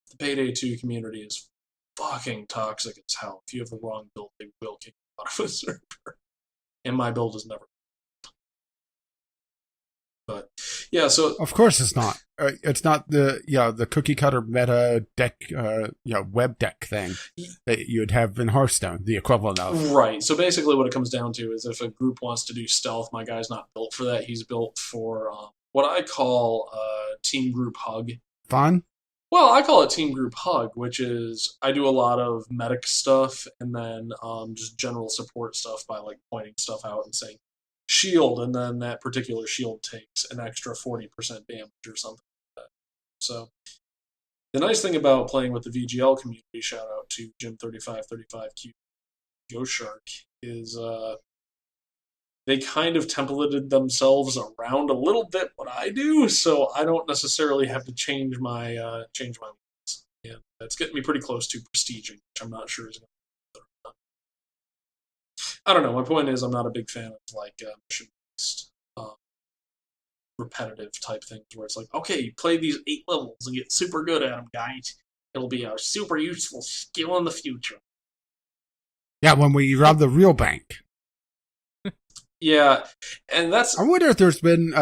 the Payday 2 community is fucking toxic as hell. If you have the wrong build, they will kick you out of a server. And my build is never. But yeah, so Of course, it's not. It's not the cookie cutter meta deck, web deck thing that you would have in Hearthstone, the equivalent of. right. So basically, what it comes down to is if a group wants to do stealth, my guy's not built for that. He's built for what I call team group hug. Fun. Well, I call it team group hug, which is I do a lot of medic stuff and then just general support stuff by like pointing stuff out and saying shield, and then that particular shield takes an extra 40% damage or something like that. So the nice thing about playing with the VGL community, shout out to Jim3535Q Ghost Shark, is they kind of templated themselves around a little bit what I do, so I don't necessarily have to change my ways. And that's getting me pretty close to prestiging, which I'm not sure is going to be. I don't know. My point is, I'm not a big fan of like mission-based, repetitive type things where it's like, okay, play these 8 levels and get super good at them, guys. It'll be a super useful skill in the future. Yeah, when we rob the real bank. Yeah, and that's. I wonder if there's been,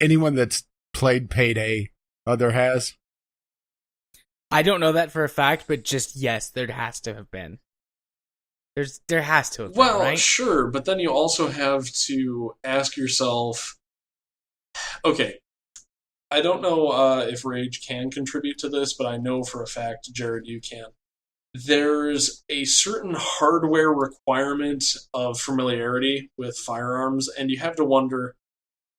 anyone that's played Payday there has. I don't know that for a fact, but just yes, there has to have been. There has to have been, Well, right? sure, but then you also have to ask yourself, okay, I don't know if Rage can contribute to this, but I know for a fact, Jared, you can. There's a certain hardware requirement of familiarity with firearms, and you have to wonder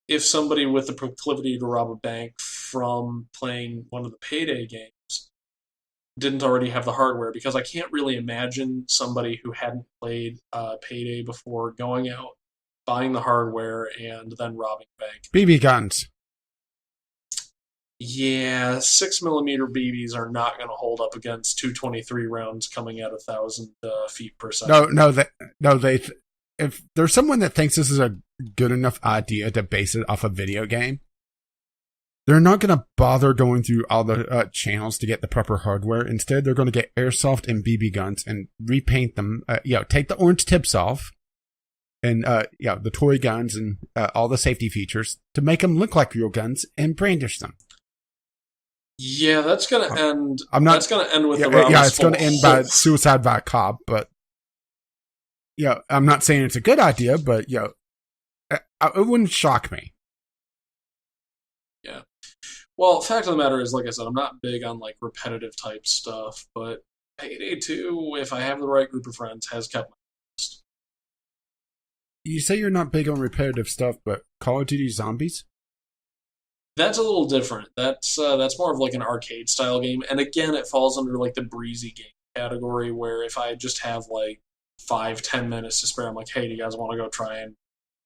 if somebody with the proclivity to rob a bank from playing one of the Payday games didn't already have the hardware, because I can't really imagine somebody who hadn't played Payday before going out, buying the hardware, and then robbing a bank. BB guns. Yeah, 6mm BBs are not going to hold up against 223 rounds coming at 1,000 feet per second. No, if there's someone that thinks this is a good enough idea to base it off a video game, they're not going to bother going through all the channels to get the proper hardware. Instead, they're going to get airsoft and BB guns and repaint them. Take the orange tips off and the toy guns and all the safety features to make them look like real guns and brandish them. Yeah, that's gonna end. That's gonna end with it's going to end by suicide by a cop. But I'm not saying it's a good idea, but it wouldn't shock me. Yeah. Well, fact of the matter is, like I said, I'm not big on like repetitive type stuff, but Payday 2, if I have the right group of friends, has kept my interest. You say you're not big on repetitive stuff, but Call of Duty Zombies? That's a little different. That's more of like an arcade style game, and again, it falls under like the breezy game category, where if I just have like 5-10 minutes to spare, I'm like, hey, do you guys want to go try and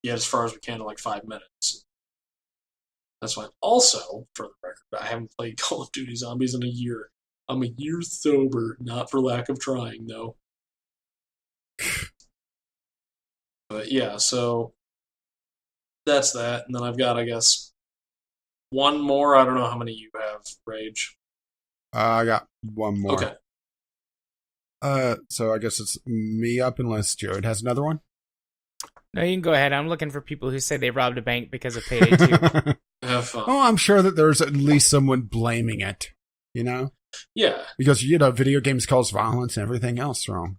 get as far as we can in like 5 minutes? That's fine. Also, for the record, I haven't played Call of Duty Zombies in a year. I'm a year sober, not for lack of trying, though. But yeah, so that's that. And then I've got, I guess, one more. I don't know how many you have, Rage. I got one more. Okay. So I guess it's me up unless Jared has another one. No, you can go ahead. I'm looking for people who say they robbed a bank because of Payday 2. Have fun. Oh, I'm sure that there's at least someone blaming it, Yeah. Because, video games cause violence and everything else wrong.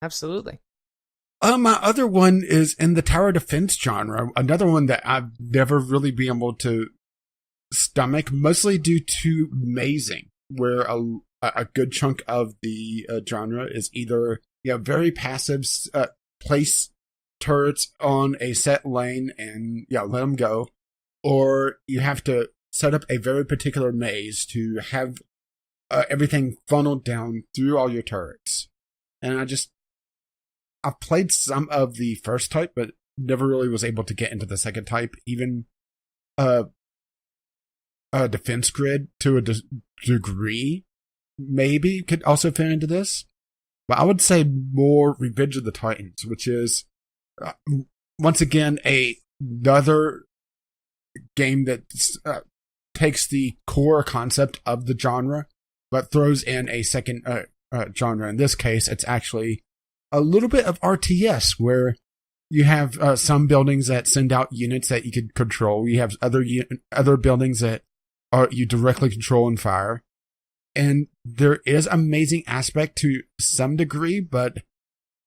Absolutely. My other one is in the tower defense genre. Another one that I've never really been able to stomach, mostly due to mazing, where a good chunk of the genre is either very passive, place turrets on a set lane and let them go, or you have to set up a very particular maze to have everything funneled down through all your turrets. And I've played some of the first type, but never really was able to get into the second type. Even Defense Grid, to a degree, maybe could also fit into this. But I would say more Revenge of the Titans, which is, once again, another game that takes the core concept of the genre, but throws in a second genre. In this case, it's actually a little bit of RTS, where you have some buildings that send out units that you can control. You have other buildings that you directly control and fire. And there is amazing aspect to some degree, but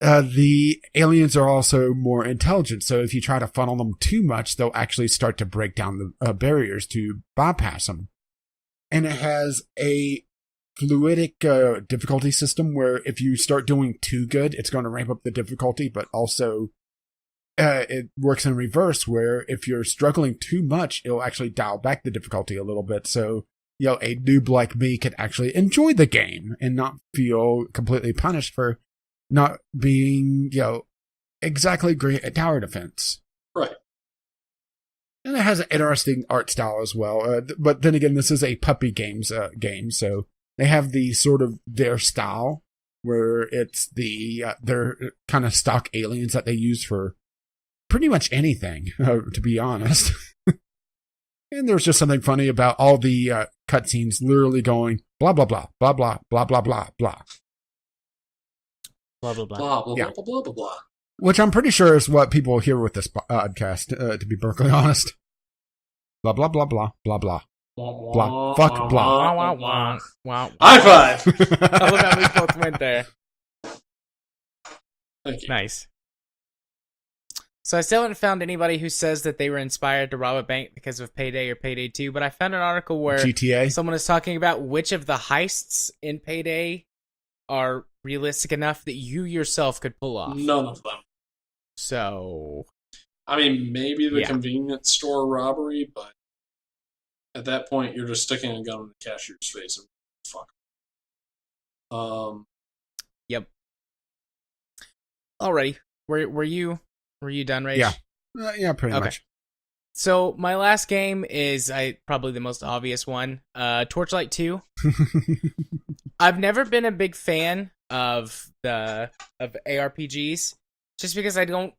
the aliens are also more intelligent. So if you try to funnel them too much, they'll actually start to break down the barriers to bypass them. And it has a fluidic difficulty system where if you start doing too good, it's going to ramp up the difficulty, but also it works in reverse, where if you're struggling too much, it'll actually dial back the difficulty a little bit. So, a noob like me could actually enjoy the game and not feel completely punished for not being, exactly great at tower defense. Right. And it has an interesting art style as well. But then again, this is a puppy games game, so they have the sort of their style, where it's their kind of stock aliens that they use for pretty much anything, to be honest. And there's just something funny about all the cutscenes literally going blah blah blah blah blah blah blah blah blah Blah, blah, blah. Blah, blah, blah, blah, blah, blah, blah. which I'm pretty sure is what people hear with this podcast. To be perfectly honest, blah blah blah blah blah blah blah fuck blah. Wah, wah, wah, wah. High five! I love how we both went there. Thank you. Nice. So I still haven't found anybody who says that they were inspired to rob a bank because of Payday or Payday 2, but I found an article where GTA. someone is talking about which of the heists in Payday are realistic enough that you yourself could pull off. None of them. So, I mean, maybe the Yeah. convenience store robbery, but at that point, you're just sticking a gun in the cashier's face and fuck. yep. Alrighty. Were you done, Rage? Yeah. Yeah, pretty Okay. much. So my last game is probably the most obvious one. Torchlight 2. I've never been a big fan of ARPGs, just because I don't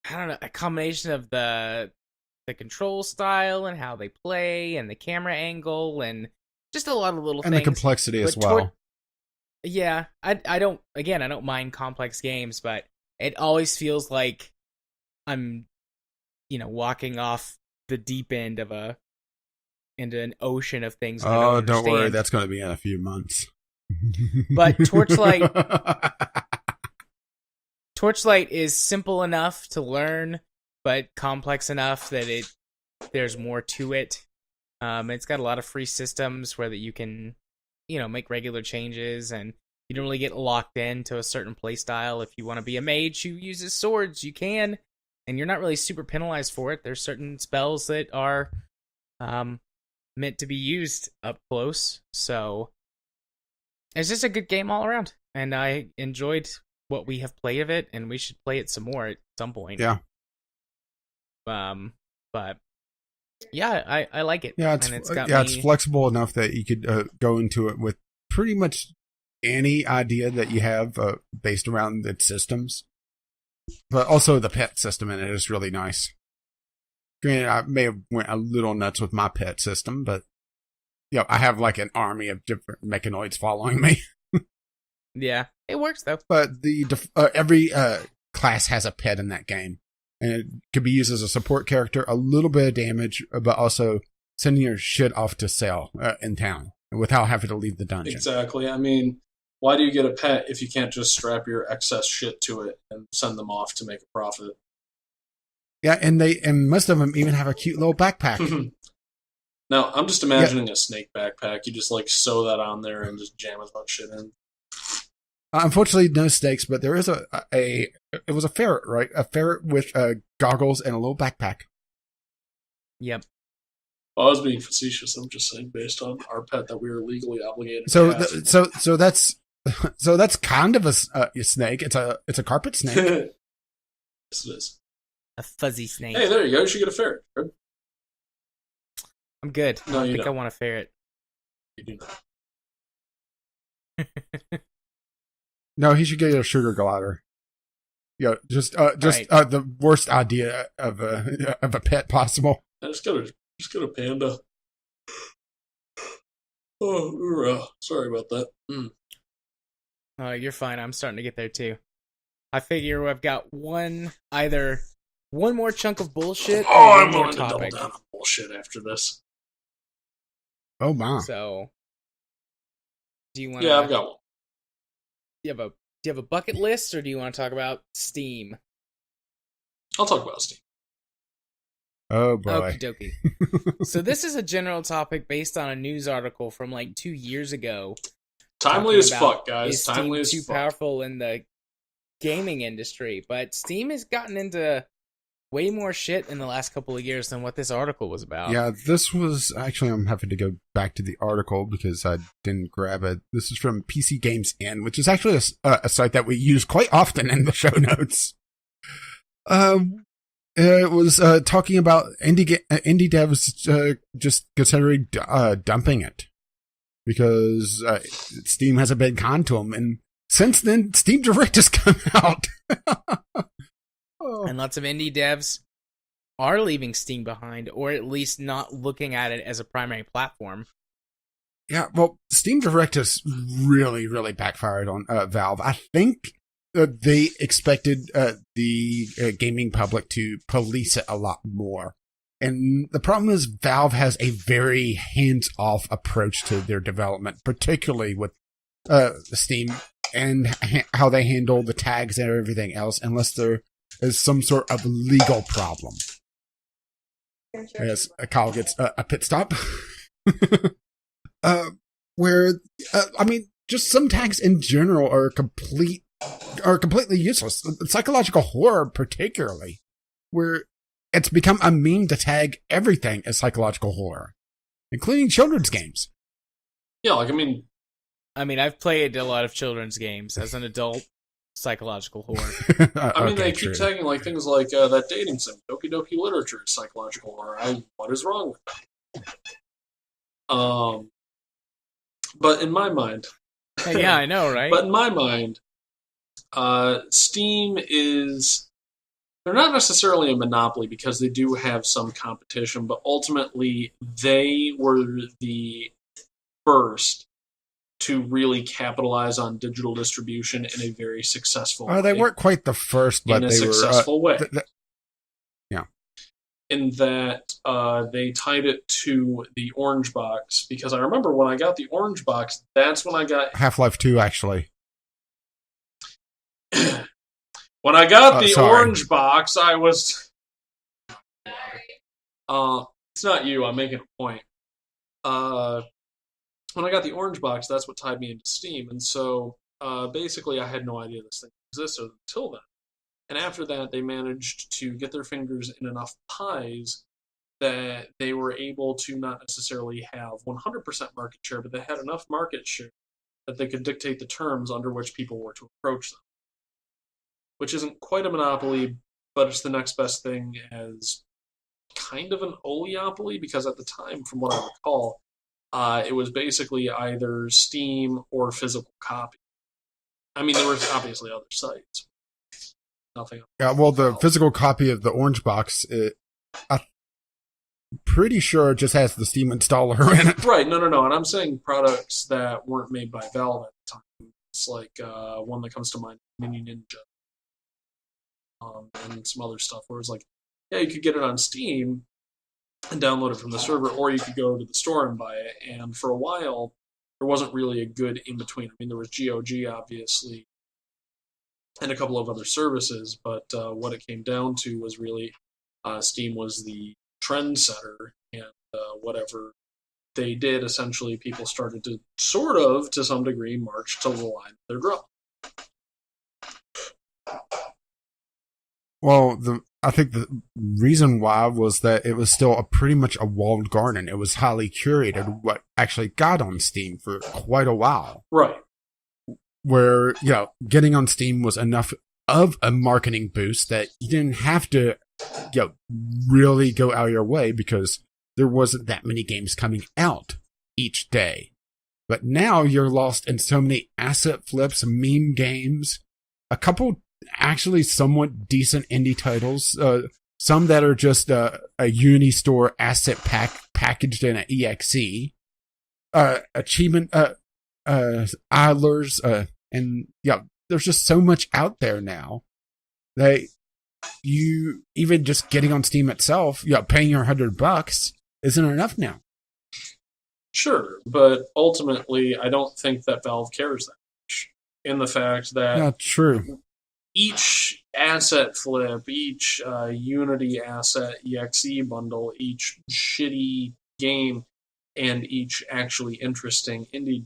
know, a combination of the control style and how they play and the camera angle and just a lot of little And the things. complexity as But well. yeah, I don't mind complex games, but it always feels like I'm walking off the deep end of into an ocean of things that I don't Oh, understand. don't worry, that's going to be in a few months. But Torchlight is simple enough to learn, but complex enough that there's more to it. It's got a lot of free systems where that you can, make regular changes, and you don't really get locked into a certain playstyle. If you want to be a mage who uses swords, you can, and you're not really super penalized for it. There's certain spells that are meant to be used up close, so it's just a good game all around, and I enjoyed what we have played of it, and we should play it some more at some point. Yeah. But yeah, I like it. Yeah, it's flexible enough that you could go into it with pretty much any idea that you have based around its systems. But also the pet system in it is really nice. Granted, I may have went a little nuts with my pet system, but I have like an army of different mechanoids following me. Yeah, it works though. But every class has a pet in that game, and it could be used as a support character, a little bit of damage, but also sending your shit off to sell in town without having to leave the dungeon. Exactly. I mean, why do you get a pet if you can't just strap your excess shit to it and send them off to make a profit? Yeah, and most of them even have a cute little backpack. Now, I'm just imagining a snake backpack. You just like sew that on there and just jam as much shit in. Unfortunately, no snakes, but there is it was a ferret, right? A ferret with goggles and a little backpack. Yep. Well, I was being facetious. I'm just saying, based on our pet that we were legally obligated. So to that's kind of a snake. It's a carpet snake. Yes, it is. A fuzzy snake. Hey, there you go. You should get a ferret. I'm good. No, I you think I don't. want a ferret. You do not. No, he should get a sugar glider. Just Right. The worst idea of a pet possible. I just got a panda. Oh, sorry about that. Oh, you're fine. I'm starting to get there too. I figure I've got either one more chunk of bullshit or Oh, one I'm more going to double topic. down on bullshit after this. Oh my! So, do you want? Yeah, I've got one. Do you have a bucket list, or do you want to talk about Steam? I'll talk about Steam. Oh boy! Okie dokie. So this is a general topic based on a news article from like 2 years ago. Timely as fuck, guys. Is Timely Steam as too fuck. powerful in the gaming industry? But Steam has gotten into way more shit in the last couple of years than what this article was about. Yeah, this was actually. I'm having to go back to the article because I didn't grab it. This is from PC Games In, which is actually a site that we use quite often in the show notes. It was talking about indie devs just considering dumping it because Steam hasn't been kind to them, and since then, Steam Direct has come out. And lots of indie devs are leaving Steam behind, or at least not looking at it as a primary platform. Yeah, well, Steam Direct has really, really backfired on Valve. I think they expected the gaming public to police it a lot more. And the problem is Valve has a very hands-off approach to their development, particularly with Steam and how they handle the tags and everything else, unless there is some sort of legal problem. Yes, Kyle gets a pit stop. Just some tags in general are completely useless. Psychological horror, particularly, where it's become a meme to tag everything as psychological horror, including children's games. Yeah, I've played a lot of children's games as an adult. Psychological horror. They keep tagging like things like that dating sim, Doki Doki Literature, is psychological horror. What is wrong with that? But in my mind, Yeah, I know, right? But in my mind, Steam is, they're not necessarily a monopoly because they do have some competition, but ultimately they were the first to really capitalize on digital distribution in a very successful way. They weren't quite the first, but in a they successful way. Yeah. In that they tied it to the Orange Box, because I remember when I got the Orange Box, that's when I got Half-Life 2, actually. when I got the sorry. Orange Box, I was. It's not you. I'm making a point. When I got the Orange Box, that's what tied me into Steam, and so basically, I had no idea this thing existed until then. And after that, they managed to get their fingers in enough pies that they were able to not necessarily have 100% market share, but they had enough market share that they could dictate the terms under which people were to approach them. Which isn't quite a monopoly, but it's the next best thing as kind of an oleopoly, because at the time, from what I recall, it was basically either Steam or physical copy. I mean, there were obviously other sites. Nothing. Yeah, well, the physical copy of the Orange Box, I'm pretty sure it just has the Steam installer in it. Right, no. And I'm saying products that weren't made by Valve at the time. It's like one that comes to mind, Mini Ninja. And some other stuff where it's like, yeah, you could get it on Steam and download it from the server, or you could go to the store and buy it. And for a while, there wasn't really a good in between. I mean, there was GOG, obviously, and a couple of other services, but what it came down to was really Steam was the trendsetter, and whatever they did, essentially, people started to sort of, to some degree, march to the line of their drum. Well, I think the reason why was that it was still pretty much a walled garden. It was highly curated, what actually got on Steam for quite a while. Right. Where, getting on Steam was enough of a marketing boost that you didn't have to, really go out of your way, because there wasn't that many games coming out each day. But now you're lost in so many asset flips, meme games, a couple actually somewhat decent indie titles, some that are just a Unistore asset packaged in an EXE, achievement, idlers, and there's just so much out there now that you, even just getting on Steam itself, paying your $100 isn't enough now. Sure, but ultimately, I don't think that Valve cares that much. In the fact that true. Each asset flip, each Unity asset EXE bundle, each shitty game, and each actually interesting indie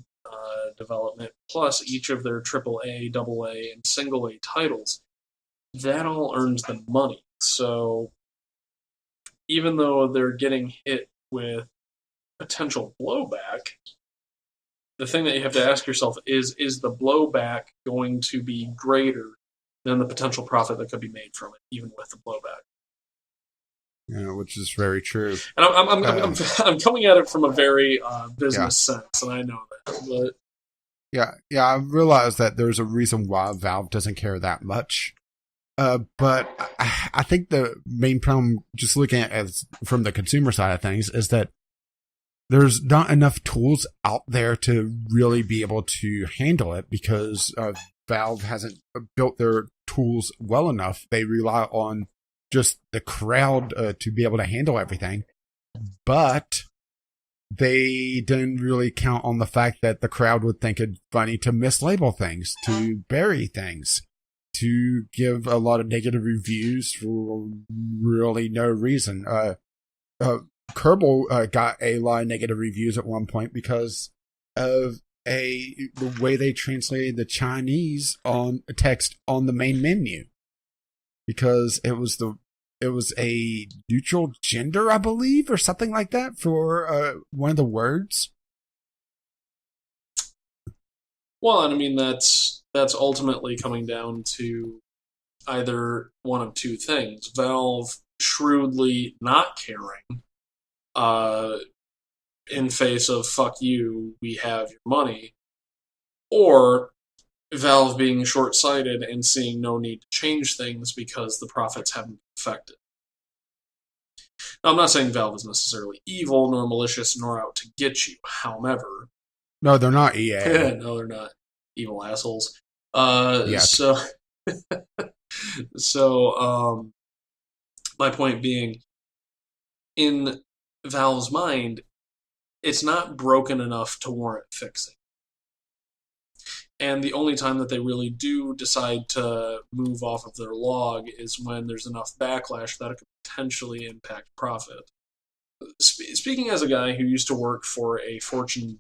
development, plus each of their AAA, AA, and single A titles, that all earns them money. So even though they're getting hit with potential blowback, the thing that you have to ask yourself is the blowback going to be greater than the potential profit that could be made from it, even with the blowback? Yeah, which is very true. And I'm coming at it from a very business sense, and I know that. But yeah, I realize that there's a reason why Valve doesn't care that much. But I think the main problem, just looking at it from the consumer side of things, is that there's not enough tools out there to really be able to handle it, because Valve hasn't built their tools well enough. They rely on just the crowd to be able to handle everything. But they didn't really count on the fact that the crowd would think it funny to mislabel things, to bury things, to give a lot of negative reviews for really no reason. Kerbal got a lot of negative reviews at one point because of the way they translated the Chinese on text on the main menu, because it was a neutral gender, I believe, or something like that for one of the words. Well, and I mean that's ultimately coming down to either one of two things: Valve shrewdly not caring, in face of "fuck you, we have your money," or Valve being short-sighted and seeing no need to change things because the profits haven't been affected. Now, I'm not saying Valve is necessarily evil, nor malicious, nor out to get you. However, No, they're not EA. no, they're not evil assholes. Yet. So, my point being, in Valve's mind, it's not broken enough to warrant fixing. And the only time that they really do decide to move off of their log is when there's enough backlash that it could potentially impact profit. Speaking as a guy who used to work for a Fortune,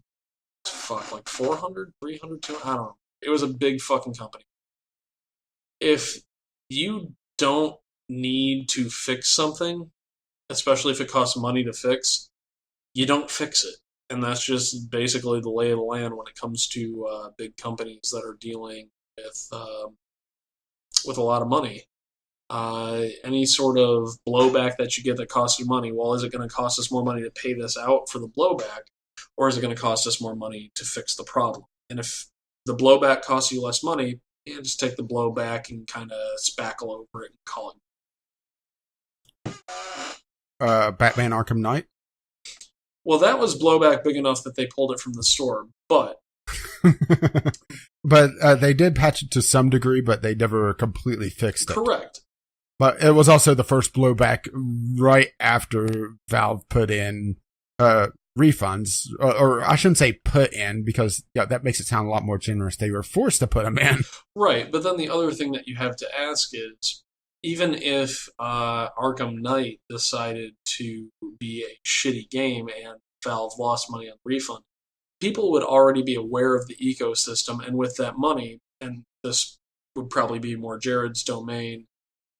like 400, 300, 200, I don't know. It was a big fucking company. If you don't need to fix something, especially if it costs money to fix, you don't fix it. And that's just basically the lay of the land when it comes to big companies that are dealing with a lot of money. Any sort of blowback that you get that costs you money, well, is it going to cost us more money to pay this out for the blowback, or is it going to cost us more money to fix the problem? And if the blowback costs you less money, just take the blowback and kind of spackle over it and call it. Batman Arkham Knight. Well, that was blowback big enough that they pulled it from the store, but But they did patch it to some degree, but they never completely fixed it. correct. But it was also the first blowback right after Valve put in refunds, or I shouldn't say put in, because that makes it sound a lot more generous. They were forced to put them in. Right, but then the other thing that you have to ask is, even if Arkham Knight decided to be a shitty game and Valve lost money on refund, people would already be aware of the ecosystem, and with that money, and this would probably be more Jared's domain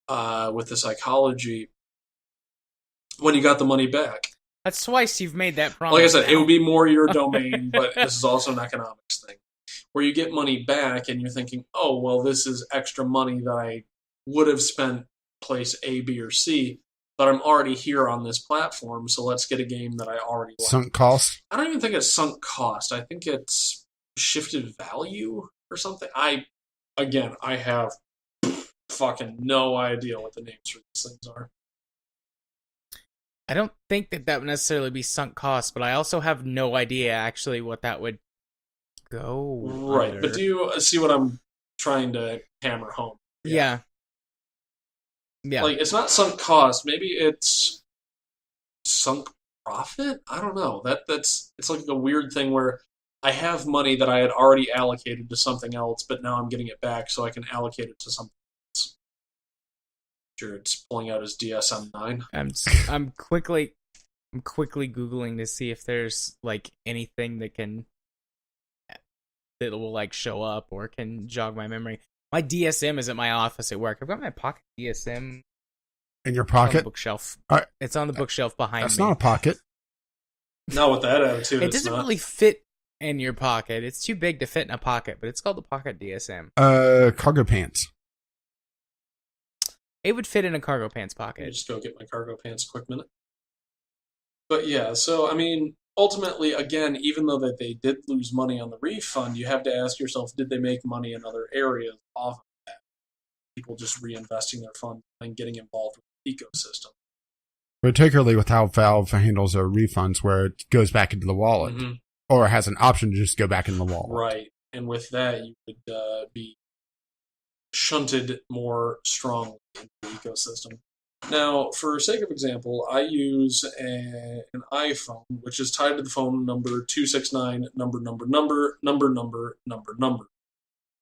with the psychology, when you got the money back. That's twice you've made that promise. Like I said, now. it would be more your domain, but this is also an economics thing. Where you get money back and you're thinking, oh, well, this is extra money that I would have spent place A, B, or C, but I'm already here on this platform, so let's get a game that I already like. Sunk cost? I don't even think it's sunk cost. I think it's shifted value or something. I have fucking no idea what the names for these things are. I don't think that would necessarily be sunk cost, but I also have no idea actually what that would go Right, under. but do you see what I'm trying to hammer home? Yeah. Like, it's not sunk cost. Maybe it's sunk profit? I don't know. It's like a weird thing where I have money that I had already allocated to something else, but now I'm getting it back so I can allocate it to something else. Jared's pulling out his DSM-9. I'm quickly Googling to see if there's like anything that will like show up or can jog my memory. My DSM is at my office at work. I've got my pocket DSM In your on the pocket? bookshelf. Alright. It's on the bookshelf behind That's me. not a pocket. Not with that attitude. It it's doesn't not. really fit in your pocket. It's too big to fit in a pocket, but it's called the pocket DSM. Cargo pants. It would fit in a cargo pants Let me pocket. just go get my cargo pants a quick minute. But yeah, so I mean, ultimately, again, even though that they did lose money on the refund, you have to ask yourself, did they make money in other areas off of that? People just reinvesting their funds and getting involved with the ecosystem. Particularly with how Valve handles their refunds, where it goes back into the wallet. Mm-hmm. Or has an option to just go back in the wallet. Right, and with that, you would be shunted more strongly into the ecosystem. Now, for sake of example, I use an iPhone, which is tied to the phone number 269 number.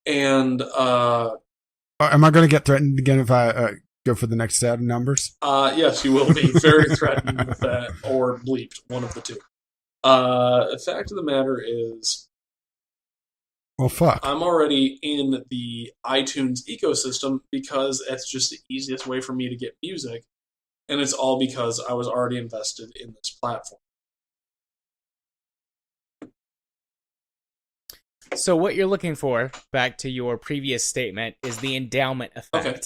And Am I going to get threatened again if I go for the next set of numbers? yes, you will be very threatened with that, or bleeped, one of the two. The fact of the matter is, Well, fuck. I'm already in the iTunes ecosystem because it's just the easiest way for me to get music, and it's all because I was already invested in this platform. So what you're looking for, back to your previous statement, is the endowment effect. Okay.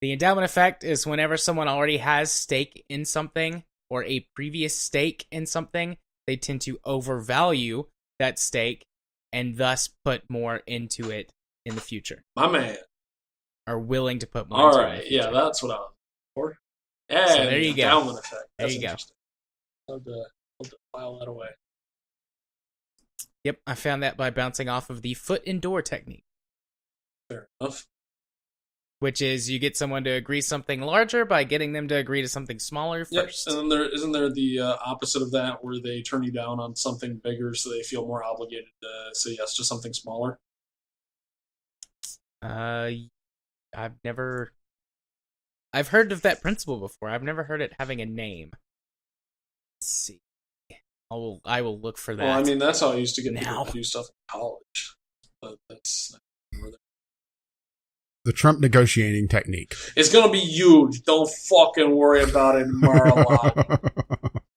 The endowment effect is whenever someone already has stake in something or a previous stake in something, they tend to overvalue that stake and thus put more into it in the future. My man. Are willing to put money All into in the right, yeah, future. that's what I was looking for. And So there you go. endowment effect. There That's you go. interesting. I'll have to file that away. Yep, I found that by bouncing off of the foot and door technique, Fair enough. which is you get someone to agree something larger by getting them to agree to something smaller Yep. first. And then isn't there the opposite of that where they turn you down on something bigger so they feel more obligated to say yes to something smaller? I've heard of that principle before. I've never heard it having a name. Let's see. I will look for that. Well, I mean, that's how I used to get now. people to do stuff in college. But that's The Trump negotiating technique. it's gonna be huge. Don't fucking worry about it, Mar-a-Lago.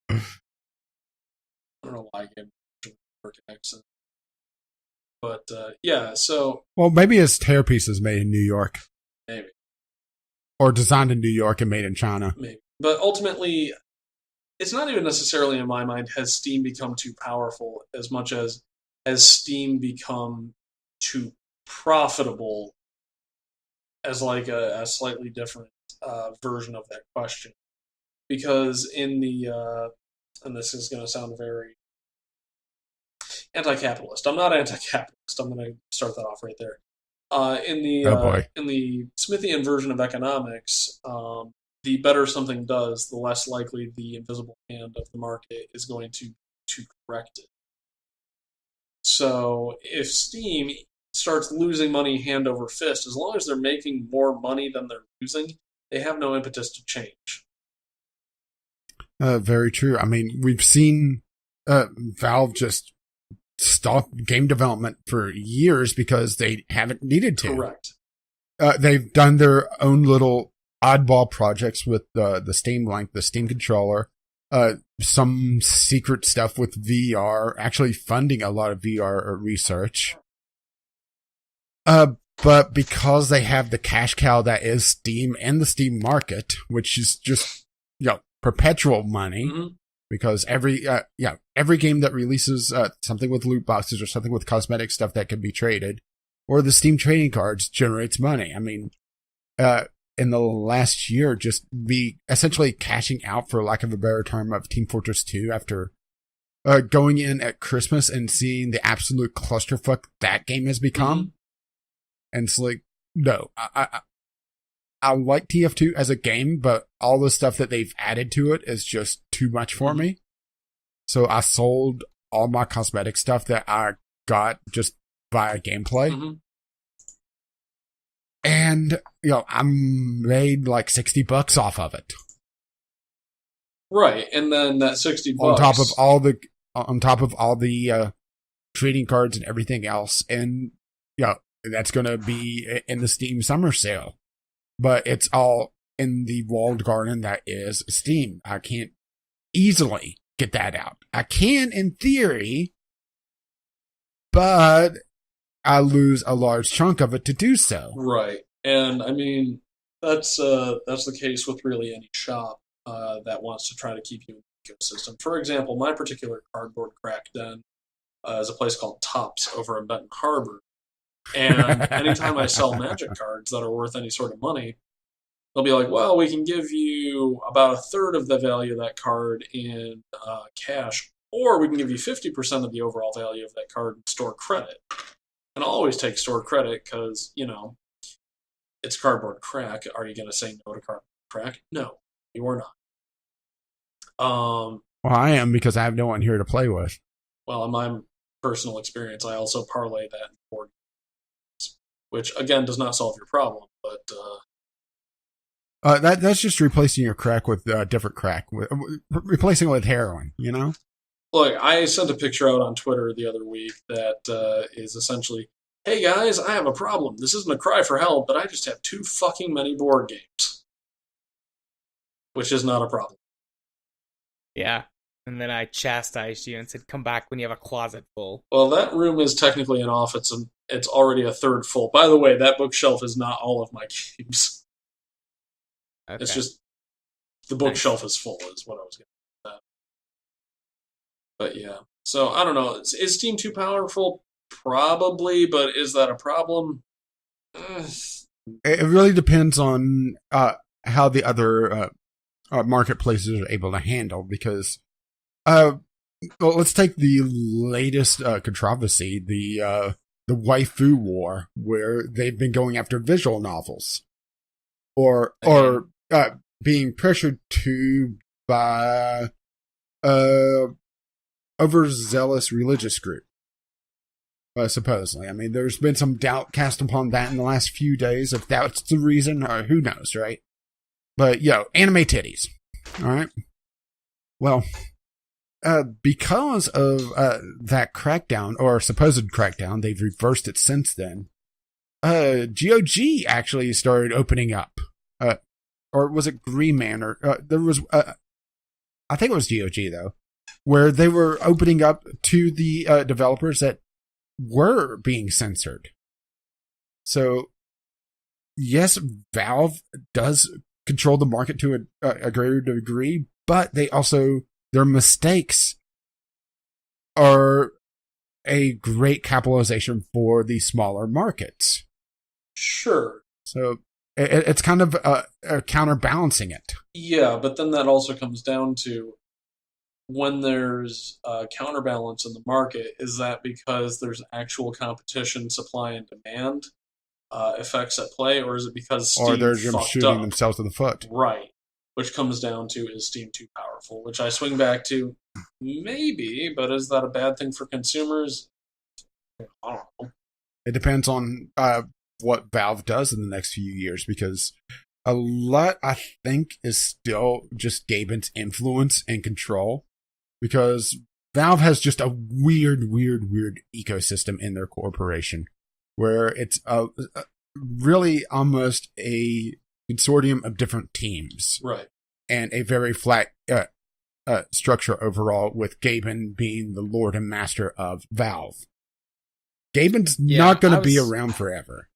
I don't know why I gave him a American accent. But, yeah, so Well, maybe his hairpiece is made in New York. maybe. Or designed in New York and made in China. Maybe. But ultimately, it's not even necessarily in my mind has Steam become too powerful as much as has Steam become too profitable as like a slightly different version of that question. Because in the, and this is going to sound very anti-capitalist. I'm not anti-capitalist. I'm going to start that off right there. In the Smithian version of economics, the better something does, the less likely the invisible hand of the market is going to correct it. So if Steam starts losing money hand over fist, as long as they're making more money than they're losing, they have no impetus to change. Very true. I mean, we've seen Valve just stop game development for years because they haven't needed to. Correct. They've done their own little oddball projects with the Steam Link, the Steam controller, some secret stuff with VR, actually funding a lot of VR research. But because they have the cash cow that is Steam and the Steam market, which is just, perpetual money, Mm-hmm. because every game that releases something with loot boxes or something with cosmetic stuff that can be traded, or the Steam trading cards, generates money. I mean, in the last year, just be essentially cashing out, for lack of a better term, of Team Fortress 2 after going in at Christmas and seeing the absolute clusterfuck that game has become. Mm-hmm. And it's like, no, I like TF2 as a game, but all the stuff that they've added to it is just too much for me. So I sold all my cosmetic stuff that I got just via gameplay. Mm-hmm. And, I made like $60 off of it. Right, and then that $60 On top of all the trading cards and everything else. And, that's going to be in the Steam summer sale. But it's all in the walled garden that is Steam. I can't easily get that out. I can in theory, but I lose a large chunk of it to do so. Right, and I mean that's the case with really any shop that wants to try to keep you in the ecosystem. For example, my particular cardboard crack den is a place called Tops over in Benton Harbor. And anytime I sell Magic cards that are worth any sort of money, they'll be like, well, we can give you about a third of the value of that card in cash, or we can give you 50% of the overall value of that card in store credit. And I'll always take store credit because, it's cardboard crack. Are you going to say no to cardboard crack? No, you are not. Well, I am, because I have no one here to play with. Well, in my personal experience, I also parlay that in board games, which, again, does not solve your problem, but... that's just replacing your crack with different crack, replacing it with heroin. Look, I sent a picture out on Twitter the other week that is essentially, hey guys, I have a problem. This isn't a cry for help, but I just have too fucking many board games. Which is not a problem. Yeah. And then I chastised you and said, come back when you have a closet full. Well, that room is technically an off. It's already a third full. By the way, that bookshelf is not all of my games. Okay. It's just the bookshelf is full, is what I was getting at. But yeah. So, I don't know. Is Steam too powerful? Probably, but is that a problem? It really depends on how the other marketplaces are able to handle, because well, let's take the latest controversy, the waifu war, where they've been going after visual novels, or being pressured to by overzealous religious group. Supposedly, I mean, there's been some doubt cast upon that in the last few days. If that's the reason, or who knows, right? But anime titties. All right. Well, because of that crackdown, or supposed crackdown, they've reversed it since then. GOG actually started opening up. Or was it Green Man? Or there was, I think it was GOG though, where they were opening up to the developers that were being censored. So, yes, Valve does control the market to a greater degree, but their mistakes are a great capitalization for the smaller markets. Sure. So it's kind of counterbalancing it. Yeah, but then that also comes down to, when there's a counterbalance in the market, is that because there's actual competition, supply and demand effects at play, or is it because Steam or they're just fucked shooting up? themselves in the foot? Right. Which comes down to, is Steam too powerful? Which I swing back to, maybe, but is that a bad thing for consumers? I don't know. It depends on what Valve does in the next few years, because a lot, I think, is still just Gaben's influence and control, because Valve has just a weird ecosystem in their corporation, where it's really almost a consortium of different teams. Right. And a very flat structure overall, with Gaben being the lord and master of Valve. Gaben's not going to be around forever.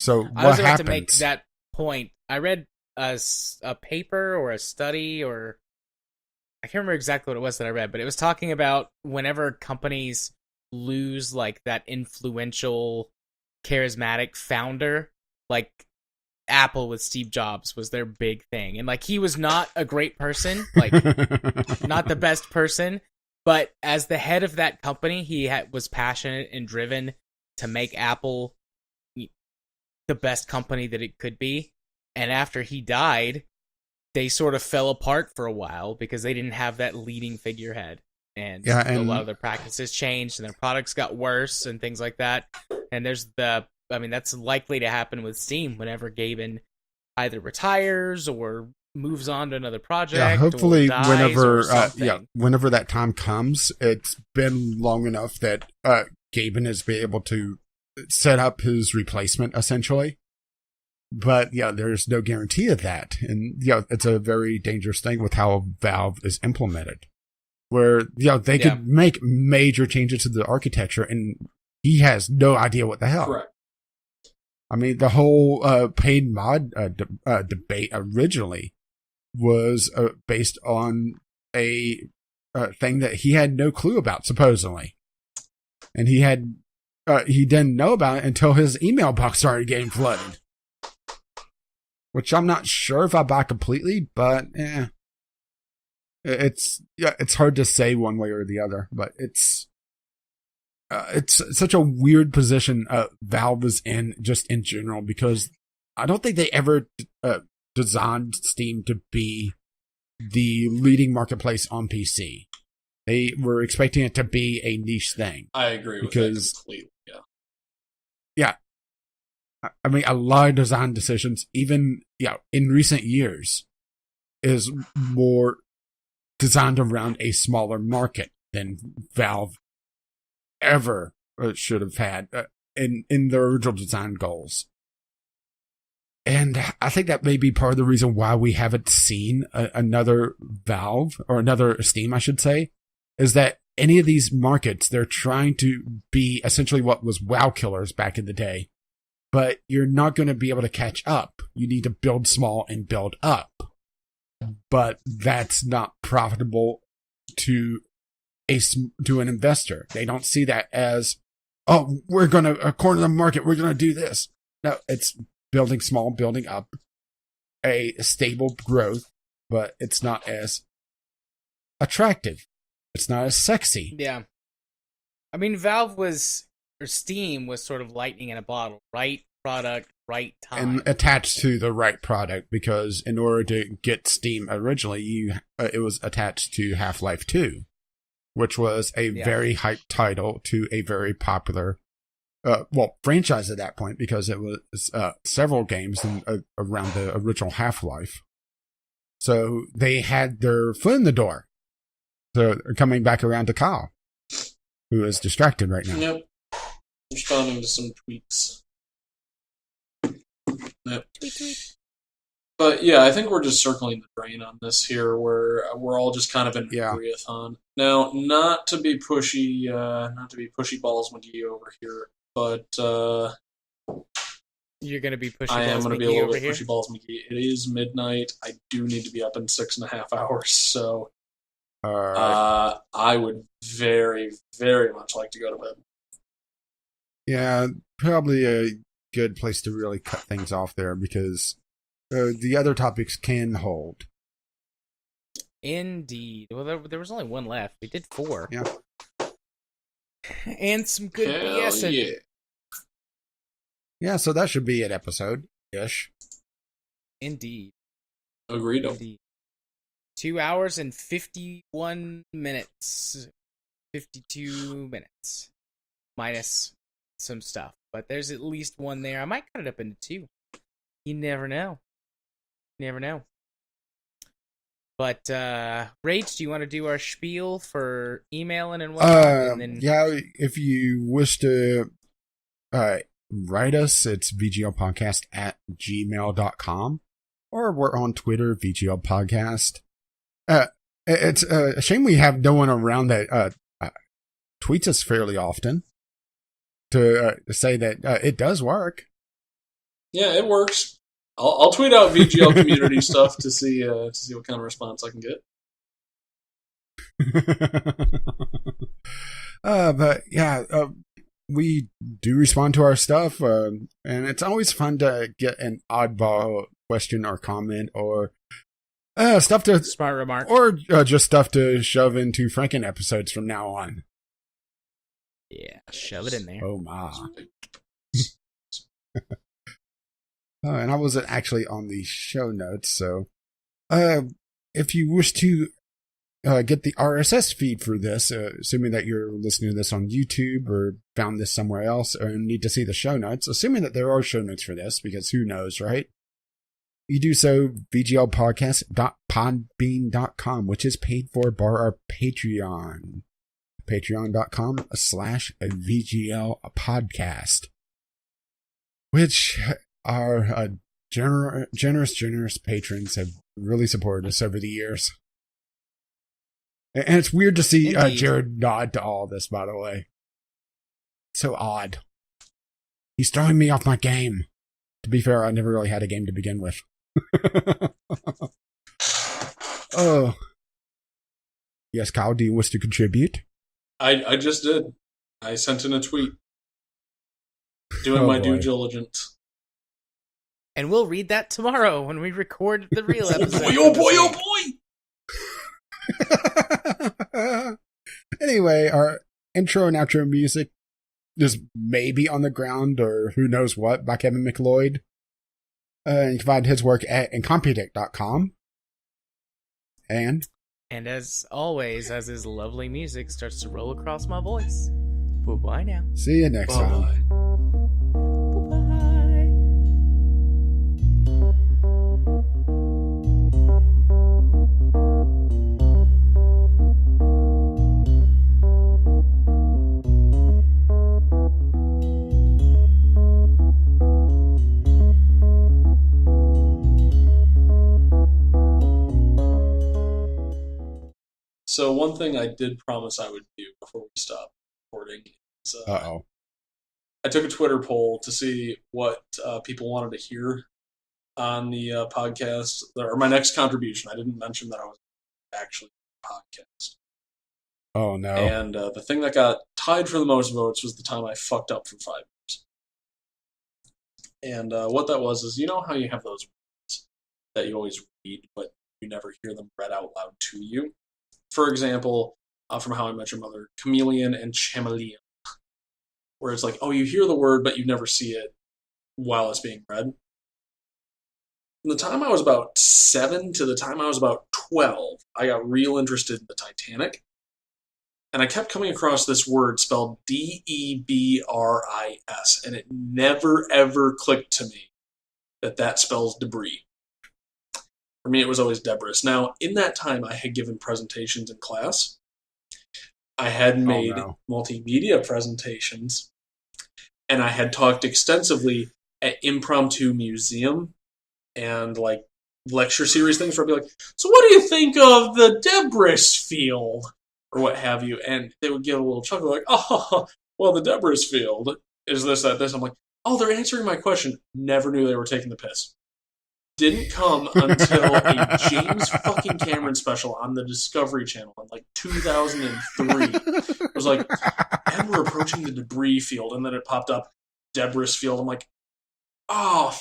So I was what about happens? to make that point. I read a paper or a study, or I can't remember exactly what it was that I read, but it was talking about whenever companies lose like that influential, charismatic founder, like Apple with Steve Jobs was their big thing. And like, he was not a great person, like not the best person, but as the head of that company, he was passionate and driven to make Apple the best company that it could be. And after he died, they sort of fell apart for a while because they didn't have that leading figurehead. And a lot of their practices changed and their products got worse and things like that. And that's likely to happen with Steam whenever Gaben either retires or moves on to another project. Yeah, hopefully or dies whenever that time comes, it's been long enough that Gaben has been able to set up his replacement, essentially. But there's no guarantee of that. And it's a very dangerous thing with how Valve is implemented, where they could make major changes to the architecture and he has no idea what the hell. Correct. I mean, the whole paid mod debate originally was based on a thing that he had no clue about, supposedly. And he didn't know about it until his email box started getting flooded. Which I'm not sure if I buy completely, but it's hard to say one way or the other. But it's such a weird position Valve is in, just in general, because I don't think they ever designed Steam to be the leading marketplace on PC. They were expecting it to be a niche thing. I agree with that completely. Yeah. I mean, a lot of design decisions, even in recent years, is more designed around a smaller market than Valve ever should have had in their original design goals. And I think that may be part of the reason why we haven't seen another Valve, or another Steam, I should say, is that any of these markets, they're trying to be essentially what was WoW killers back in the day. But you're not going to be able to catch up. You need to build small and build up. But that's not profitable to an investor. They don't see that as oh, we're going to corner the market. We're going to do this. No, it's building small, building up a stable growth, but it's not as attractive. It's not as sexy. Yeah. I mean, Steam was sort of lightning in a bottle. Right product, right time. And attached to the right product, because in order to get Steam originally, it was attached to Half-Life 2, which was a very hyped title to a very popular franchise at that point, because it was several games around the original Half-Life. So they had their foot in the door. So coming back around to Kyle, who is distracted right now. Yep. Responding to some tweets. Yep. Tweet. But yeah, I think we're just circling the drain on this here, where we're all just kind of in agreeathon. Now, not to be pushy balls McGee over here, but you're gonna be pushy. I am going to be a little bit pushy balls McGee. It is midnight. I do need to be up in 6.5 hours, so I would very, very much like to go to bed. Yeah, probably a good place to really cut things off there, because the other topics can hold. Indeed. Well, there was only one left. We did 4. Yeah. And some good BSing. Yeah. Yeah, so that should be an episode-ish. Indeed. Agreed. Indeed. 2 hours and 51 minutes. 52 minutes. Minus some stuff. But there's at least one there. I might cut it up into 2. You never know. Never know. But, Rach, do you want to do our spiel for emailing and whatnot? And then... Yeah, if you wish to write us, it's vglpodcast@gmail.com, or we're on Twitter, VGLPodcast. It's a shame we have no one around that tweets us fairly often to say that it does work. Yeah, it works. I'll tweet out VGL community stuff to see what kind of response I can get. But yeah, we do respond to our stuff, and it's always fun to get an oddball question or comment, or stuff to smart remark, or just stuff to shove into Franken episodes from now on. Yeah, shove it in there. Oh my. And I wasn't actually on the show notes, so if you wish to get the RSS feed for this, assuming that you're listening to this on YouTube or found this somewhere else, or need to see the show notes, assuming that there are show notes for this, because who knows, right? You do so vglpodcast.podbean.com, which is paid for by our Patreon. Patreon.com/VGLpodcast, which our generous patrons have really supported us over the years. And it's weird to see Jared nod to all this, by the way. So odd. He's throwing me off my game. To be fair, I never really had a game to begin with. Oh. Yes, Kyle, do you wish to contribute? I just did. I sent in a tweet. Doing my due diligence. And we'll read that tomorrow when we record the real episode. Oh boy! Anyway, our intro and outro music is maybe On the Ground or Who Knows What by Kevin MacLeod. You can find his work at incompetech.com. And as always, as his lovely music starts to roll across my voice, bye-bye now. See you next time. Bye-bye. So one thing I did promise I would do before we stop recording is I took a Twitter poll to see what people wanted to hear on the podcast, or my next contribution. I didn't mention that I was actually on the podcast. Oh no. And the thing that got tied for the most votes was the time I fucked up for 5 years. And what that was is, you know how you have those words that you always read, but you never hear them read out loud to you? For example, from How I Met Your Mother, chameleon and chameleon. Where it's like, oh, you hear the word, but you never see it while it's being read. From the time I was about 7 to the time I was about 12, I got real interested in the Titanic. And I kept coming across this word spelled Debris, and it never ever clicked to me that spells debris. For me, it was always debris. Now, in that time, I had given presentations in class. I had made multimedia presentations, and I had talked extensively at impromptu museum and like lecture series things where I'd be like, so what do you think of the debris field? Or what have you, and they would give a little chuckle like, oh, well, the debris field is this, that, this. I'm like, oh, they're answering my question. Never knew they were taking the piss. Didn't come until a James fucking Cameron special on the Discovery Channel in like 2003. It was like, and we're approaching the debris field, and then it popped up, debris field. I'm like, oh,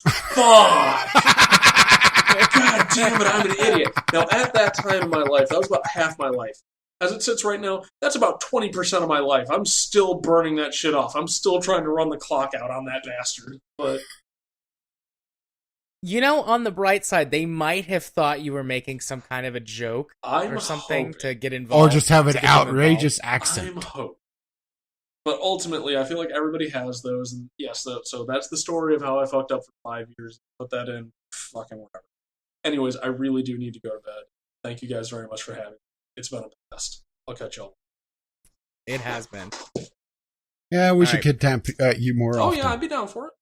fuck. God damn it, I'm an idiot. Now, at that time in my life, that was about half my life. As it sits right now, that's about 20% of my life. I'm still burning that shit off. I'm still trying to run the clock out on that bastard. But You know, on the bright side, they might have thought you were making some kind of a joke I'm or something hoping. to get involved. Or just have an to get them outrageous I'm accent. hoping. But ultimately, I feel like everybody has those. And yes, so that's the story of how I fucked up for 5 years. Put that in. Fucking whatever. Anyways, I really do need to go to bed. Thank you guys very much for having me. It's been a blast. I'll catch y'all. It has been. Yeah, we All should right. kidnap you more Oh often. yeah, I'd be down for it.